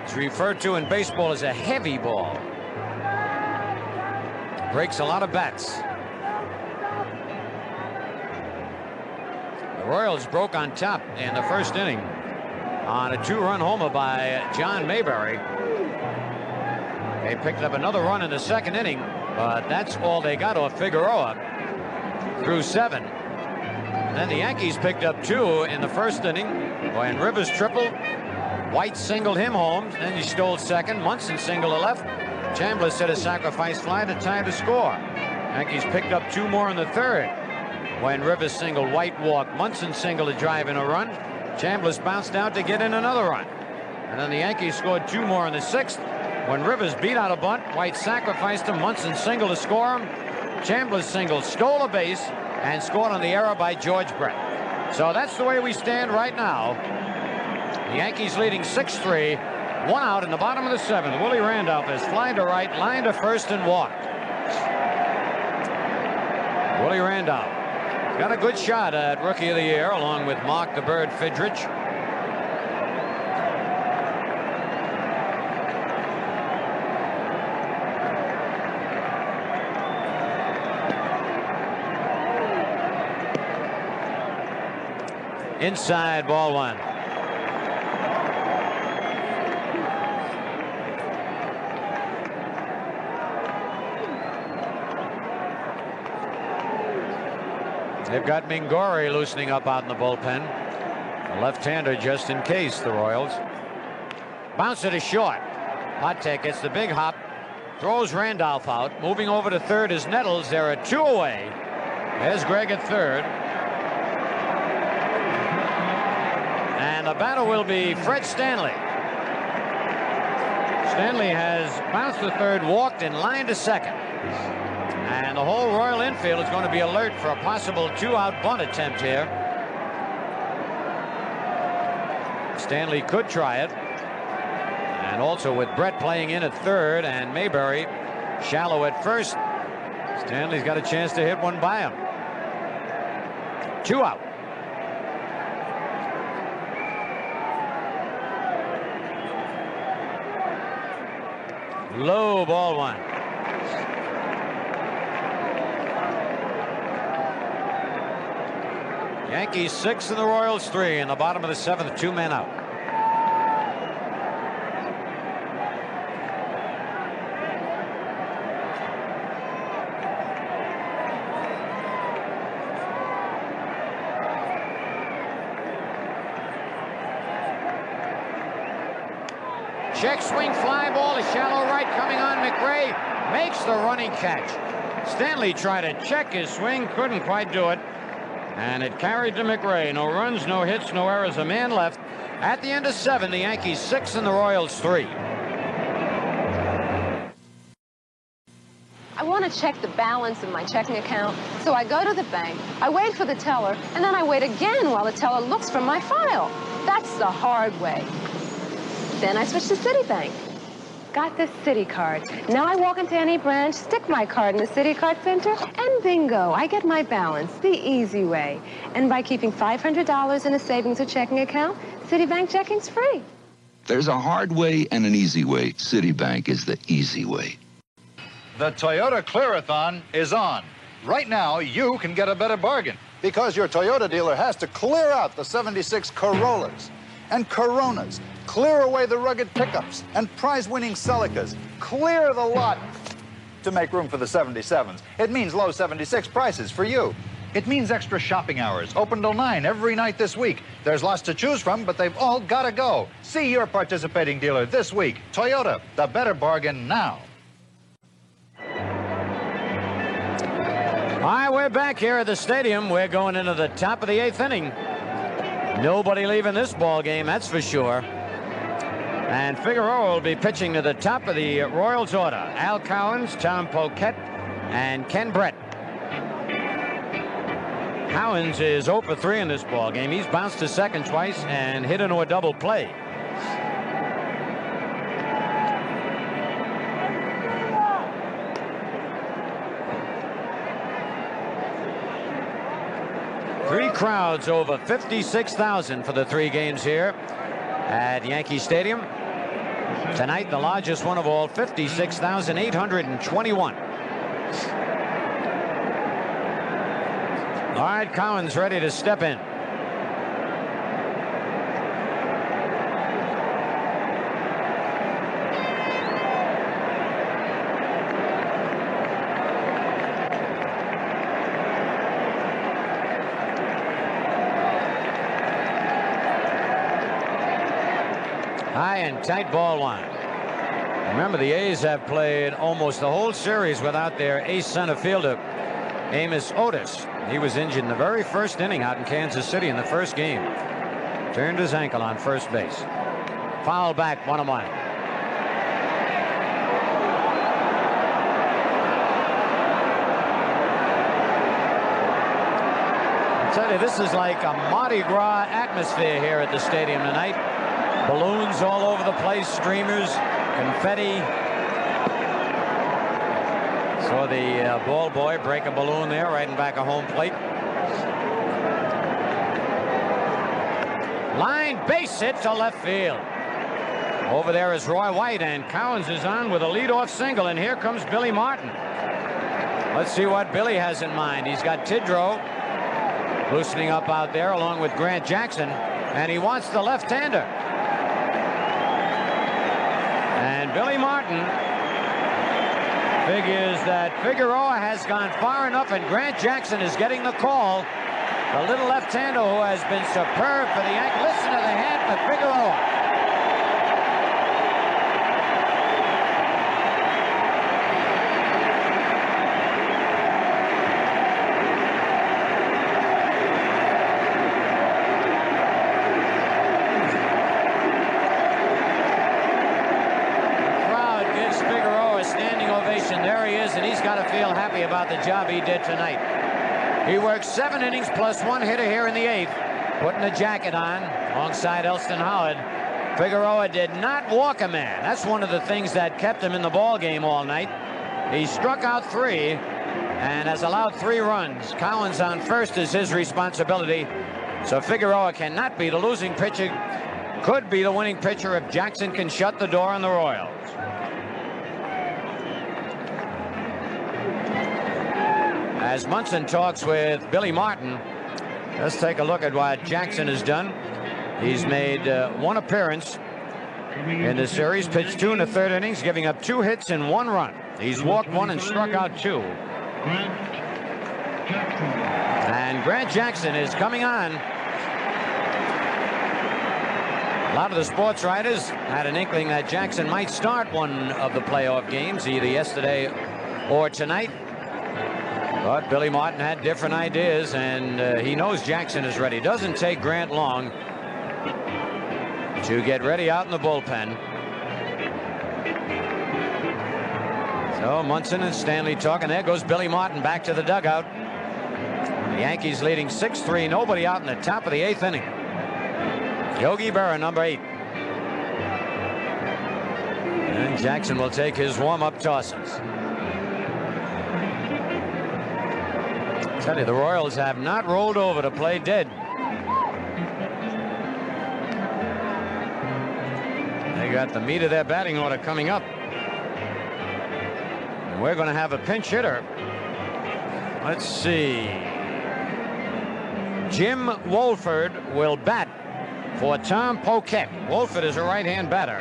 is referred to in baseball as a heavy ball. Breaks a lot of bats. The Royals broke on top in the first inning on a 2-run homer by John Mayberry. They picked up another run in the second inning, but that's all they got off Figueroa through 7. And then the Yankees picked up 2 in the first inning when Rivers tripled. White singled him home, then he stole second. Munson singled to left. Chambliss hit a sacrifice fly to tie the score. Yankees picked up 2 more in the third when Rivers singled, White walked. Munson singled to drive in a run. Chambliss bounced out to get in another run. And then the Yankees scored 2 more in the 6th when Rivers beat out a bunt. White sacrificed him. Munson singled to score him. Chambliss singled, stole a base, and scored on the error by George Brett. So that's the way we stand right now. The Yankees leading 6-3. 1 out in the bottom of the 7th. Willie Randolph has flied to right, lined to first, and walked. Willie Randolph got a good shot at Rookie of the Year along with Mark the Bird Fidrich. Inside, ball one. They've got Mingori loosening up out in the bullpen. A left-hander just in case, the Royals. Bounce it is short. Patek gets the big hop. Throws Randolph out. Moving over to third is Nettles. There are 2 away. There's Gregg at third. And the batter will be Fred Stanley. Stanley has bounced to third, walked, and lined to second. And the whole Royal infield is going to be alert for a possible 2-out bunt attempt here. Stanley could try it. And also with Brett playing in at third and Mayberry shallow at first, Stanley's got a chance to hit one by him. 2 out. Low, ball one. Yankees 6 and the Royals 3 in the bottom of the 7th, 2 men out. Check swing, fly ball, a shallow right coming on. McRae makes the running catch. Stanley tried to check his swing, couldn't quite do it. And it carried to McRae. No runs, no hits, no errors, a man left. At the end of 7, the Yankees 6 and the Royals 3. I want to check the balance of my checking account, so I go to the bank, I wait for the teller, and then I wait again while the teller looks from my file. That's the hard way. Then I switch to Citibank. Got the Citi card. Now I walk into any branch, stick my card in the Citi Card Center, and bingo, I get my balance the easy way. And by keeping $500 in a savings or checking account, Citibank checking's free. There's a hard way and an easy way. Citibank is the easy way. The Toyota Clearathon is on. Right now, you can get a better bargain because your Toyota dealer has to clear out the 76 Corollas and Coronas, clear away the rugged pickups and prize-winning Celicas, clear the lot to make room for the 77s. It means low 76 prices for you. It means extra shopping hours, open till 9 every night this week. There's lots to choose from, but they've all got to go. See your participating dealer this week. Toyota, the better bargain now. All right, we're back here at the stadium. We're going into the top of the 8th inning. Nobody leaving this ball game, that's for sure. And Figueroa will be pitching to the top of the Royals order. Al Cowens, Tom Poquette, and Ken Brett. Cowens is 0 for 3 in this ball game. He's bounced to second twice and hit into a double play. Three crowds over 56,000 for the 3 games here at Yankee Stadium. Tonight, the largest one of all, 56,821. All right, Cowens ready to step in. High and tight, ball one. Remember, the A's have played almost the whole series without their ace center fielder, Amos Otis. He was injured in the very first inning out in Kansas City in the first game. Turned his ankle on first base. Foul back, 1-1. I tell you, this is like a Mardi Gras atmosphere here at the stadium tonight. Balloons all over the place, streamers, confetti. Saw the ball boy break a balloon there right in back of home plate. Line base hit to left field. Over there is Roy White, and Cowens is on with a leadoff single, and here comes Billy Martin. Let's see what Billy has in mind. He's got Tidrow loosening up out there along with Grant Jackson, and he wants the left-hander. And Billy Martin figures that Figueroa has gone far enough, and Grant Jackson is getting the call. The little left-hander who has been superb for the Yankees. Listen to the hand for Figueroa. There he is, and he's got to feel happy about the job he did tonight. He worked 7 innings plus 1 hitter here in the 8th, putting the jacket on alongside Elston Howard. Figueroa did not walk a man. That's one of the things that kept him in the ball game all night. He struck out 3 and has allowed 3 runs. Collins on first is his responsibility. So Figueroa cannot be the losing pitcher. Could be the winning pitcher if Jackson can shut the door on the Royals. As Munson talks with Billy Martin, let's take a look at what Jackson has done. He's made 1 appearance in the series, pitched 2 in the 3rd innings, giving up 2 hits and 1 run. He's walked 1 and struck out 2. And Grant Jackson is coming on. A lot of the sports writers had an inkling that Jackson might start one of the playoff games, either yesterday or tonight. But Billy Martin had different ideas, and he knows Jackson is ready. Doesn't take Grant long to get ready out in the bullpen. So Munson and Stanley talking. There goes Billy Martin back to the dugout. The Yankees leading 6-3. Nobody out in the top of the 8th inning. Yogi Berra, number 8. And Jackson will take his warm-up tosses. I tell you, the Royals have not rolled over to play dead. They got the meat of their batting order coming up. And we're going to have a pinch hitter. Let's see. Jim Wolford will bat for Tom Poquette. Wolford is a right-hand batter.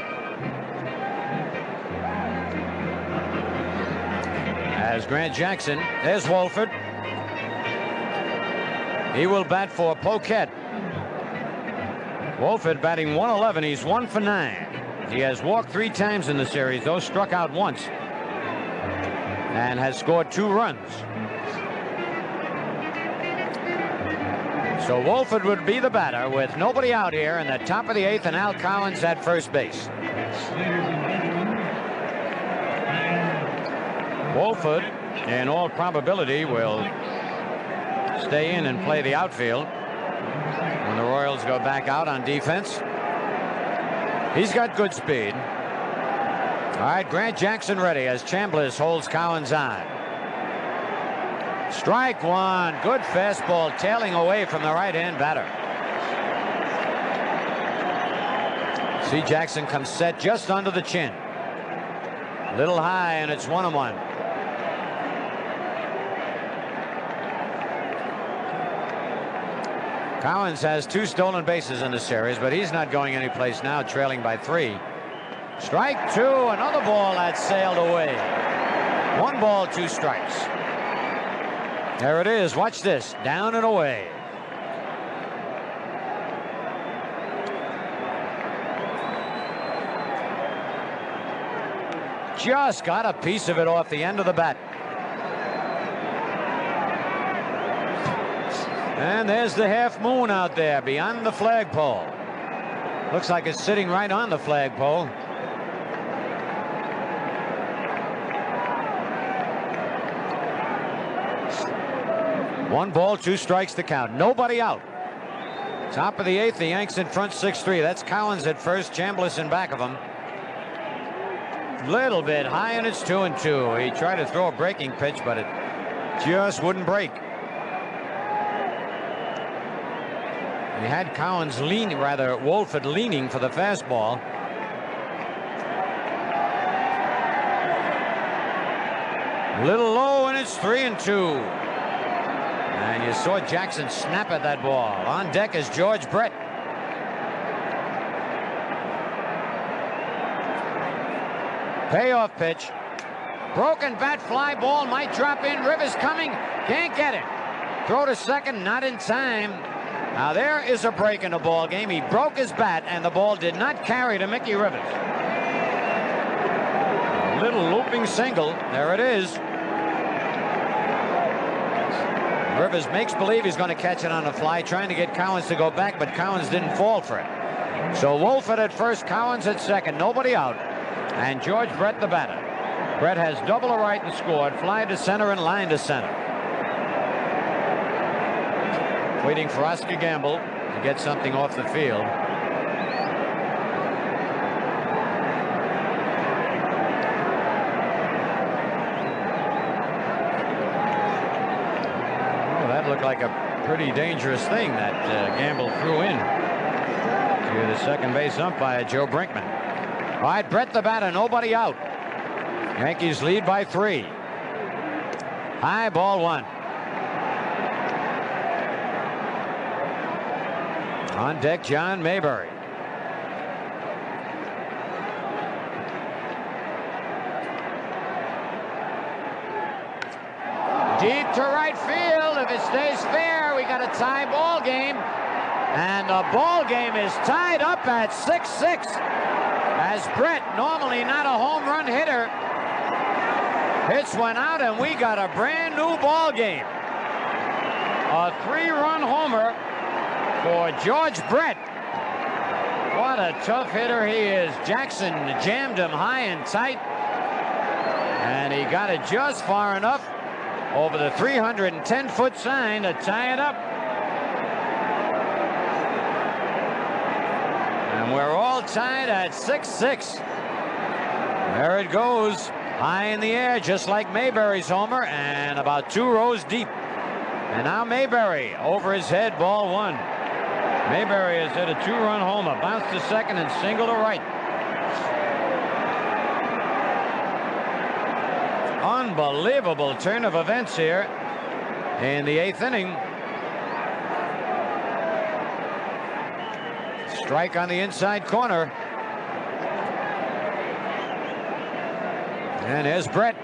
As Grant Jackson, there's Wolford. He will bat for Poquette. Wolford batting 111. He's 1 for 9. He has walked 3 times in the series, though struck out once, and has scored 2 runs. So Wolford would be the batter with nobody out here in the top of the 8th, and Al Collins at first base. Wolford, in all probability, will stay in and play the outfield when the Royals go back out on defense. He's got good speed. All right, Grant Jackson ready as Chambliss holds Collins on. Strike 1. Good fastball tailing away from the right-hand batter. See, Jackson comes set just under the chin. A little high, and it's 1-1. Collins has 2 stolen bases in the series, but he's not going anyplace now, trailing by 3. Strike 2, another ball that sailed away. 1 ball, 2 strikes. There it is. Watch this. Down and away. Just got a piece of it off the end of the bat. And there's the half moon out there beyond the flagpole. Looks like it's sitting right on the flagpole. One ball, 2 strikes to count. Nobody out. Top of the 8th, the Yanks in front 6-3. That's Collins at first, Chambliss in back of him. Little bit high, and it's 2-2. He tried to throw a breaking pitch, but it just wouldn't break. He had Collins leaning, rather Wolford leaning for the fastball. Little low, and it's 3-2. And you saw Jackson snap at that ball. On deck is George Brett. Payoff pitch. Broken bat, fly ball, might drop in. Rivers coming, can't get it. Throw to second, not in time. Now there is a break in the ball game. He broke his bat, and the ball did not carry to Mickey Rivers. A little looping single. There it is. Rivers makes believe he's going to catch it on the fly, trying to get Cowens to go back, but Cowens didn't fall for it. So Wolford at first, Cowens at second, nobody out, and George Brett the batter. Brett has double a right and scored, fly to center and line to center. Waiting for Oscar Gamble to get something off the field. Looked like a pretty dangerous thing that Gamble threw in to the second base umpire, Joe Brinkman. All right, Brett the batter, nobody out. Yankees lead by 3. High, ball 1. On deck, John Mayberry. Deep to right field. If it stays fair, we got a tie ball game. And the ball game is tied up at 6-6. As Brett, normally not a home run hitter, hits one out, and we got a brand new ball game. A 3-run homer for George Brett. What a tough hitter he is. Jackson jammed him high and tight, and he got it just far enough over the 310-foot sign to tie it up. And we're all tied at 6-6. There it goes, high in the air, just like Mayberry's homer, and about 2 rows deep. And now Mayberry over his head, ball 1. Mayberry has hit a 2-run homer, bounced to second and single to right. Unbelievable turn of events here in the 8th inning. Strike on the inside corner. And there's Brett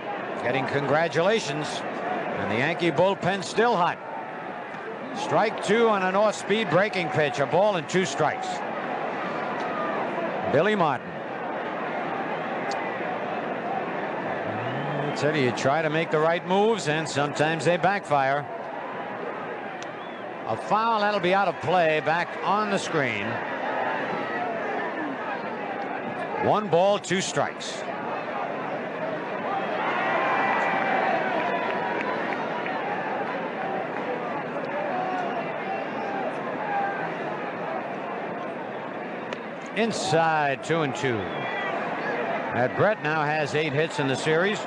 getting congratulations. And the Yankee bullpen still hot. Strike 2 on an off-speed breaking pitch. A ball and 2 strikes. Billy Martin. I tell you try to make the right moves, and sometimes they backfire. A foul, that'll be out of play, back on the screen. 1 ball, 2 strikes. Inside, 2-2. That Brett now has 8 hits in the series.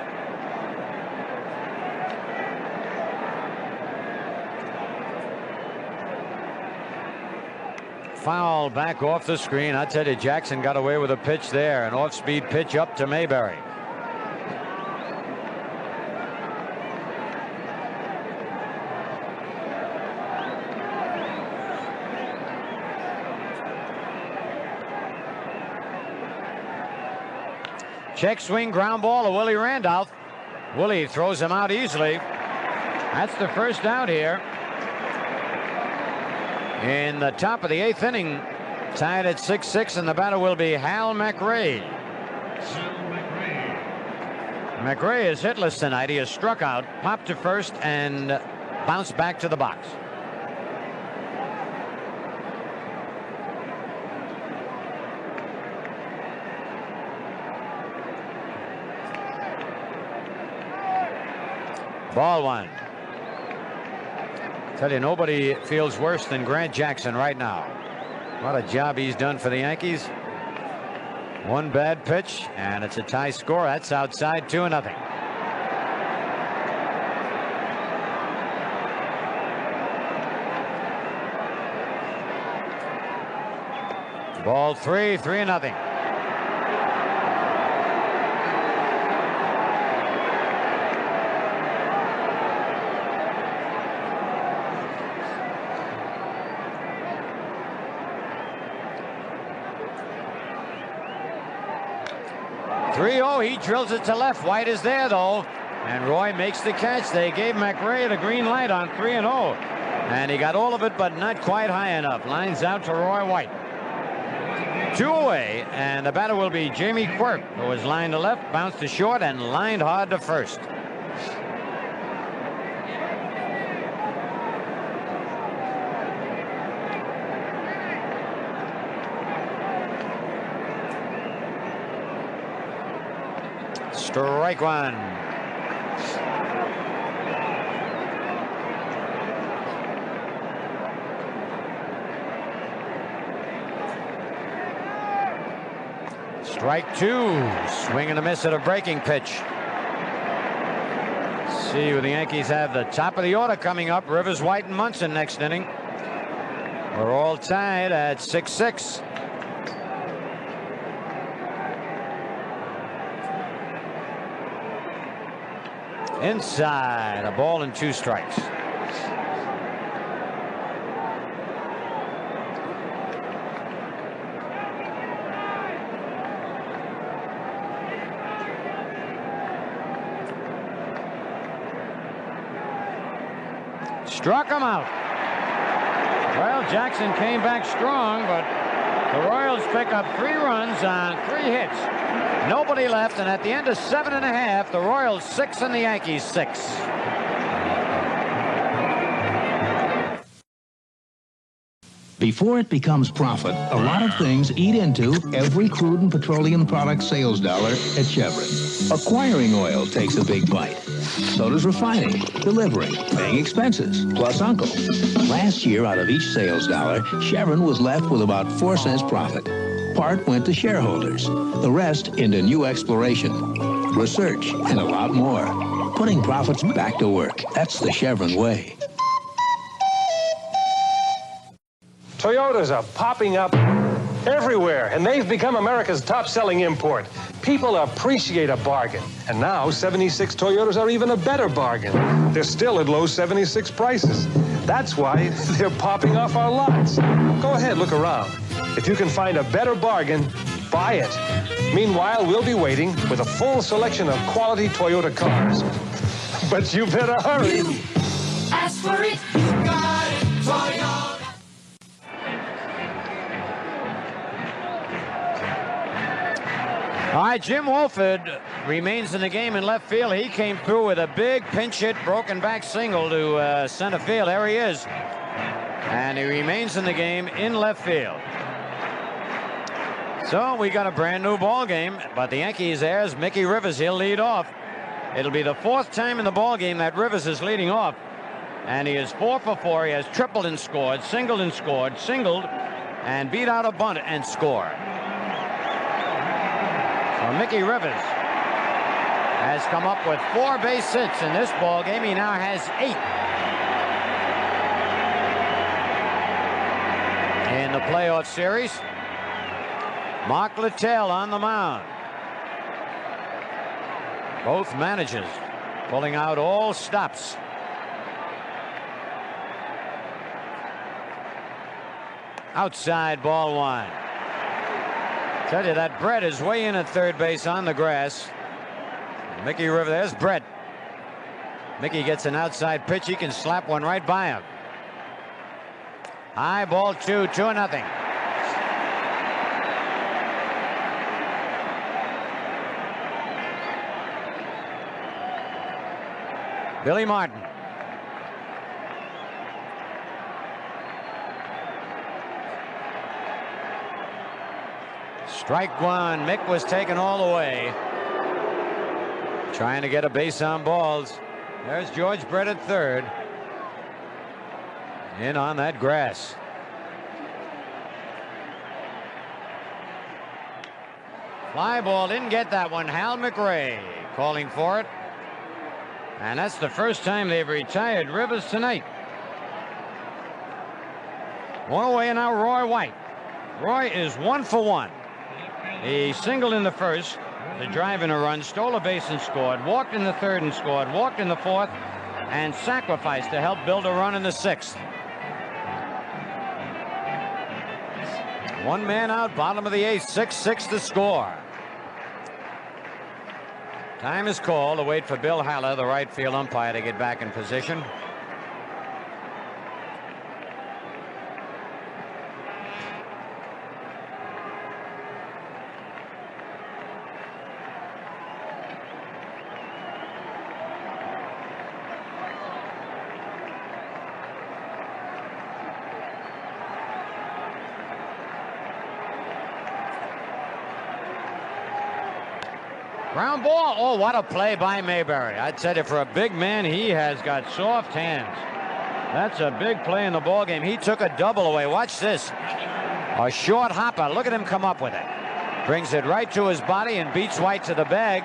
Foul back off the screen. I tell you, Jackson got away with a pitch there, an off-speed pitch up to Mayberry. Check swing ground ball to Willie Randolph. Willie throws him out easily. That's the first out here. In the top of the 8th inning, tied at 6-6, and the batter will be Hal McRae. McRae is hitless tonight. He has struck out, popped to first, and bounced back to the box. Ball 1. Tell you, nobody feels worse than Grant Jackson right now. What a job he's done for the Yankees. 1 bad pitch, and it's a tie score. That's outside, 2-0. Ball 3, 3-0. 3-0. He drills it to left. White is there, though. And Roy makes the catch. They gave McRae the green light on 3-0. And he got all of it, but not quite high enough. Lines out to Roy White. 2 away, and the batter will be Jamie Quirk, who was lined to left, bounced to short, and lined hard to first. Strike one. Strike two. Swing and a miss at a breaking pitch. See what the Yankees have. The top of the order coming up. Rivers, White, and Munson next inning. We're all tied at 6-6. Inside, a ball and 2 strikes. Struck him out. Well, Jackson came back strong, but the Royals pick up 3 runs on 3 hits. Nobody left, and at the end of 7.5, the Royals 6 and the Yankees 6. Before it becomes profit, a lot of things eat into every crude and petroleum product sales dollar at Chevron. Acquiring oil takes a big bite. So does refining, delivering, paying expenses, plus uncle. Last year, out of each sales dollar, Chevron was left with about 4 cents profit. Part went to shareholders. The rest into new exploration, research, and a lot more. Putting profits back to work. That's the Chevron way. Toyotas are popping up everywhere, and they've become America's top-selling import. People appreciate a bargain, and now 76 Toyotas are even a better bargain. They're still at low 76 prices. That's why they're popping off our lots. Go ahead, look around. If you can find a better bargain, buy it. Meanwhile, we'll be waiting with a full selection of quality Toyota cars. But you better hurry. Ask for it, you got it, Toyota. All right, Jim Wolford remains in the game in left field. He came through with a big pinch hit, broken back single to center field. There he is. And he remains in the game in left field. So we got a brand new ball game, but the Yankees, there's Mickey Rivers. He'll lead off. It'll be the 4th time in the ball game that Rivers is leading off. And he is 4 for 4. He has tripled and scored, singled and scored, singled, and beat out a bunt and scored. So Mickey Rivers has come up with 4 base hits in this ball game. He now has 8 in the playoff series. Mark Littell on the mound. Both managers pulling out all stops. Outside, ball 1. Tell you that Brett is way in at third base on the grass. Mickey Rivers, there's Brett. Mickey gets an outside pitch. He can slap one right by him. High ball 2, 2-0. Billy Martin. Strike 1. Mick was taken all the way. Trying to get a base on balls. There's George Brett at third. In on that grass. Fly ball, didn't get that one. Hal McRae calling for it. And that's the first time they've retired Rivers tonight. 1 away, and now Roy White. Roy is 1 for 1. He singled in the first, the drive in a run, stole a base and scored, walked in the third and scored, walked in the fourth, and sacrificed to help build a run in the 6th. 1 man out, bottom of the 8th, 6-6 to score. Time is called to wait for Bill Haller, the right field umpire, to get back in position. Ground ball. Oh, what a play by Mayberry. I'd said it for a big man. He has got soft hands. That's a big play in the ball game. He took a double away. Watch this. A short hopper. Look at him come up with it. Brings it right to his body and beats White to the bag.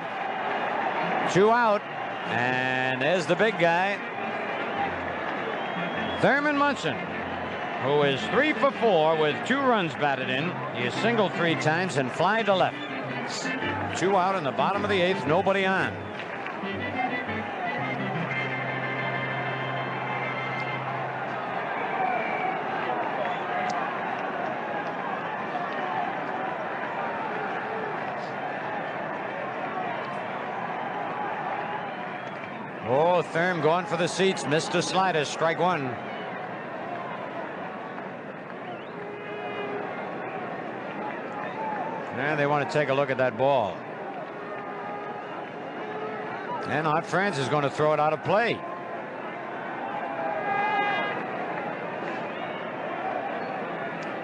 2 out. And there's the big guy. Thurman Munson, who is 3 for 4 with 2 runs batted in. He has singled 3 times and fly to left. 2 out in the bottom of the 8th, nobody on. Oh, Thurm going for the seats, missed a slider, strike 1. And they want to take a look at that ball. And Art France is going to throw it out of play.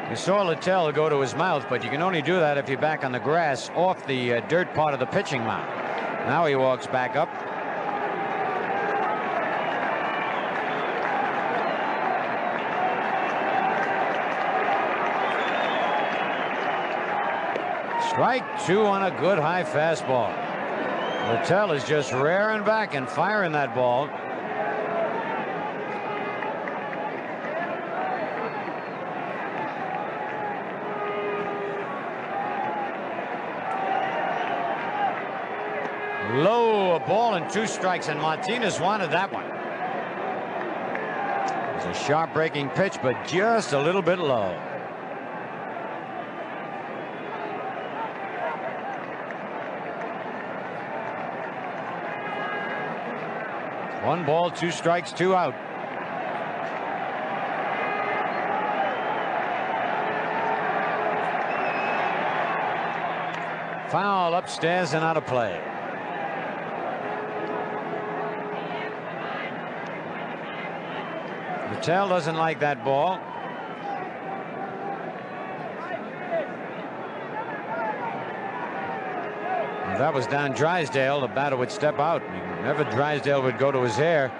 You saw Littell go to his mouth, but you can only do that if you're back on the grass off the dirt part of the pitching mound. Now he walks back up. Strike 2 on a good high fastball. Littell is just rearing back and firing that ball. Low, a ball and 2 strikes, and Martinez wanted that one. It's a sharp breaking pitch, but just a little bit low. One ball, 2 strikes, 2 out. Foul upstairs and out of play. Littell doesn't like that ball. If that was Don Drysdale, the batter would step out. Whenever Drysdale would go to his hair,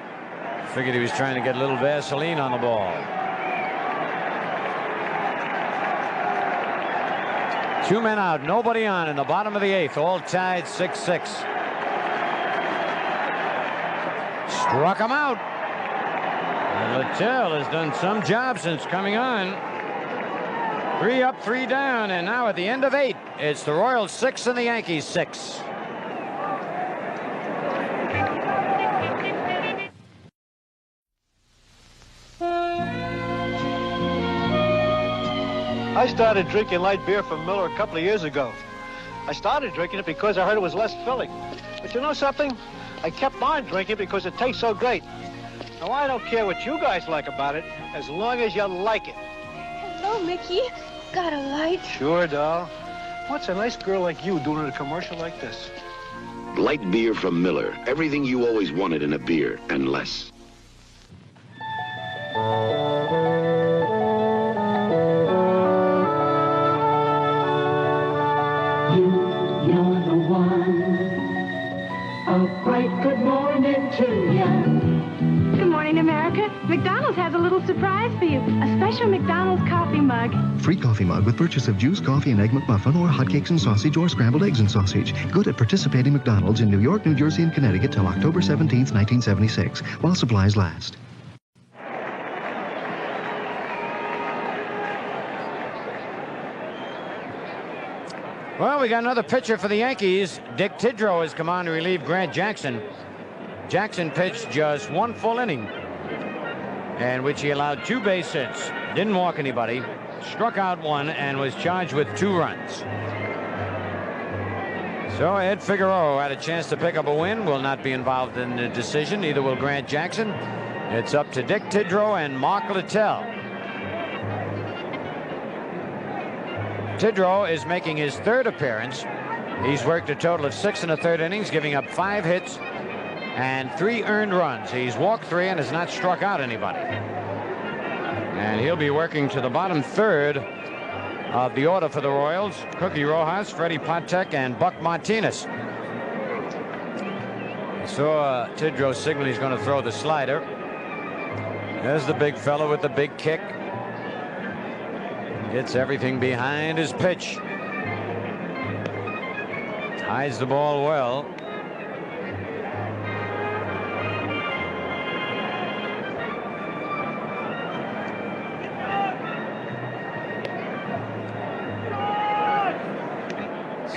figured he was trying to get a little Vaseline on the ball. 2 men out, nobody on in the bottom of the 8th, all tied 6-6. Struck him out. And Littell has done some job since coming on. 3 up, 3 down, and now at the end of 8, it's the Royals 6 and the Yankees 6. I started drinking light beer from Miller a couple of years ago. I started drinking it because I heard it was less filling. But you know something? I kept on drinking because it tastes so great. Now, I don't care what you guys like about it, as long as you like it. Hello, Mickey. Got a light? Sure, doll. What's a nice girl like you doing in a commercial like this? Light beer from Miller. Everything you always wanted in a beer, and less. You're the one. A bright good morning to you. Good morning, America. McDonald's has a little surprise for you. A special McDonald's coffee mug. Free coffee mug with purchase of juice, coffee, and Egg McMuffin, or hotcakes and sausage, or scrambled eggs and sausage. Good at participating McDonald's in New York, New Jersey, and Connecticut till October 17th, 1976, while supplies last. Well, we got another pitcher for the Yankees. Dick Tidrow has come on to relieve Grant Jackson. Jackson pitched just 1 full inning, in which he allowed 2 base hits, didn't walk anybody, struck out 1, and was charged with 2 runs. So Ed Figueroa had a chance to pick up a win, will not be involved in the decision. Neither will Grant Jackson. It's up to Dick Tidrow and Mark Littell. Tidrow is making his third appearance. He's worked a total of 6 1/3 innings, giving up 5 hits and 3 earned runs. He's walked 3 and has not struck out anybody. And he'll be working to the bottom third of the order for the Royals. Cookie Rojas, Freddie Patek, and Buck Martinez. I saw Tidrow signal he's going to throw the slider. There's the big fella with the big kick. Gets everything behind his pitch. Hides the ball well.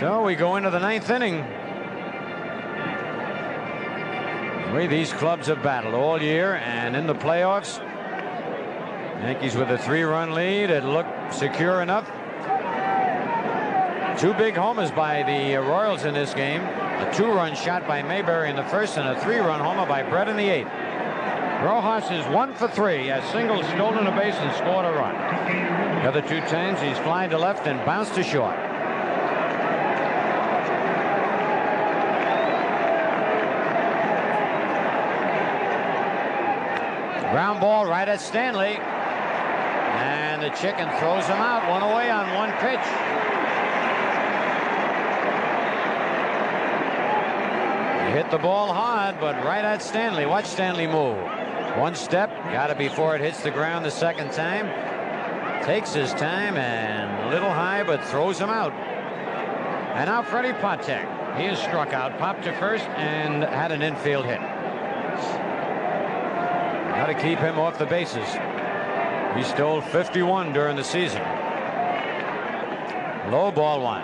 So we go into the 9th inning. These clubs have battled all year, and in the playoffs, Yankees with a 3-run lead. It looked secure enough. 2 big homers by the Royals in this game. A 2-run shot by Mayberry in the first, and a 3-run homer by Brett in the 8th. Rojas is 1 for 3, has singled, stolen a base, and scored a run. The other 2 times he's flying to left and bounced to short. Ground ball right at Stanley. And the chicken throws him out. 1 away on 1 pitch. He hit the ball hard, but right at Stanley. Watch Stanley move. 1 step. Got it before it hits the ground the second time. Takes his time and a little high, but throws him out. And now Freddie Patek. He is struck out, popped to first, and had an infield hit. Got to keep him off the bases. He stole 51 during the season. Low ball 1.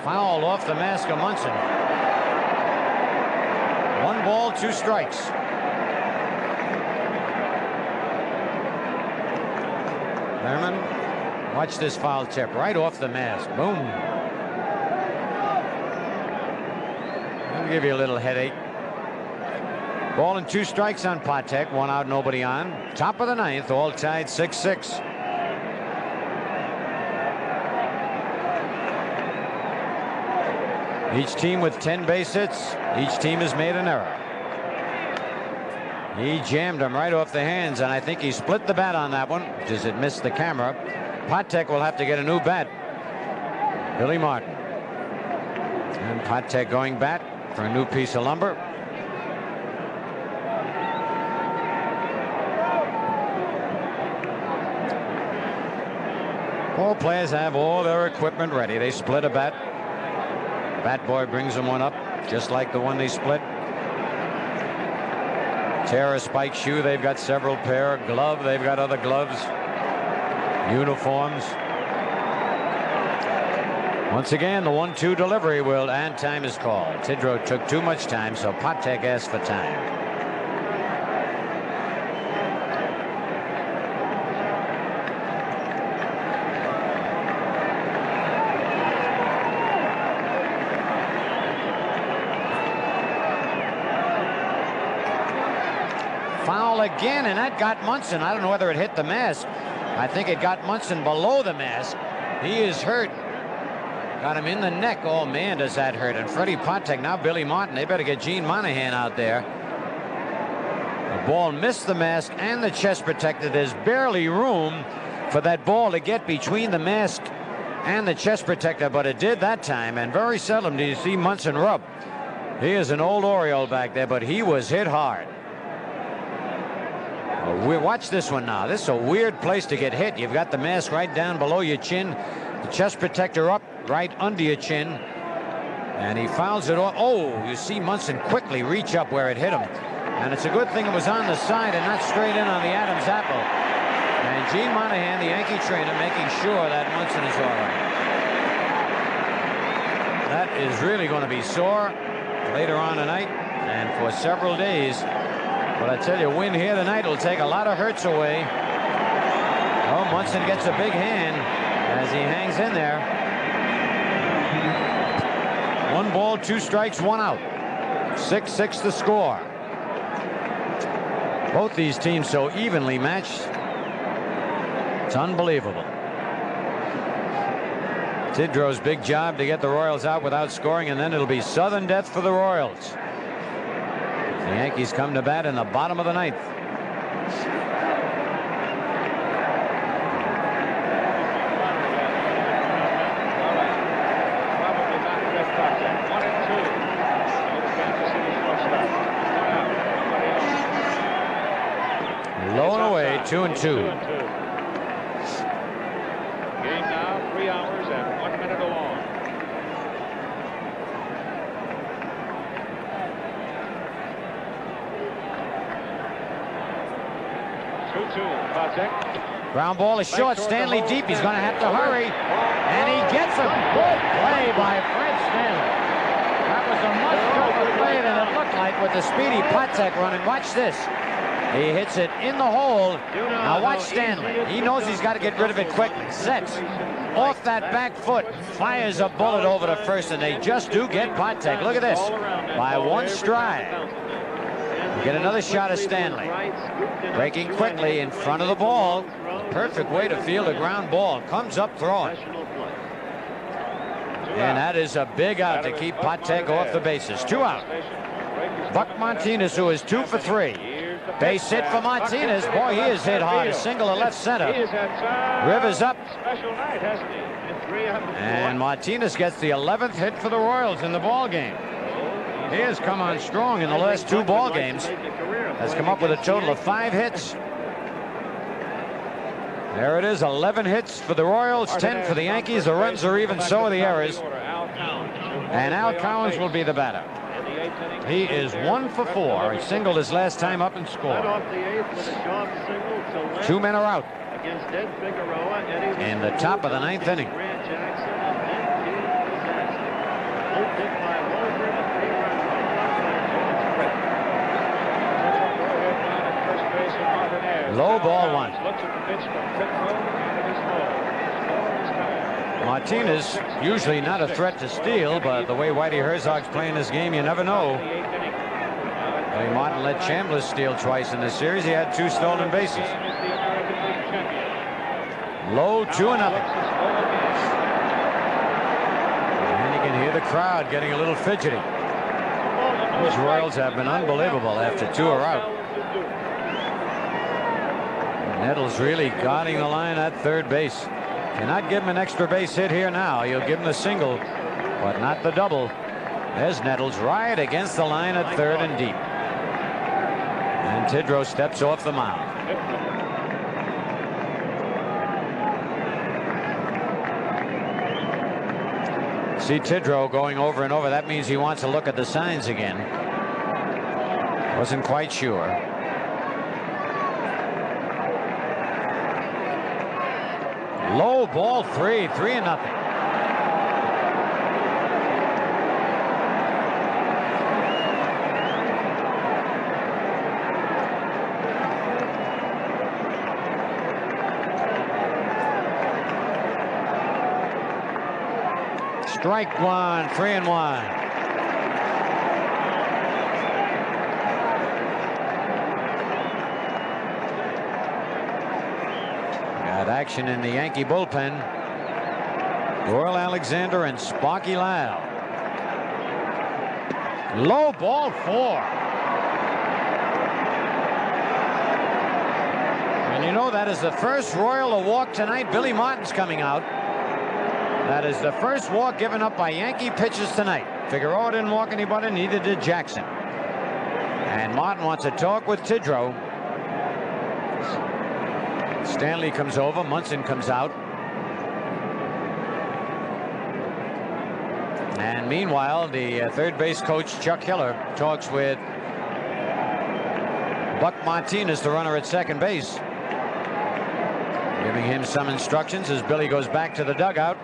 Foul off the mask of Munson. 1 ball, 2 strikes. Thurman, watch this foul tip right off the mask. Boom. That'll give you a little headache. Ball and 2 strikes on Patek. 1 out, nobody on. Top of the 9th, all tied 6-6. Each team with 10 base hits. Each team has made an error. He jammed him right off the hands, and I think he split the bat on that one, because it missed the camera. Patek will have to get a new bat. Billy Martin. And Patek going back for a new piece of lumber. All players have all their equipment ready. They split a bat. Bat boy brings them one up, just like the one they split. Tear a spike shoe, they've got several pair. Glove, they've got other gloves. Uniforms. Once again, the 1-2 delivery will, and time is called. Tidrow took too much time, so Patek asked for time. Foul again, and that got Munson. I don't know whether it hit the mask. I think it got Munson below the mask. He is hurt. Got him in the neck. Oh, man, does that hurt. And Freddie Patek, now Billy Martin. They better get Gene Monahan out there. The ball missed the mask and the chest protector. There's barely room for that ball to get between the mask and the chest protector, but it did that time, and very seldom do you see Munson rub. He is an old Oriole back there, but he was hit hard. Watch this one now. This is a weird place to get hit. You've got the mask right down below your chin, the chest protector up right under your chin. And he fouls it off. Oh, you see Munson quickly reach up where it hit him. And it's a good thing it was on the side and not straight in on the Adams apple. And Gene Monahan, the Yankee trainer, making sure that Munson is all right. That is really going to be sore later on tonight and for several days. But I tell you, a win here tonight will take a lot of hurts away. Oh, Munson gets a big hand as he hangs in there. 1 ball, 2 strikes, 1 out. 6-6 the score. Both these teams so evenly matched. It's unbelievable. Tidrow's big job to get the Royals out without scoring, and then it'll be sudden death for the Royals. The Yankees come to bat in the bottom of the 9th. Low and away, 2-2. Game now 3 hours and 1 minute along. Ground ball is short. Stanley deep. He's going to have to hurry. And he gets a good play by Fred Stanley. That was a much tougher play than it looked like with the speedy Patek running. Watch this. He hits it in the hole. Now watch Stanley. He knows he's got to get rid of it quick. Sets off that back foot. Fires a bullet over to first, and they just do get Patek. Look at this. By 1 stride. Get another shot of Stanley. Breaking quickly in front of the ball. Perfect way to field a ground ball. Comes up throwing. And that is a big out to keep Patek off the bases. 2 out. Buck Martinez, who is 2 for 3. Base hit for Martinez. Boy, he is hit hard. A single to left center. Rivers up. And Martinez gets the 11th hit for the Royals in the ball game. He has come on strong in the last 2 ball games. Has come up with a total of 5 hits. There it is, 11 hits for the Royals, 10 for the Yankees. The runs are even, so are the errors. And Al Cowens will be the batter. He is 1 for 4. He singled his last time up and scored. 2 men are out in the top of the 9th inning. Low ball 1. Martinez, usually not a threat to steal, but the way Whitey Herzog's playing this game, you never know. Billy Martin let Chambliss steal twice in this series. He had 2 stolen bases. Low, 2-0. And you can hear the crowd getting a little fidgety. These Royals have been unbelievable after 2 are out. Nettles really guarding the line at third base. Cannot give him an extra base hit here now. You'll give him the single, but not the double. There's Nettles right against the line at third and deep. And Tidrow steps off the mound. See Tidrow going over and over. That means he wants to look at the signs again. Wasn't quite sure. Low ball 3, 3-0. Strike 1, 3-1. Action in the Yankee bullpen. Doyle Alexander and Sparky Lau. Low ball 4. And you know that is the first Royal to walk tonight. Billy Martin's coming out. That is the first walk given up by Yankee pitchers tonight. Figueroa didn't walk anybody, neither did Jackson. And Martin wants to talk with Tidrow. Stanley comes over. Munson comes out. And meanwhile, the third base coach, Chuck Hiller, talks with Buck Martinez, the runner at second base, giving him some instructions as Billy goes back to the dugout.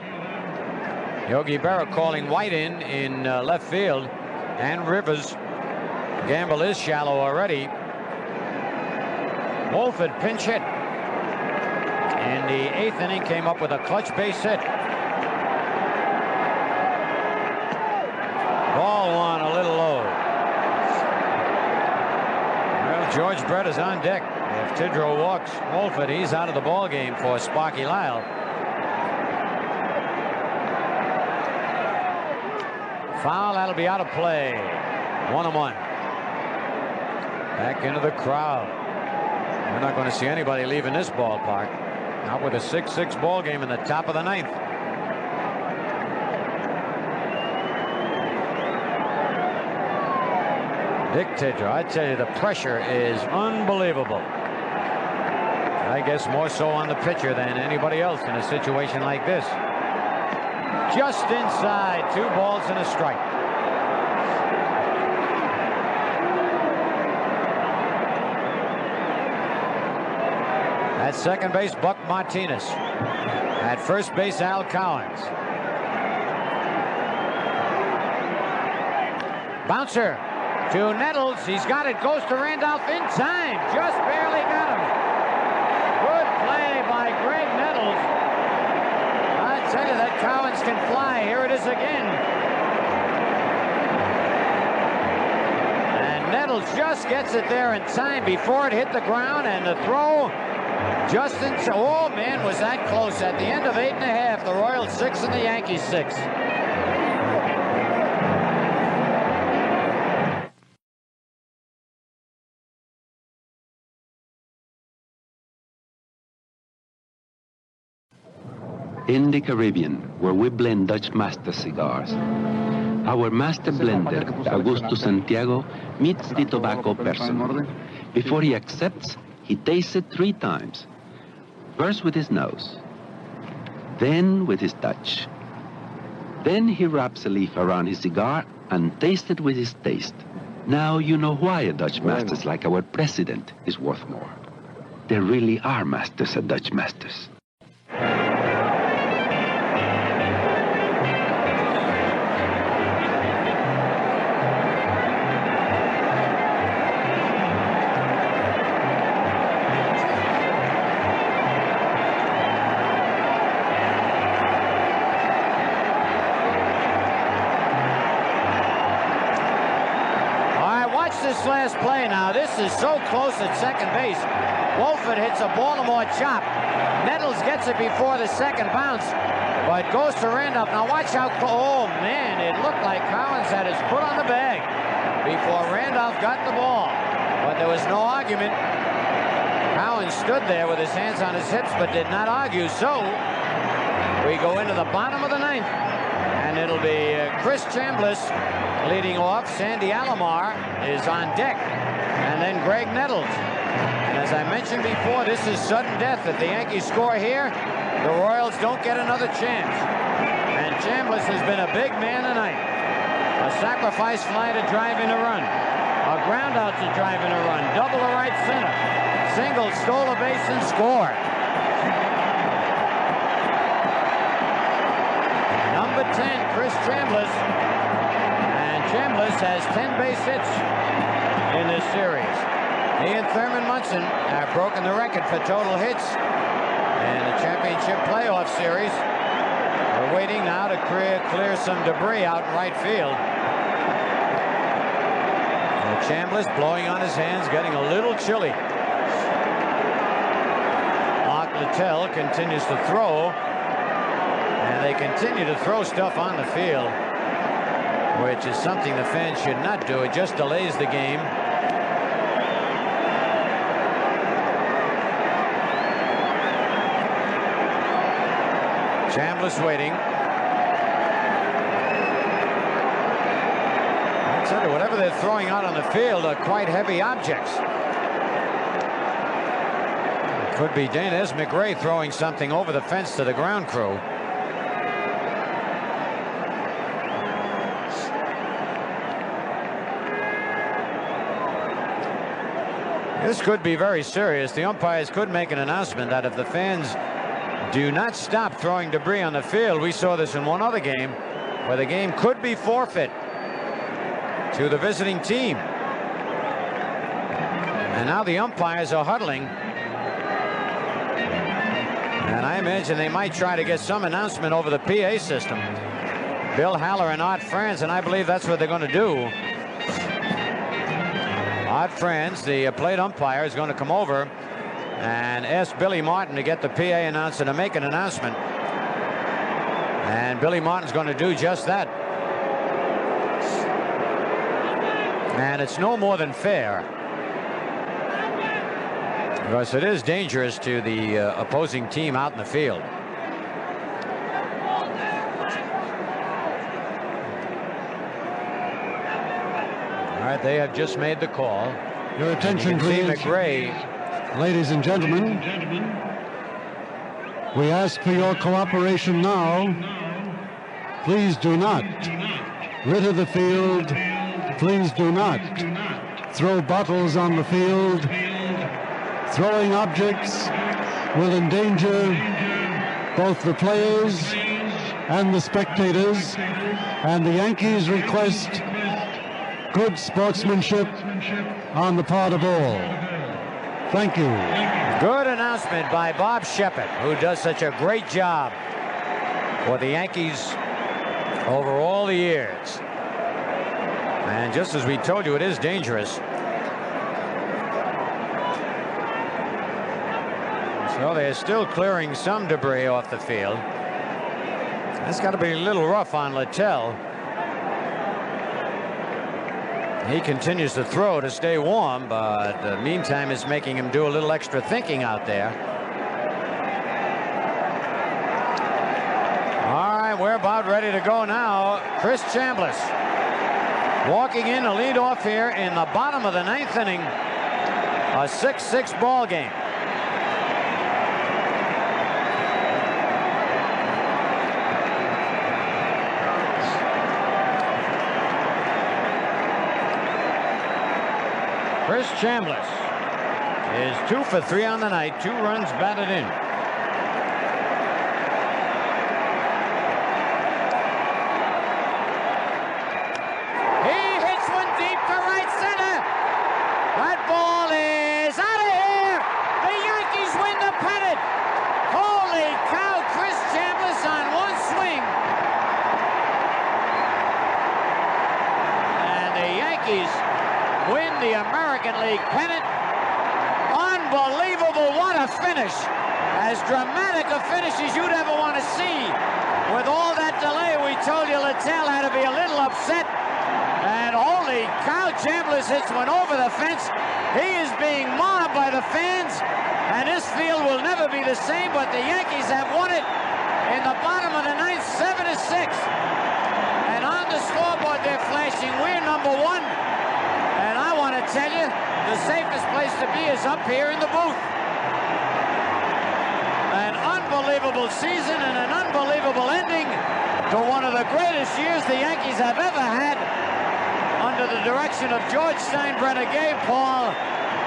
Yogi Berra calling White in left field, and Rivers. Gamble is shallow already. Wolford pinch hit in the 8th inning, came up with a clutch base hit. Ball one a little low. Well, George Brett is on deck. If Tidrow walks Wolford, he's out of the ball game for Sparky Lyle. Foul, that'll be out of play. 1-1. Back into the crowd. We're not going to see anybody leaving this ballpark. Out with a 6-6 ball game in the top of the 9th. Dick Tidrow, I tell you, the pressure is unbelievable. I guess more so on the pitcher than anybody else in a situation like this. Just inside, 2 balls and a strike. At second base, Buck Martinez. At first base, Al Cowens. Bouncer to Nettles. He's got it. Goes to Randolph in time. Just barely got him. Good play by Greg Nettles. I tell you, that Cowens can fly. Here it is again. And Nettles just gets it there in time before it hit the ground, and the throw just in. Oh, man, was that close. At the end of 8 1/2, the Royals 6 and the Yankees 6. In the Caribbean, where we blend Dutch Master cigars, our master blender, Augusto Santiago, meets the tobacco person. Before he accepts, he tastes it 3 times. First with his nose, then with his touch. Then he wraps a leaf around his cigar and tastes it with his taste. Now you know why a Dutch Masters like our president is worth more. There really are masters at Dutch Masters. Last play now. This is so close at second base. Wolford hits a Baltimore chop. Nettles gets it before the second bounce, but goes to Randolph. Now watch how. Oh man, it looked like Cowens had his foot on the bag before Randolph got the ball, but there was no argument. Cowens stood there with his hands on his hips, but did not argue. So we go into the bottom of the 9th, and it'll be Chris Chambliss leading off. Sandy Alomar is on deck, and then Greg Nettles. And as I mentioned before, this is sudden death. If the Yankees score here, the Royals don't get another chance. And Chambliss has been a big man tonight. A sacrifice fly to drive in a run. A ground out to drive in a run. Double to right center. Single, stole a base and scored. Number 10, Chris Chambliss. Chambliss has 10 base hits in this series. He and Thurman Munson have broken the record for total hits in the championship playoff series. We're waiting now to clear some debris out in right field. And Chambliss blowing on his hands, getting a little chilly. Mark Littell continues to throw, and they continue to throw stuff on the field, which is something the fans should not do. It just delays the game. Chambliss waiting. I tell you, whatever they're throwing out on the field are quite heavy objects. It could be Dennis McRae throwing something over the fence to the ground crew. This could be very serious. The umpires could make an announcement that if the fans do not stop throwing debris on the field, we saw this in one other game, where the game could be forfeit to the visiting team. And now the umpires are huddling. And I imagine they might try to get some announcement over the PA system. Bill Haller and Art Franz, and I believe that's what they're going to do. Art Franz, the plate umpire, is going to come over and ask Billy Martin to get the PA announcer to make an announcement. And Billy Martin's going to do just that. And it's no more than fair, because it is dangerous to the opposing team out in the field. All right, they have just made the call. Your attention, please. McRae. Ladies and gentlemen, we ask for your cooperation now. Please do not litter the field. Please do not throw bottles on the field. Throwing objects will endanger both the players and the spectators, and the Yankees request good sportsmanship on the part of all. Thank you. Good announcement by Bob Shepard, who does such a great job for the Yankees over all the years. And just as we told you, it is dangerous. So they're still clearing some debris off the field. That's got to be a little rough on Littell. He continues to throw to stay warm, but meantime it's making him do a little extra thinking out there. All right, we're about ready to go now. Chris Chambliss walking in to lead off here in the bottom of the 9th inning. A 6-6 ball game. Chris Chambliss is 2 for 3 on the night, 2 runs batted in. He hits one deep to right center. That ball is out of here. The Yankees win the pennant. Holy cow, Chris Chambliss on one swing. And the Yankees win the American League pennant. Unbelievable, what a finish. As dramatic a finish as you'd ever want to see. With all that delay, we told you Littell had to be a little upset. And holy cow, Chambliss hits one over the fence. He is being mobbed by the fans. And this field will never be the same, but the Yankees have won it in the bottom of the 9th, 7-6. And on the scoreboard, they're flashing, we're number 1. And I want to tell you, the safest place to be is up here in the booth. An unbelievable season and an unbelievable ending to one of the greatest years the Yankees have ever had under the direction of George Steinbrenner, Gabe Paul,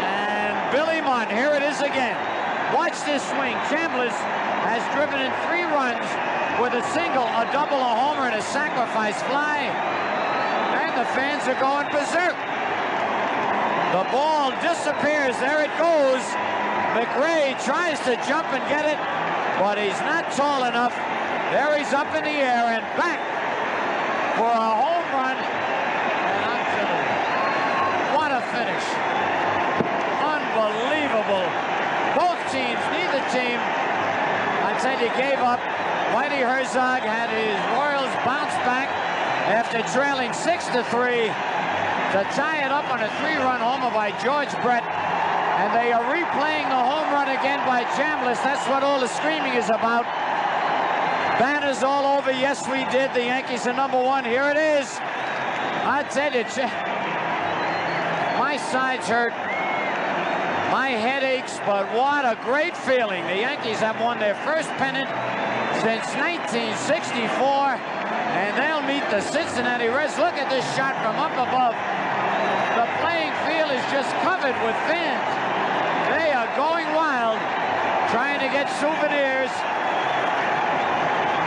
and Billy Martin. Here it is again. Watch this swing. Chambliss has driven in 3 runs with a single, a double, a homer, and a sacrifice fly. And the fans are going berserk. The ball disappears. There it goes. McRae tries to jump and get it, but he's not tall enough. There he's up in the air and back for a home run. And I'm telling you, what a finish. Unbelievable. Both teams, neither team, I tell you, gave up. Whitey Herzog had his Royals bounce back after trailing 6-3. To tie it up on a 3-run homer by George Brett. And they are replaying the home run again by Chambliss. That's what all the screaming is about. Banners all over. Yes, we did. The Yankees are number 1. Here it is. I tell you, my sides hurt. My head aches, but what a great feeling. The Yankees have won their first pennant since 1964. And they'll meet the Cincinnati Reds. Look at this shot from up above. The playing field is just covered with fans. They are going wild, trying to get souvenirs.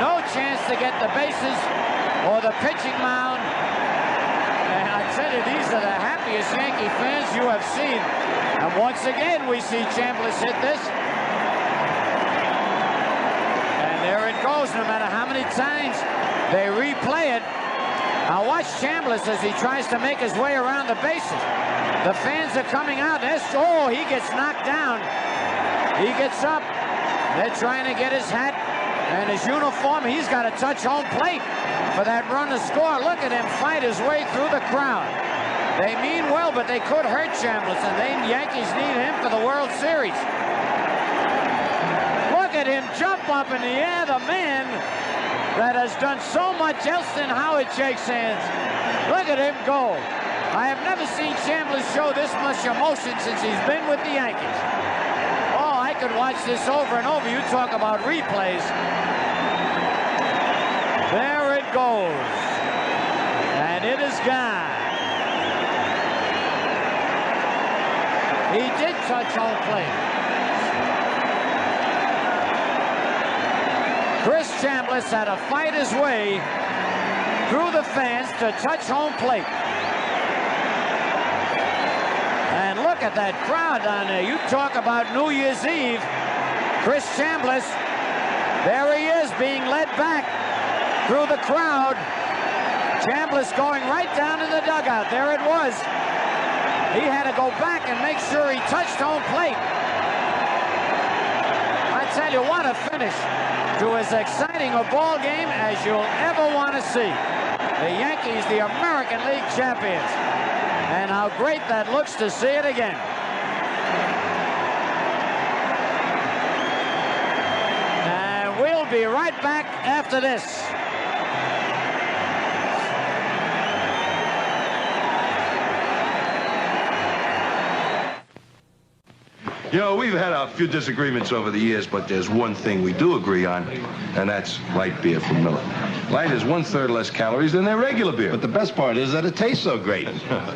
No chance to get the bases or the pitching mound. And I tell you, these are the happiest Yankee fans you have seen. And once again, we see Chambliss hit this. And there it goes, no matter how many times they replay it. Now watch Chambliss as he tries to make his way around the bases. The fans are coming out. Oh, he gets knocked down. He gets up. They're trying to get his hat and his uniform. He's got to touch home plate for that run to score. Look at him fight his way through the crowd. They mean well, but they could hurt Chambliss, and the Yankees need him for the World Series. Look at him jump up in the air, the man that has done so much else than Howard shakes hands. Look at him go. I have never seen Chambliss show this much emotion since he's been with the Yankees. Oh, I could watch this over and over. You talk about replays. There it goes. And it is gone. He did touch home plate. Chris Chambliss had to fight his way through the fans to touch home plate. And look at that crowd down there. You talk about New Year's Eve. Chris Chambliss, there he is being led back through the crowd. Chambliss going right down in the dugout. There it was. He had to go back and make sure he touched home plate. I tell you, what a finish to as exciting a ball game as you'll ever want to see. The Yankees, the American League champions. And how great that looks to see it again. And we'll be right back after this. You know, we've had a few disagreements over the years, but there's one thing we do agree on, and that's light beer from Miller. Light is 1/3 less calories than their regular beer. But the best part is that it tastes so great.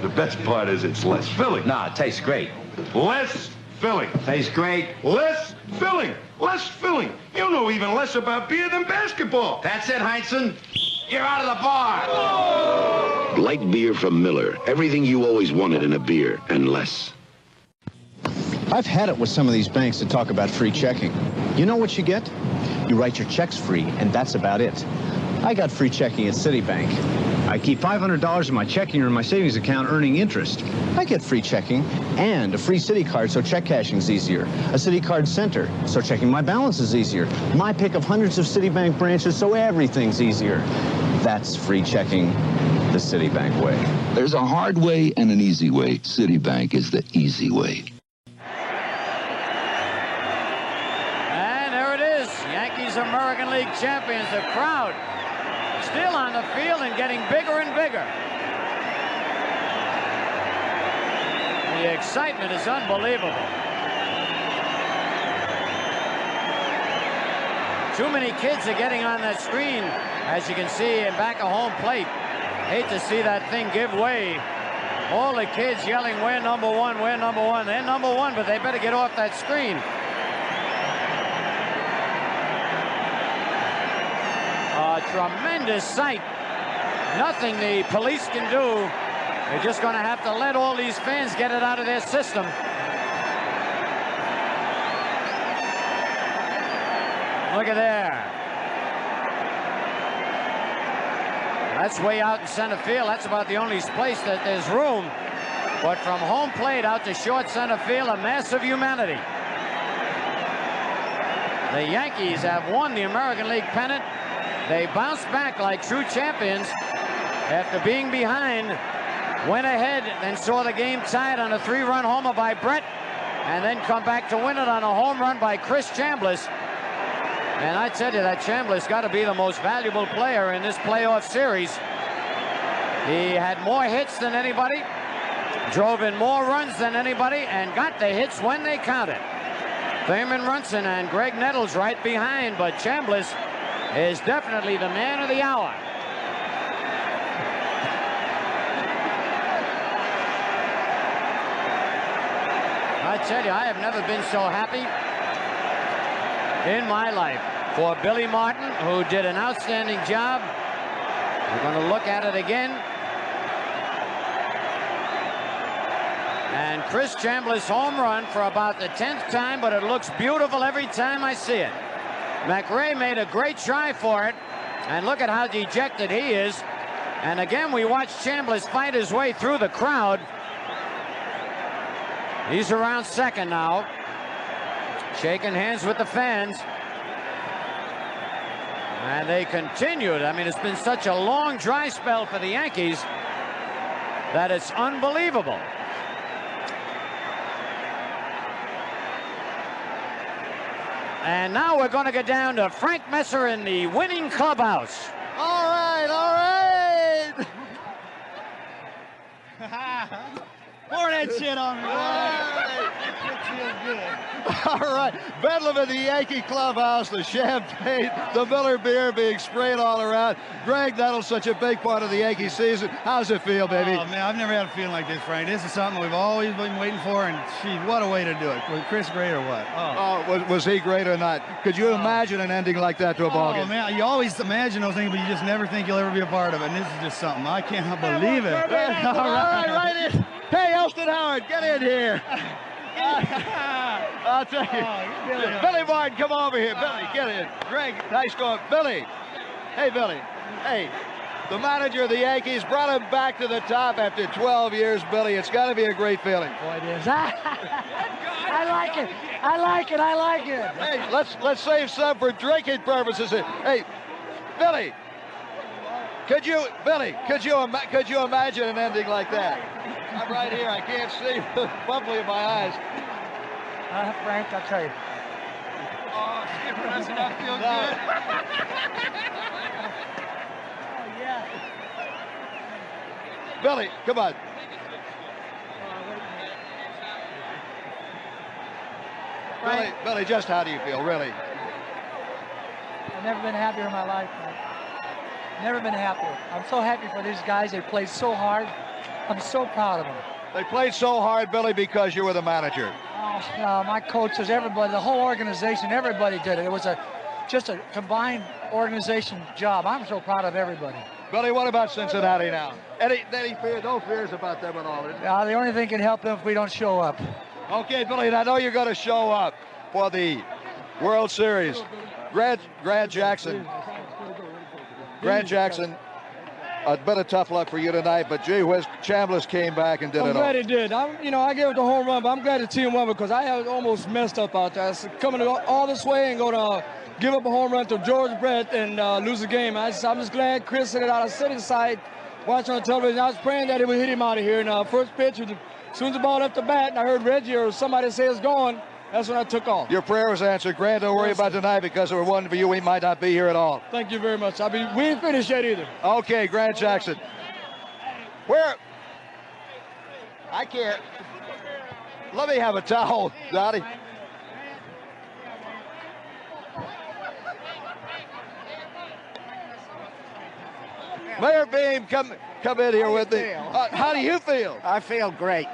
The best part is it's less filling. Nah, it tastes great. Less filling. Tastes great. Less filling. Less filling. You know even less about beer than basketball. That's it, Heinsohn. You're out of the bar. Light beer from Miller. Everything you always wanted in a beer, and less. I've had it with some of these banks that talk about free checking. You know what you get? You write your checks free, and that's about it. I got free checking at Citibank. I keep $500 in my checking or in my savings account earning interest. I get free checking and a free Citi card so check cashing's easier. A Citi card center so checking my balance is easier. My pick of hundreds of Citibank branches so everything's easier. That's free checking the Citibank way. There's a hard way and an easy way. Citibank is the easy way. American League champions. The crowd still on the field and getting bigger and bigger. The excitement is unbelievable. Too many kids are getting on that screen, as you can see in back of home plate. Hate to see that thing give way. All the kids yelling, "We're number one, we're number one." They're number one, but they better get off that screen. A tremendous sight. Nothing the police can do. They're just going to have to let all these fans get it out of their system. Look at there. That's way out in center field. That's about the only place that there's room. But from home plate out to short center field, a mass of humanity. The Yankees have won the American League pennant. They bounced back like true champions after being behind, went ahead and saw the game tied on a 3-run homer by Brett, and then come back to win it on a home run by Chris Chambliss. And I tell you, that Chambliss got to be the most valuable player in this playoff series. He had more hits than anybody, drove in more runs than anybody, and got the hits when they counted. Thurman Runson and Greg Nettles right behind, but Chambliss is definitely the man of the hour. I tell you, I have never been so happy in my life. For Billy Martin, who did an outstanding job. We're going to look at it again. And Chris Chambliss home run for about the 10th time, but it looks beautiful every time I see it. McRae made a great try for it, and look at how dejected he is. And again, we watch Chambliss fight his way through the crowd. He's around second now, shaking hands with the fans. And they continued. I mean, it's been such a long dry spell for the Yankees that it's unbelievable. And now we're going to get down to Frank Messer in the winning clubhouse. All right, all right. Pour that shit on me. All right, Bedlam in the Yankee clubhouse, the champagne, the Miller beer being sprayed all around. Greg Nettles, such a big part of the Yankee season. How's it feel, baby? Oh, man, I've never had a feeling like this, Frank. This is something we've always been waiting for, and gee, what a way to do it. Was Chris great or what? Was he great or not? Could you imagine an ending like that to a ball game? Oh, man, you always imagine those things, but you just never think you'll ever be a part of it, and this is just something. I cannot believe it. All right, in. Hey, Elston Howard, get in here. I'll tell you. Billy Martin, come over here. Billy, get in. Greg, nice going. Billy. Hey, Billy. Hey, the manager of the Yankees brought him back to the top after 12 years, Billy. It's got to be a great feeling. Boy, it is. I like it. I like it. I like it. Hey, let's save some for drinking purposes. Hey, Billy. Could you imagine an ending like that? I'm right here. I can't see the bubbly in my eyes. Frank, I'll tell you. Oh, Skipper doesn't that feel good? Oh, yeah. Billy, come on. Billy, just how do you feel, really? I've never been happier in my life, Frank. Never been happier. I'm so happy for these guys. They played so hard. I'm so proud of them. They played so hard, Billy, because you were the manager. Oh, my coaches, everybody, the whole organization, everybody did it. It was just a combined organization job. I'm so proud of everybody. Billy, what about Cincinnati now? Any fear? No fears about them at all? The only thing can help them if we don't show up. Okay, Billy, I know you're going to show up for the World Series. Grant Jackson. A bit of tough luck for you tonight, but gee whiz, Chambliss came back and did it all. I'm glad he did. I gave it the home run, but I'm glad the team won because I had almost messed up out there. Coming all this way and going to give up a home run to George Brett and lose the game. I'm just glad Chris hit it out of city side, watching on television. I was praying that it would hit him out of here. And first pitch, as soon as the ball left the bat, and I heard Reggie or somebody say it's gone, that's when I took off. Your prayer was answered. Grant, don't worry about tonight because if it wasn't for you, we might not be here at all. Thank you very much. We ain't finished yet either. Okay, Grant Jackson. Where? I can't. Let me have a towel, Dottie. Mayor Beam, come in here with me. How do you feel? I feel great.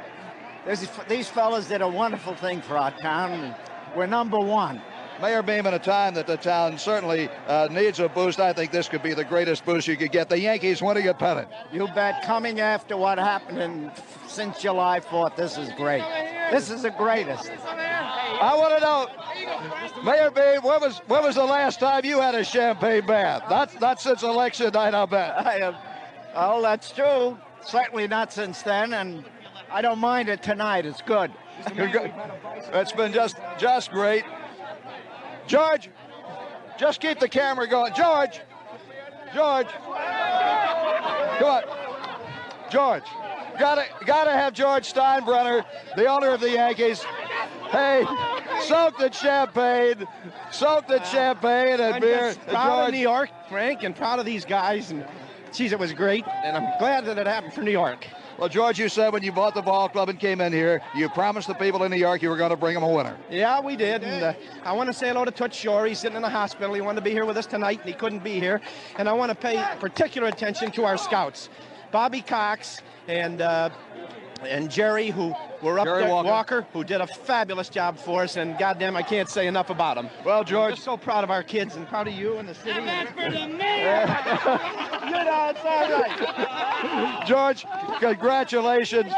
These fellas did a wonderful thing for our town, and we're number one. Mayor Beam, in a time that the town certainly needs a boost, I think this could be the greatest boost you could get. The Yankees winning a pennant. You bet. Coming after what happened since July 4th, this is great. This is the greatest. I want to know, Mayor Beam, when was the last time you had a champagne bath? Not since election night, I'll bet. Oh, that's true. Certainly not since then, and I don't mind it tonight. It's good. It's been just great. George, just keep the camera going. George, come on. George, gotta have George Steinbrenner, the owner of the Yankees. Hey, soaked in champagne and beer. Just proud of New York, Frank, and proud of these guys. And geez, it was great, and I'm glad that it happened for New York. Well, George, you said when you bought the ball club and came in here, you promised the people in New York you were going to bring them a winner. Yeah, we did. And I want to say hello to Toots Shore. He's sitting in the hospital. He wanted to be here with us tonight, and he couldn't be here. And I want to pay particular attention to our scouts, Bobby Cox and and Jerry, who were up Jerry there, Walker. who did a fabulous job for us, and goddamn, I can't say enough about him. Well, George, I'm just so proud of our kids and proud of you and the city. You know, it's all right. George, congratulations.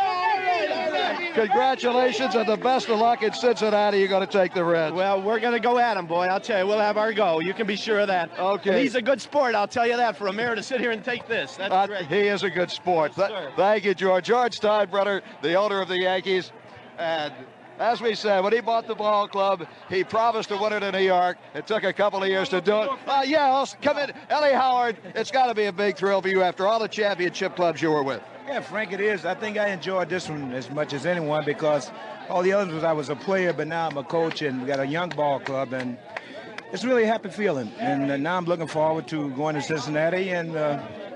Congratulations and the best of luck in Cincinnati. You're going to take the Reds. Well, we're going to go at him, boy. I'll tell you, we'll have our go. You can be sure of that. Okay. And he's a good sport, I'll tell you that, for a mayor to sit here and take this. That's great. He is a good sport. Thank you, George. George Steinbrenner, the owner of the Yankees. And as we said, when he bought the ball club, he promised to win it in New York. It took a couple of years to do it. Come in. Ellie Howard, it's got to be a big thrill for you after all the championship clubs you were with. Yeah, Frank, it is. I think I enjoyed this one as much as anyone because all the others I was a player, but now I'm a coach and we got a young ball club, and it's really a happy feeling. And now I'm looking forward to going to Cincinnati, and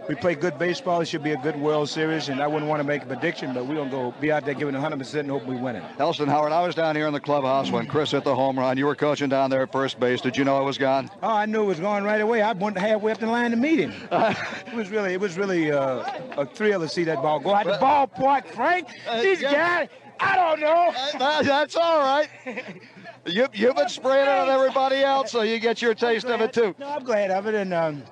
we play good baseball. It should be a good World Series, and I wouldn't want to make a prediction, but we're going to go be out there giving 100% and hope we win it. Elston Howard, I was down here in the clubhouse when Chris hit the home run. You were coaching down there at first base. Did you know it was gone? Oh, I knew it was going right away. I went halfway up the line to meet him. It was really a thrill to see that ball go out the ballpark, Frank. These guys, I don't know. That's all right. You've been spraying it on everybody else, so you get your taste of it too. No, I'm glad of it, and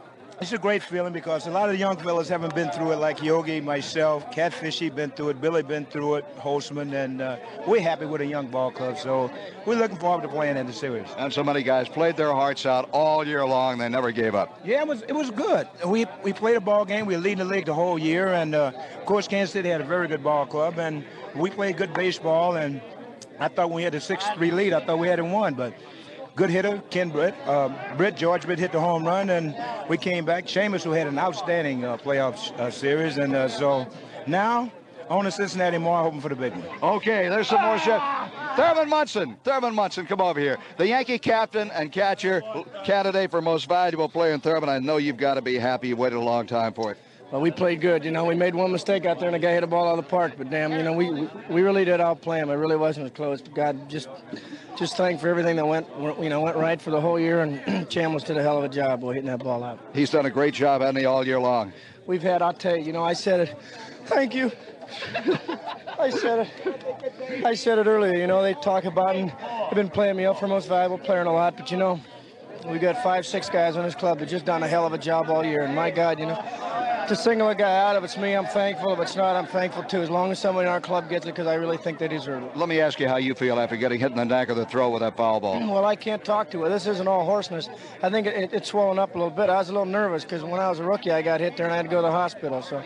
it's a great feeling because a lot of the young fellas haven't been through it, like Yogi, myself, Catfishy been through it, Billy been through it, Holtzman, and we're happy with a young ball club, so we're looking forward to playing in the series. And so many guys played their hearts out all year long. They never gave up. Yeah, it was good. We played a ball game. We were leading the league the whole year, and of course, Kansas City had a very good ball club, and we played good baseball, and I thought when we had a 6-3 lead, I thought we had it won, but good hitter, Ken Britt. George Britt hit the home run, and we came back. Chambliss, who had an outstanding playoff series, and so now on to Cincinnati more, hoping for the big one. Okay, there's some more shit. Thurman Munson, come over here. The Yankee captain and catcher, candidate for most valuable player in Thurman. I know you've got to be happy. You waited a long time for it. Well, we played good. You know, we made one mistake out there, and the guy hit a ball out of the park. But damn, you know, we really did outplay him. It really wasn't as close. But God, just thank for everything that went right for the whole year. And Chambliss did a hell of a job, boy, hitting that ball out. He's done a great job, hasn't he, all year long? I'll tell you, you know, I said it. Thank you. I said it earlier. You know, they talk about and they've been playing me up for most valuable player and a lot. But you know, we got 5-6 guys on this club that just done a hell of a job all year. And my God, you know, to single a guy out, if it's me, I'm thankful. If it's not, I'm thankful too. As long as somebody in our club gets it, because I really think they deserve it. Let me ask you how you feel after getting hit in the neck of the throat with that foul ball. Well, I can't talk to it. This isn't all hoarseness. I think it's swollen up a little bit. I was a little nervous because when I was a rookie, I got hit there and I had to go to the hospital. So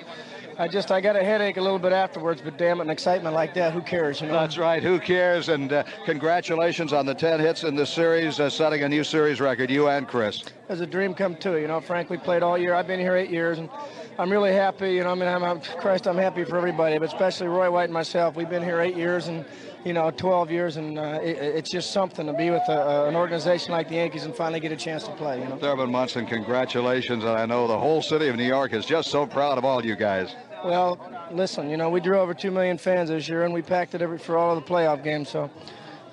I got a headache a little bit afterwards, but damn it, an excitement like that, who cares, you know? That's right, who cares? And congratulations on the 10 hits in the series, setting a new series record, you and Chris. It's a dream come true, you know. Frank, we played all year. I've been here 8 years, and I'm really happy, you know. I mean, I'm happy for everybody, but especially Roy White and myself. We've been here 8 years and, 12 years, and it's just something to be with an organization like the Yankees and finally get a chance to play, you know. Thurman Munson, congratulations, and I know the whole city of New York is just so proud of all you guys. Well, listen, we drew over 2 million fans this year, and we packed it for all of the playoff games, so...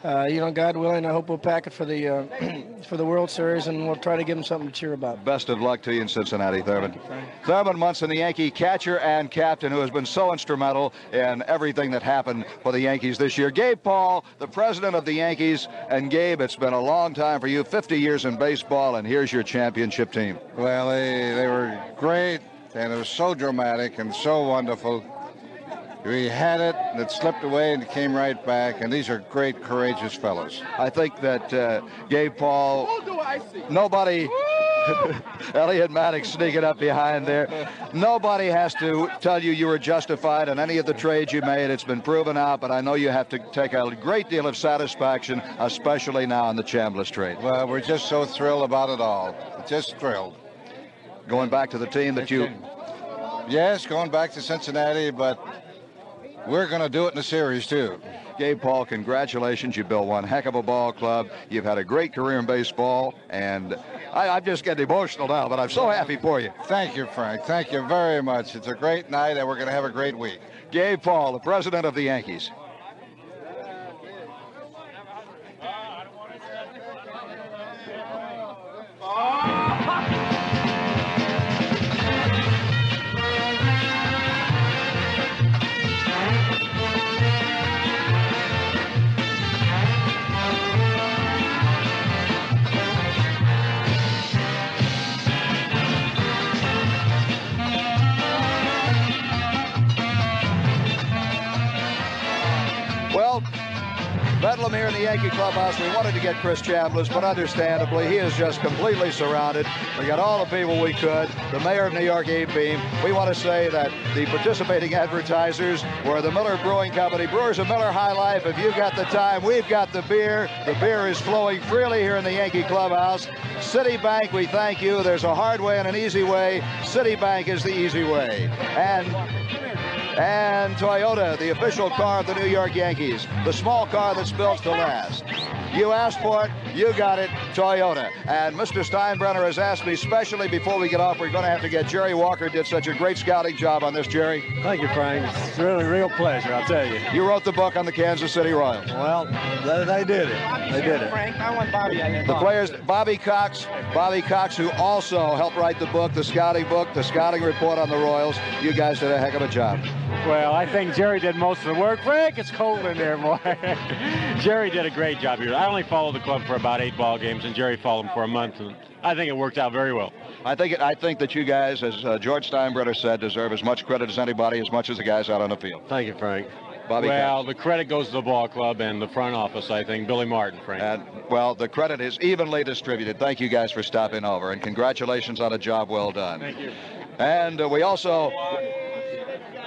God willing, I hope we'll pack it for the World Series, and we'll try to give them something to cheer about. Best of luck to you in Cincinnati, Thurman. Thurman Munson, the Yankee catcher and captain, who has been so instrumental in everything that happened for the Yankees this year. Gabe Paul, the president of the Yankees. And Gabe, it's been a long time for you, 50 years in baseball, and here's your championship team. Well, they were great, and it was so dramatic and so wonderful. We had it, and it slipped away, and it came right back. And these are great, courageous fellows. I think that Gabe Paul, nobody, Elliot Maddox sneaking up behind there. Nobody has to tell you were justified in any of the trades you made. It's been proven out, but I know you have to take a great deal of satisfaction, especially now in the Chambliss trade. Well, we're just so thrilled about it all. Just thrilled. Going back to the team that you... Yes, going back to Cincinnati, but... we're going to do it in the series, too. Gabe Paul, congratulations. You built one heck of a ball club. You've had a great career in baseball, and I'm just getting emotional now, but I'm so happy for you. Thank you, Frank. Thank you very much. It's a great night, and we're going to have a great week. Gabe Paul, the president of the Yankees. room here in the Yankee clubhouse. We wanted to get Chris Chambliss, but understandably, he is just completely surrounded. We got all the people we could. The mayor of New York, Abe Beam. We want to say that the participating advertisers were the Miller Brewing Company, Brewers of Miller High Life. If you've got the time, we've got the beer. The beer is flowing freely here in the Yankee clubhouse. Citibank, we thank you. There's a hard way and an easy way. Citibank is the easy way. And Toyota, the official car of the New York Yankees, the small car that's built to last. You asked for it, you got it, Toyota. And Mr. Steinbrenner has asked me, especially before we get off, we're going to have to get Jerry Walker. Did such a great scouting job on this, Jerry. Thank you, Frank. It's really a real pleasure, I'll tell you. You wrote the book on the Kansas City Royals. Well, they did it. They did it. Frank, I want Bobby on that. The players, Bobby Cox, who also helped write the book, the scouting report on the Royals. You guys did a heck of a job. Well, I think Jerry did most of the work. Frank, it's cold in there, boy. Jerry did a great job here. I only followed the club for about 8 ball games, and Jerry followed them for a month, and I think it worked out very well. I think that you guys, as George Steinbrenner said, deserve as much credit as anybody, as much as the guys out on the field. Thank you, Frank. Bobby well, Cox. The credit goes to the ball club and the front office, I think. Billy Martin, Frank. And, well, the credit is evenly distributed. Thank you guys for stopping over, and congratulations on a job well done. Thank you. And we also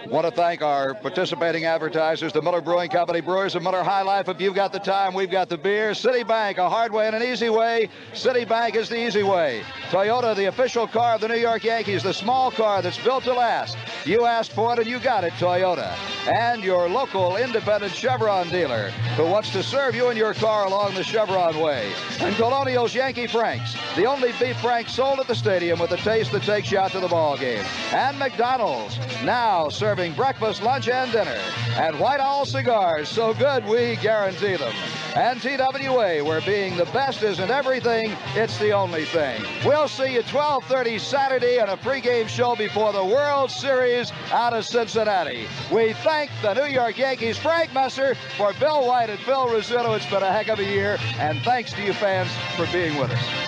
want to thank our participating advertisers, the Miller Brewing Company, Brewers of Miller High Life. If you've got the time, we've got the beer. Citibank, a hard way and an easy way. Citibank is the easy way. Toyota, the official car of the New York Yankees, the small car that's built to last. You asked for it and you got it, Toyota. And your local independent Chevron dealer who wants to serve you and your car along the Chevron way. And Colonial's Yankee Franks, the only beef frank sold at the stadium with a taste that takes you out to the ball game. And McDonald's, now serving breakfast, lunch, and dinner. And White Owl cigars, so good we guarantee them. And TWA, where being the best isn't everything, it's the only thing. We'll see you 12:30 Saturday on a pregame show before the World Series out of Cincinnati. We thank the New York Yankees, Frank Messer, for Bill White and Phil Rizzuto. It's been a heck of a year, and thanks to you fans for being with us.